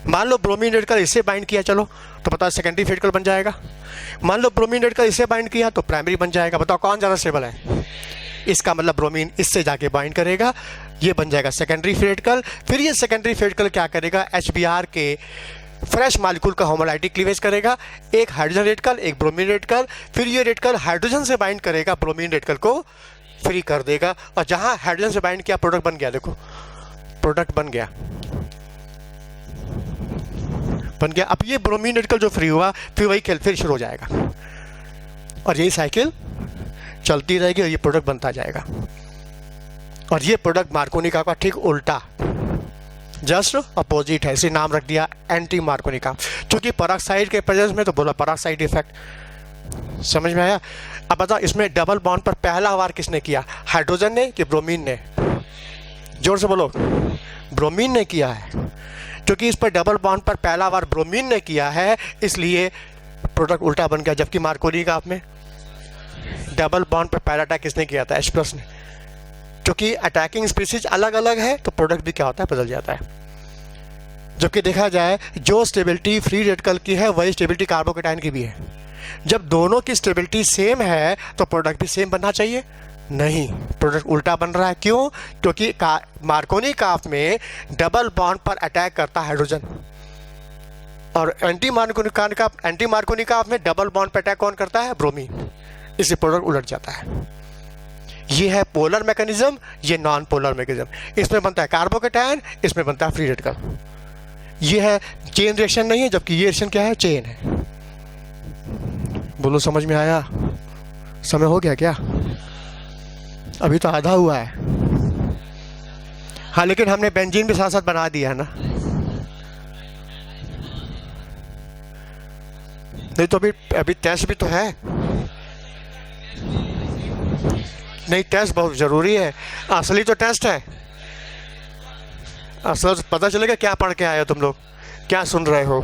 मान लो ब्रोमीन रेडिकल इससे बाइंड किया, चलो तो बताओ सेकेंडरी रेडिकल बन जाएगा। मान लो ब्रोमीन रेडिकल इससे बाइंड किया तो प्राइमरी बन जाएगा। बताओ कौन ज़्यादा स्टेबल है, इसका मतलब ब्रोमीन इससे जाके बाइंड करेगा, ये बन जाएगा सेकेंडरी रेडिकल। फिर ये सेकेंडरी रेडिकल क्या करेगा, HBr के फ्रेश मालिक्यूल का होमोलाइटिक क्लीवेज करेगा, एक हाइड्रोजन रेडिकल, एक ब्रोमीन रेडिकल। फिर ये रेडिकल हाइड्रोजन से बाइंड करेगा, ब्रोमीन रेडिकल को फ्री कर देगा, और जहां हाइड्रोजन से बाइंड किया प्रोडक्ट बन गया। देखो प्रोडक्ट बन गया। अब ये ब्रोमीन रेडिकल जो फ्री हुआ, फिर वही खेल फिर शुरू हो जाएगा, और यही साइकिल चलती रहेगी, और ये प्रोडक्ट बनता जाएगा। और ये प्रोडक्ट मार्कोनी का ठीक उल्टा, जस्ट अपोजिट है, इसे नाम रख दिया एंटी मार्कोनी का, क्योंकि पेरोक्साइड के प्रेजेंस में तो बोला पेरोक्साइड इफेक्ट। समझ में आया? अब बताओ इसमें डबल बॉन्ड पर पहला वार किसने किया, हाइड्रोजन ने कि ब्रोमीन ने? जोर से बोलो, ब्रोमीन ने किया है, क्योंकि इस पर डबल बॉन्ड पर पहला वार ब्रोमीन ने किया है, इसलिए प्रोडक्ट उल्टा बन गया। जबकि मार्कोनी का आप में डबल बॉन्ड पर पहला अटैक किसने किया था, H+ ने। क्योंकि अटैकिंग स्पीसीज अलग अलग है तो प्रोडक्ट भी क्या होता है, बदल जाता है। जबकि देखा जाए जो स्टेबिलिटी फ्री रेडिकल की है वही स्टेबिलिटी कार्बोकेटाइन की भी है। जब दोनों की स्टेबिलिटी सेम है तो प्रोडक्ट भी सेम बनना चाहिए, नहीं, प्रोडक्ट उल्टा बन रहा है। क्यों? क्योंकि मार्कोनी काफ में डबल बॉन्ड पर अटैक करता है हाइड्रोजन, और एंटी मार्कोनी काफ में डबल बॉन्ड पर अटैक कौन करता है, ब्रोमीन। इससे प्रोडक्ट उलट जाता है। ये है पोलर मैकेनिज्म, ये नॉन पोलर मैकेनिज्म। इसमें बनता है कार्बोकेटाइन, इसमें बनता है फ्री रेडिकल। ये है चेन रिएक्शन नहीं है, जबकि ये रिएक्शन क्या है, चेन है। बोलो समझ में आया? समय हो गया क्या? अभी तो आधा हुआ है। हाँ, लेकिन हमने बेंजीन भी साथ साथ बना दिया है ना। नहीं तो अभी टेस्ट भी तो है। नहीं, टेस्ट बहुत जरूरी है, असली तो टेस्ट है। असल पता चलेगा क्या पढ़ के आए हो तुम लोग, क्या सुन रहे हो।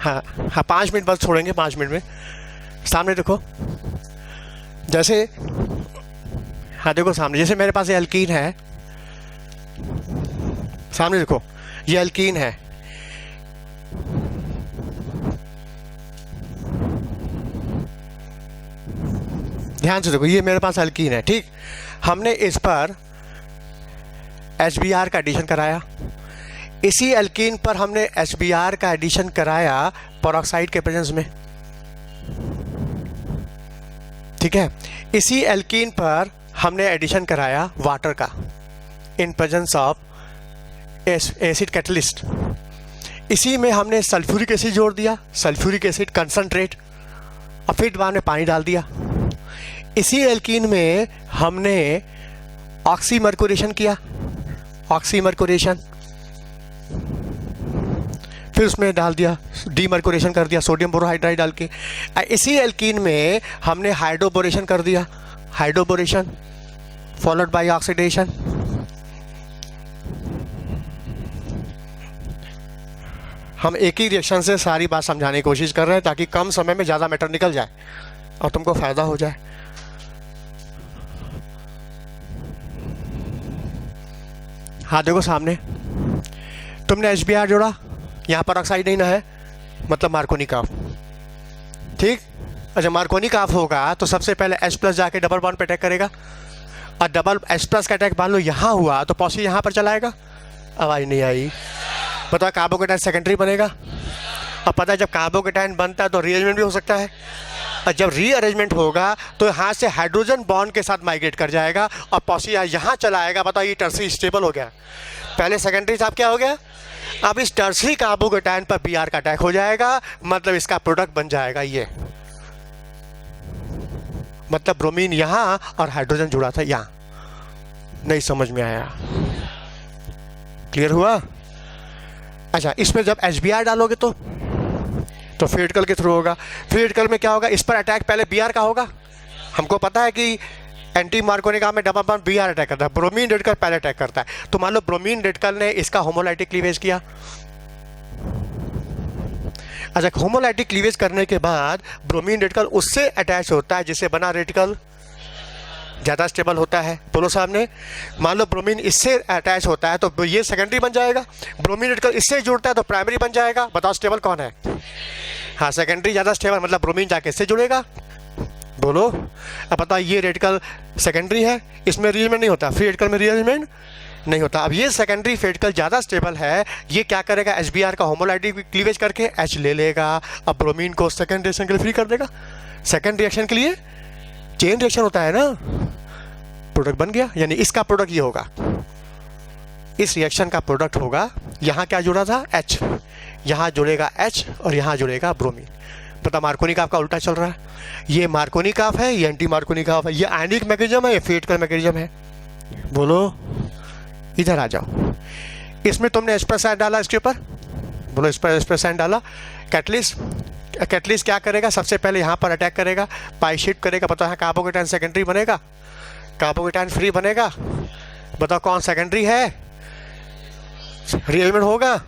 हाँ, 5 मिनट बस छोड़ेंगे, 5 मिनट में। सामने देखो, जैसे, हाँ देखो सामने, जैसे मेरे पास ये एल्कीन है, सामने देखो ये एल्कीन है, ध्यान से देखो, ये मेरे पास एल्कीन है, ठीक। हमने इस पर HBr का एडिशन कराया, इसी एल्कीन पर हमने HBr का एडिशन कराया पेरोक्साइड के प्रेजेंस में, ठीक है। इसी एल्कीन पर हमने एडिशन कराया वाटर का in presence of acid catalyst. इसी में हमने सल्फ्यूरिक एसिड जोड़ दिया, सल्फ्यूरिक एसिड कंसंट्रेट, और फिर बाद में पानी डाल दिया। इसी एल्कीन में हमने ऑक्सीमर्कुरेशन किया, ऑक्सीमर्कुरेशन, फिर उसमें डाल दिया, डीमर्कुरेशन कर दिया सोडियम बोरोहाइड्राइड डाल के। इसी एल्कीन में हमने हाइड्रोबोरेशन कर दिया, हाइड्रोबोरेशन फॉलोड बाय ऑक्सीडेशन। हम एक ही रिएक्शन से सारी बात समझाने की कोशिश कर रहे हैं ताकि कम समय में ज़्यादा मैटर निकल जाए और तुमको फायदा हो जाए। हाँ देखो सामने, तुमने HBr जोड़ा, यहाँ पर ऑक्साइड नहीं ना है, मतलब मार्कोनी काफ, ठीक। अच्छा, मार्कोनी काफ होगा तो सबसे पहले H+ जाके डबल बॉन्ड पे अटैक करेगा, और डबल H प्लस का अटैक मान लो यहाँ हुआ तो पॉसी यहाँ पर चलाएगा, आवाज़ नहीं आई। बताओ कार्बोकेटाइन सेकेंडरी बनेगा। और पता है जब कार्बोकेटाइन बनता है तो रीअरेंजमेंट भी हो सकता है, और जब रीअरेंजमेंट होगा तो यहाँ से हाइड्रोजन बॉन्ड के साथ माइग्रेट कर जाएगा और पॉसी यहाँ चलाएगा। बताओ ये टर्सरी स्टेबल हो गया। पहले सेकेंडरी साहब क्या हो गया, अब इस टर्सरी कार्बोकेटाइन पर Br का अटैक हो जाएगा, मतलब इसका प्रोडक्ट बन जाएगा ये, मतलब ब्रोमीन यहाँ और हाइड्रोजन जुड़ा था यहाँ। नहीं समझ में आया, क्लियर हुआ? अच्छा, इसमें जब HBr डालोगे तो फ्री रेडिकल के थ्रू होगा। फ्री रेडिकल में क्या होगा, इस पर अटैक पहले Br का होगा। हमको पता है कि एंटी मार्कोनिका में डबल बॉन्ड Br अटैक करता है, ब्रोमीन रेडिकल पहले अटैक करता है। तो मान लो ब्रोमीन रेडिकल ने इसका होमोलाइटिक क्लीवेज किया। अच्छा, होमोलाइटिक क्लीवेज करने के बाद ब्रोमीन रेडिकल उससे अटैच होता है जिससे बना रेडिकल ज़्यादा स्टेबल होता है। बोलो सामने, मान लो ब्रोमीन इससे अटैच होता है तो ये सेकेंडरी बन जाएगा, ब्रोमीन रेडिकल इससे जुड़ता है तो प्राइमरी बन जाएगा। बताओ स्टेबल कौन है? हाँ, सेकेंडरी ज़्यादा स्टेबल, मतलब ब्रोमीन जाके इससे जुड़ेगा। बोलो, अब बताओ ये रेडिकल सेकेंडरी है, इसमें रीअरेंजमेंट नहीं होता, फ्री रेडिकल में रीअरेंजमेंट नहीं होता। अब ये सेकेंडरी रेडिकल ज़्यादा स्टेबल है, ये क्या करेगा, HBr का होमोलाइटिक क्लीवेज करके H ले लेगा, अब ब्रोमीन को सेकेंड रिएक्शन के लिए फ्री कर देगा। सेकेंड रिएक्शन के लिए चेन रिएक्शन होता है ना, प्रोडक्ट बन गया। यानी इसका प्रोडक्ट ये होगा, इस रिएक्शन का प्रोडक्ट होगा। यहाँ क्या जुड़ा था, H, यहाँ जुड़ेगा H और यहाँ जुड़ेगा ब्रोमीन। पता मार्कोनी काफ का उल्टा चल रहा है, ये मार्कोनी काफ है, ये एंटी मार्कोनी काफ है, ये आयनिक मैकेनिज्म है, ये फ्री रेडिकल मैकेनिज्म है। बोलो, इधर आ जाओ। इसमें तुमने एस्प्रेसाइन डाला इसके ऊपर, बोलो इस पर एस्प्रेसाइन डाला। कैटलिस्ट क्या करेगा, सबसे पहले यहाँ पर अटैक करेगा, पाई शिफ्ट करेगा। बताओ यहाँ कार्बोकेटाइन सेकेंडरी बनेगा, कार्बोकेटाइन फ्री बनेगा। बताओ कौन सेकेंडरी है, रीअरेंजमेंट होगा,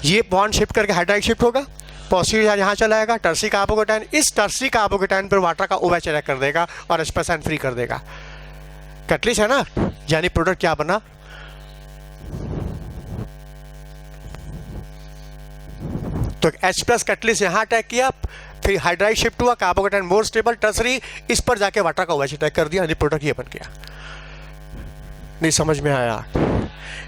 ये बॉन्ड शिफ्ट करके हाइड्राइड शिफ्ट होगा, पॉजिटिव यहाँ चलाएगा, टर्सरी कार्बोकेटाइन, इस टर्सरी कार्बोकेटाइन पर वाटर का OH अटैक कर देगा और एस्प्रेसाइन फ्री कर देगा। कैटलिस्ट है ना, यानी प्रोडक्ट क्या बना, तो H प्लस कैटलिस्ट यहाँ अटैक किया, फिर हाइड्राइड शिफ्ट हुआ, कार्बोकेटाइन मोर स्टेबल, टर्सरी, इस पर जाके वाटर का OH अटैक कर दिया, यानी प्रोडक्ट ये बन गया। नहीं समझ में आया?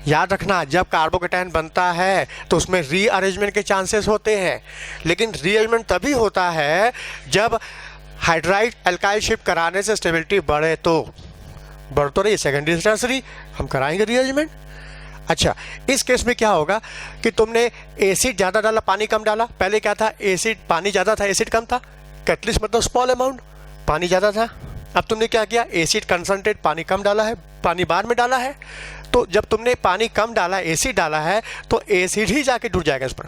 याद रखना, जब कार्बोकेटाइन बनता है तो उसमें रीअरेंजमेंट के चांसेस होते हैं, लेकिन रीअरेंजमेंट तभी होता है जब हाइड्राइड एल्काइल शिफ्ट कराने से स्टेबिलिटी बढ़े, तो बढ़ तो रही सेकेंडरी टर्सरी, हम कराएंगे रीअरेंजमेंट। अच्छा, इस केस में क्या होगा कि तुमने एसिड ज़्यादा डाला, पानी कम डाला। पहले क्या था, एसिड पानी ज़्यादा था, एसिड कम था। कैटलिस्ट मतलब स्मॉल अमाउंट, पानी ज़्यादा था। अब तुमने क्या किया, एसिड कंसनट्रेट, पानी कम डाला है, पानी बाद में डाला है। तो जब तुमने पानी कम डाला, एसिड डाला है, तो एसिड ही जाके जुड़ जाएगा इस पर।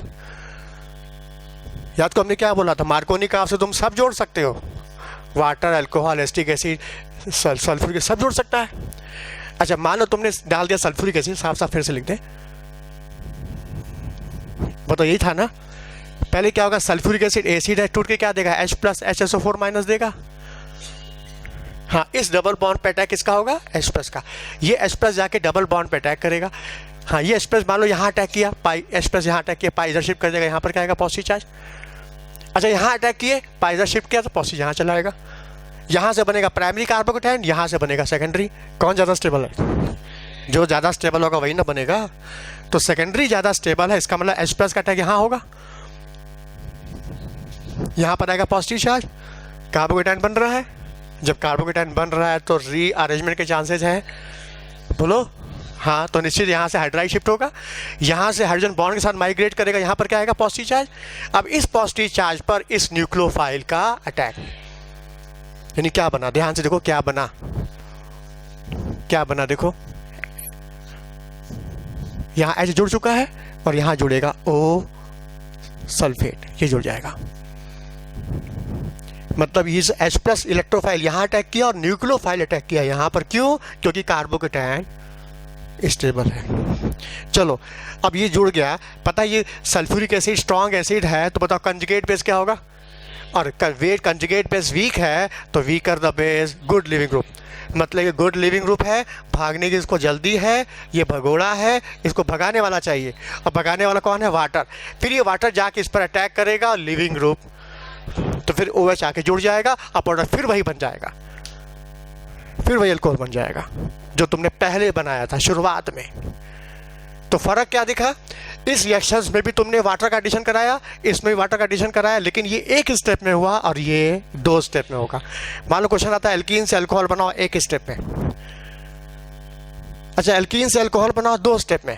याद को हमने क्या बोला था, मार्कोनी काफ से तुम सब जोड़ सकते हो, water, alcohol, acetic acid, sulphuric, सब जोड़ सकता है। अच्छा, मान लो तुमने डाल दिया सल्फ्यूरिक एसिड, साफ साफ फिर से लिख दे, बताओ यही था ना। पहले क्या होगा, सल्फ्यूरिक एसिड एसिड है, टूट के क्या देगा, H प्लस HSO4 माइनस देगा। हाँ, इस डबल बॉन्ड पे अटैक किसका होगा, H प्लस का। ये H प्लस जाके डबल बॉन्ड पे अटैक करेगा। हाँ, ये H प्लस मान लो यहाँ अटैक किया, पाई H प्लस यहाँ अटैक किया, पाई इधर शिफ्ट कर देगा, यहाँ पर क्या आएगा, पॉजिटिव चार्ज। अच्छा, यहाँ अटैक किए, पाई इधर शिफ्ट किया तो पॉजिटिव यहाँ चला आएगा। यहाँ से बनेगा प्राइमरी कार्बोकेटाइन, यहाँ से बनेगा सेकेंडरी। कौन ज़्यादा स्टेबल है, जो ज़्यादा स्टेबल होगा वही ना बनेगा। तो सेकेंडरी ज़्यादा स्टेबल है, इसका मतलब H प्लस का अटैक यहाँ होगा, यहाँ पर आएगा पॉजिटिव चार्ज, कार्बोकेटाइन बन रहा है। जब कार्बोकेटाइन बन रहा है तो रीअरेंजमेंट के चांसेस हैं। बोलो हाँ, तो निश्चित यहाँ से हाइड्राइड शिफ्ट होगा, यहाँ से हाइड्रोजन बॉन्ड के साथ माइग्रेट करेगा, यहाँ पर क्या आएगा, पॉजिटिव चार्ज। अब इस पॉजिटिव चार्ज पर इस न्यूक्लियोफाइल का अटैक, यानी क्या बना, ध्यान से देखो क्या बना, क्या बना देखो, यहाँ H जुड़ चुका है और यहाँ जुड़ेगा O सल्फेट, ये जुड़ जाएगा। मतलब इस H प्लस इलेक्ट्रोफाइल यहाँ अटैक किया और न्यूक्लियोफाइल अटैक किया यहाँ पर। क्यों, क्योंकि कार्बोकेटाइन स्टेबल है। चलो, अब ये जुड़ गया, पता ये सल्फ्यूरिक एसिड स्ट्रॉन्ग एसिड है, तो बताओ कंजुगेट बेस क्या होगा, और वेट कंजुगेट बेस वीक है तो weaker the base good leaving group. मतलब ये गुड लिविंग ग्रुप है, भागने की इसको जल्दी है, ये भगोड़ा है, इसको भगाने वाला चाहिए, और भगाने वाला कौन है, वाटर। फिर ये वाटर जाके इस पर अटैक करेगा, लिविंग ग्रुप, तो फिर OH आके जुड़ जाएगा और प्रोडक्ट फिर वही बन जाएगा, फिर वही अल्कोहल बन जाएगा जो तुमने पहले बनाया था शुरुआत में। तो फर्क क्या दिखा, इस रिएक्शंस में भी तुमने वाटर का एडिशन कराया, इसमें भी वाटर का एडिशन कराया, लेकिन ये एक स्टेप में हुआ और ये 2 स्टेप में होगा। मान लो क्वेश्चन आता है एल्कीन से अल्कोहल बनाओ 1 स्टेप में, अच्छा एल्कीन से अल्कोहल बनाओ 2 स्टेप में,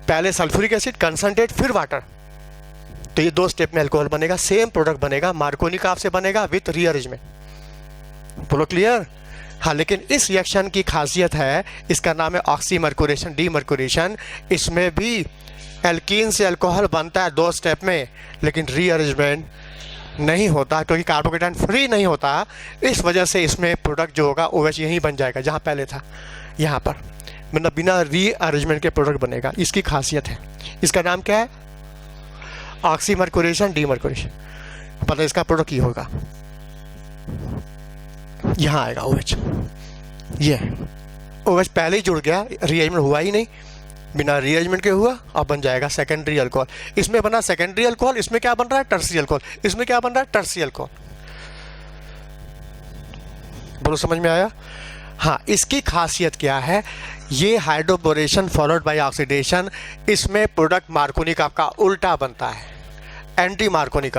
पहले सल्फ्यूरिक एसिड कंसंट्रेट फिर वाटर, तो ये 2 स्टेप में अल्कोहल बनेगा, सेम प्रोडक्ट बनेगा, मार्कोनिक से बनेगा विथ रीअरेंजमेंट। बोलो क्लियर? हाँ, लेकिन इस रिएक्शन की खासियत है, इसका नाम है ऑक्सीमर्कुरेशन डीमर्कुरेशन। इसमें भी एल्कीन से अल्कोहल बनता है 2 स्टेप में, लेकिन रीअरेंजमेंट नहीं होता क्योंकि कार्बोकेटाइन फ्री नहीं होता। इस वजह से इसमें प्रोडक्ट जो होगा OH यहीं बन जाएगा जहाँ पहले था, यहाँ पर मतलब बिना रीअरेंजमेंट के प्रोडक्ट बनेगा। इसकी खासियत है, इसका नाम क्या है? ऑक्सीमर्कुरेशन डीमर्कुरेशन। पता है इसका प्रोडक्ट ये होगा, यहाँ आएगा OH, ये OH पहले ही जुड़ गया, रीअरेंजमेंट हुआ ही नहीं, बिना रीअरेंजमेंट के हुआ, अब बन जाएगा सेकेंडरी अल्कोहल। इसमें बना सेकेंडरी अल्कोहल, इसमें क्या बन रहा है? Tertiary alcohol. इसमें क्या बन रहा है? Tertiary alcohol. बोलो समझ में आया? हाँ, इसकी खासियत क्या है? ये हाइड्रोबोरेशन फॉलोड बाय ऑक्सीडेशन, इसमें प्रोडक्ट मार्कोनिक का उल्टा बनता है, एंटी मार्कोनिक।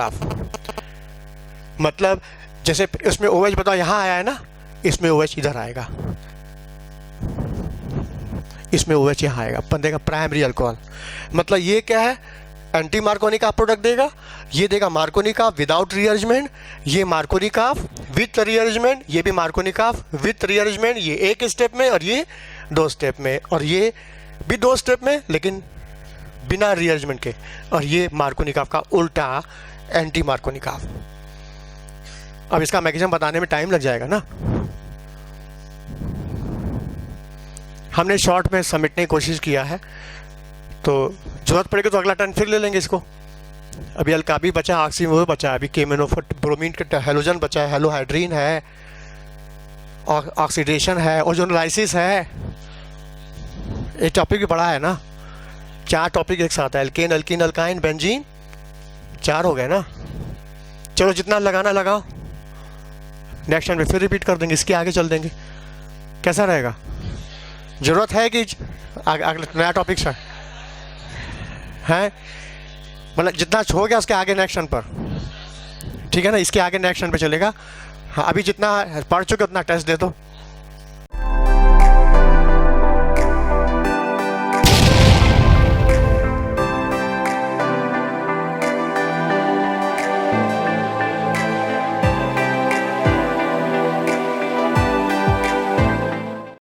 मतलब जैसे इसमें OH बताओ यहाँ आया है ना, इसमें OH इधर आएगा, इसमें OH यहाँ आएगा, बनेगा प्राइमरी अल्कोहल। मतलब ये क्या है? एंटी मार्कोनिक प्रोडक्ट देगा, ये देगा मार्कोनिक विदाउट रीअरेंजमेंट, ये मार्कोनिक विथ रीअरेंजमेंट, ये भी मार्कोनिक विथ रीअरेंजमेंट, ये 1 स्टेप में और ये 2 स्टेप में, और ये भी 2 स्टेप में लेकिन बिना रीअरेंजमेंट के, और ये मार्कोनिक का उल्टा एंटी मार्कोनिक। अब इसका मैकेनिज्म बताने में टाइम लग जाएगा ना, हमने शॉर्ट में समेटने की कोशिश किया है, तो जरूरत पड़ेगी तो अगला टर्न फिर ले लेंगे इसको। अभी अल्काबी बचा, ऑक्सीजन वो बचा, अभी केमेनोफर ब्रोमीन का हेलोजन बचा है, हेलोहाइड्रीन है, ऑक्सीडेशन है, ओजोनलाइसिस है। ये टॉपिक भी बड़ा है ना, 4 टॉपिक एक साथ है, एल्केन अल्कीन अल्काइन बेंजीन, 4 हो गए ना। चलो जितना लगाना लगाओ, नेक्स्ट टाइम में फिर रिपीट कर देंगे, इसके आगे चल देंगे, कैसा रहेगा? जरूरत है कि अगला नया टॉपिक है, मतलब जितना हो गया उसके आगे नेक्स्ट पर, ठीक है ना, इसके आगे नेक्स्ट पे चलेगा। हाँ, अभी जितना पढ़ चुके उतना टेस्ट दे दो।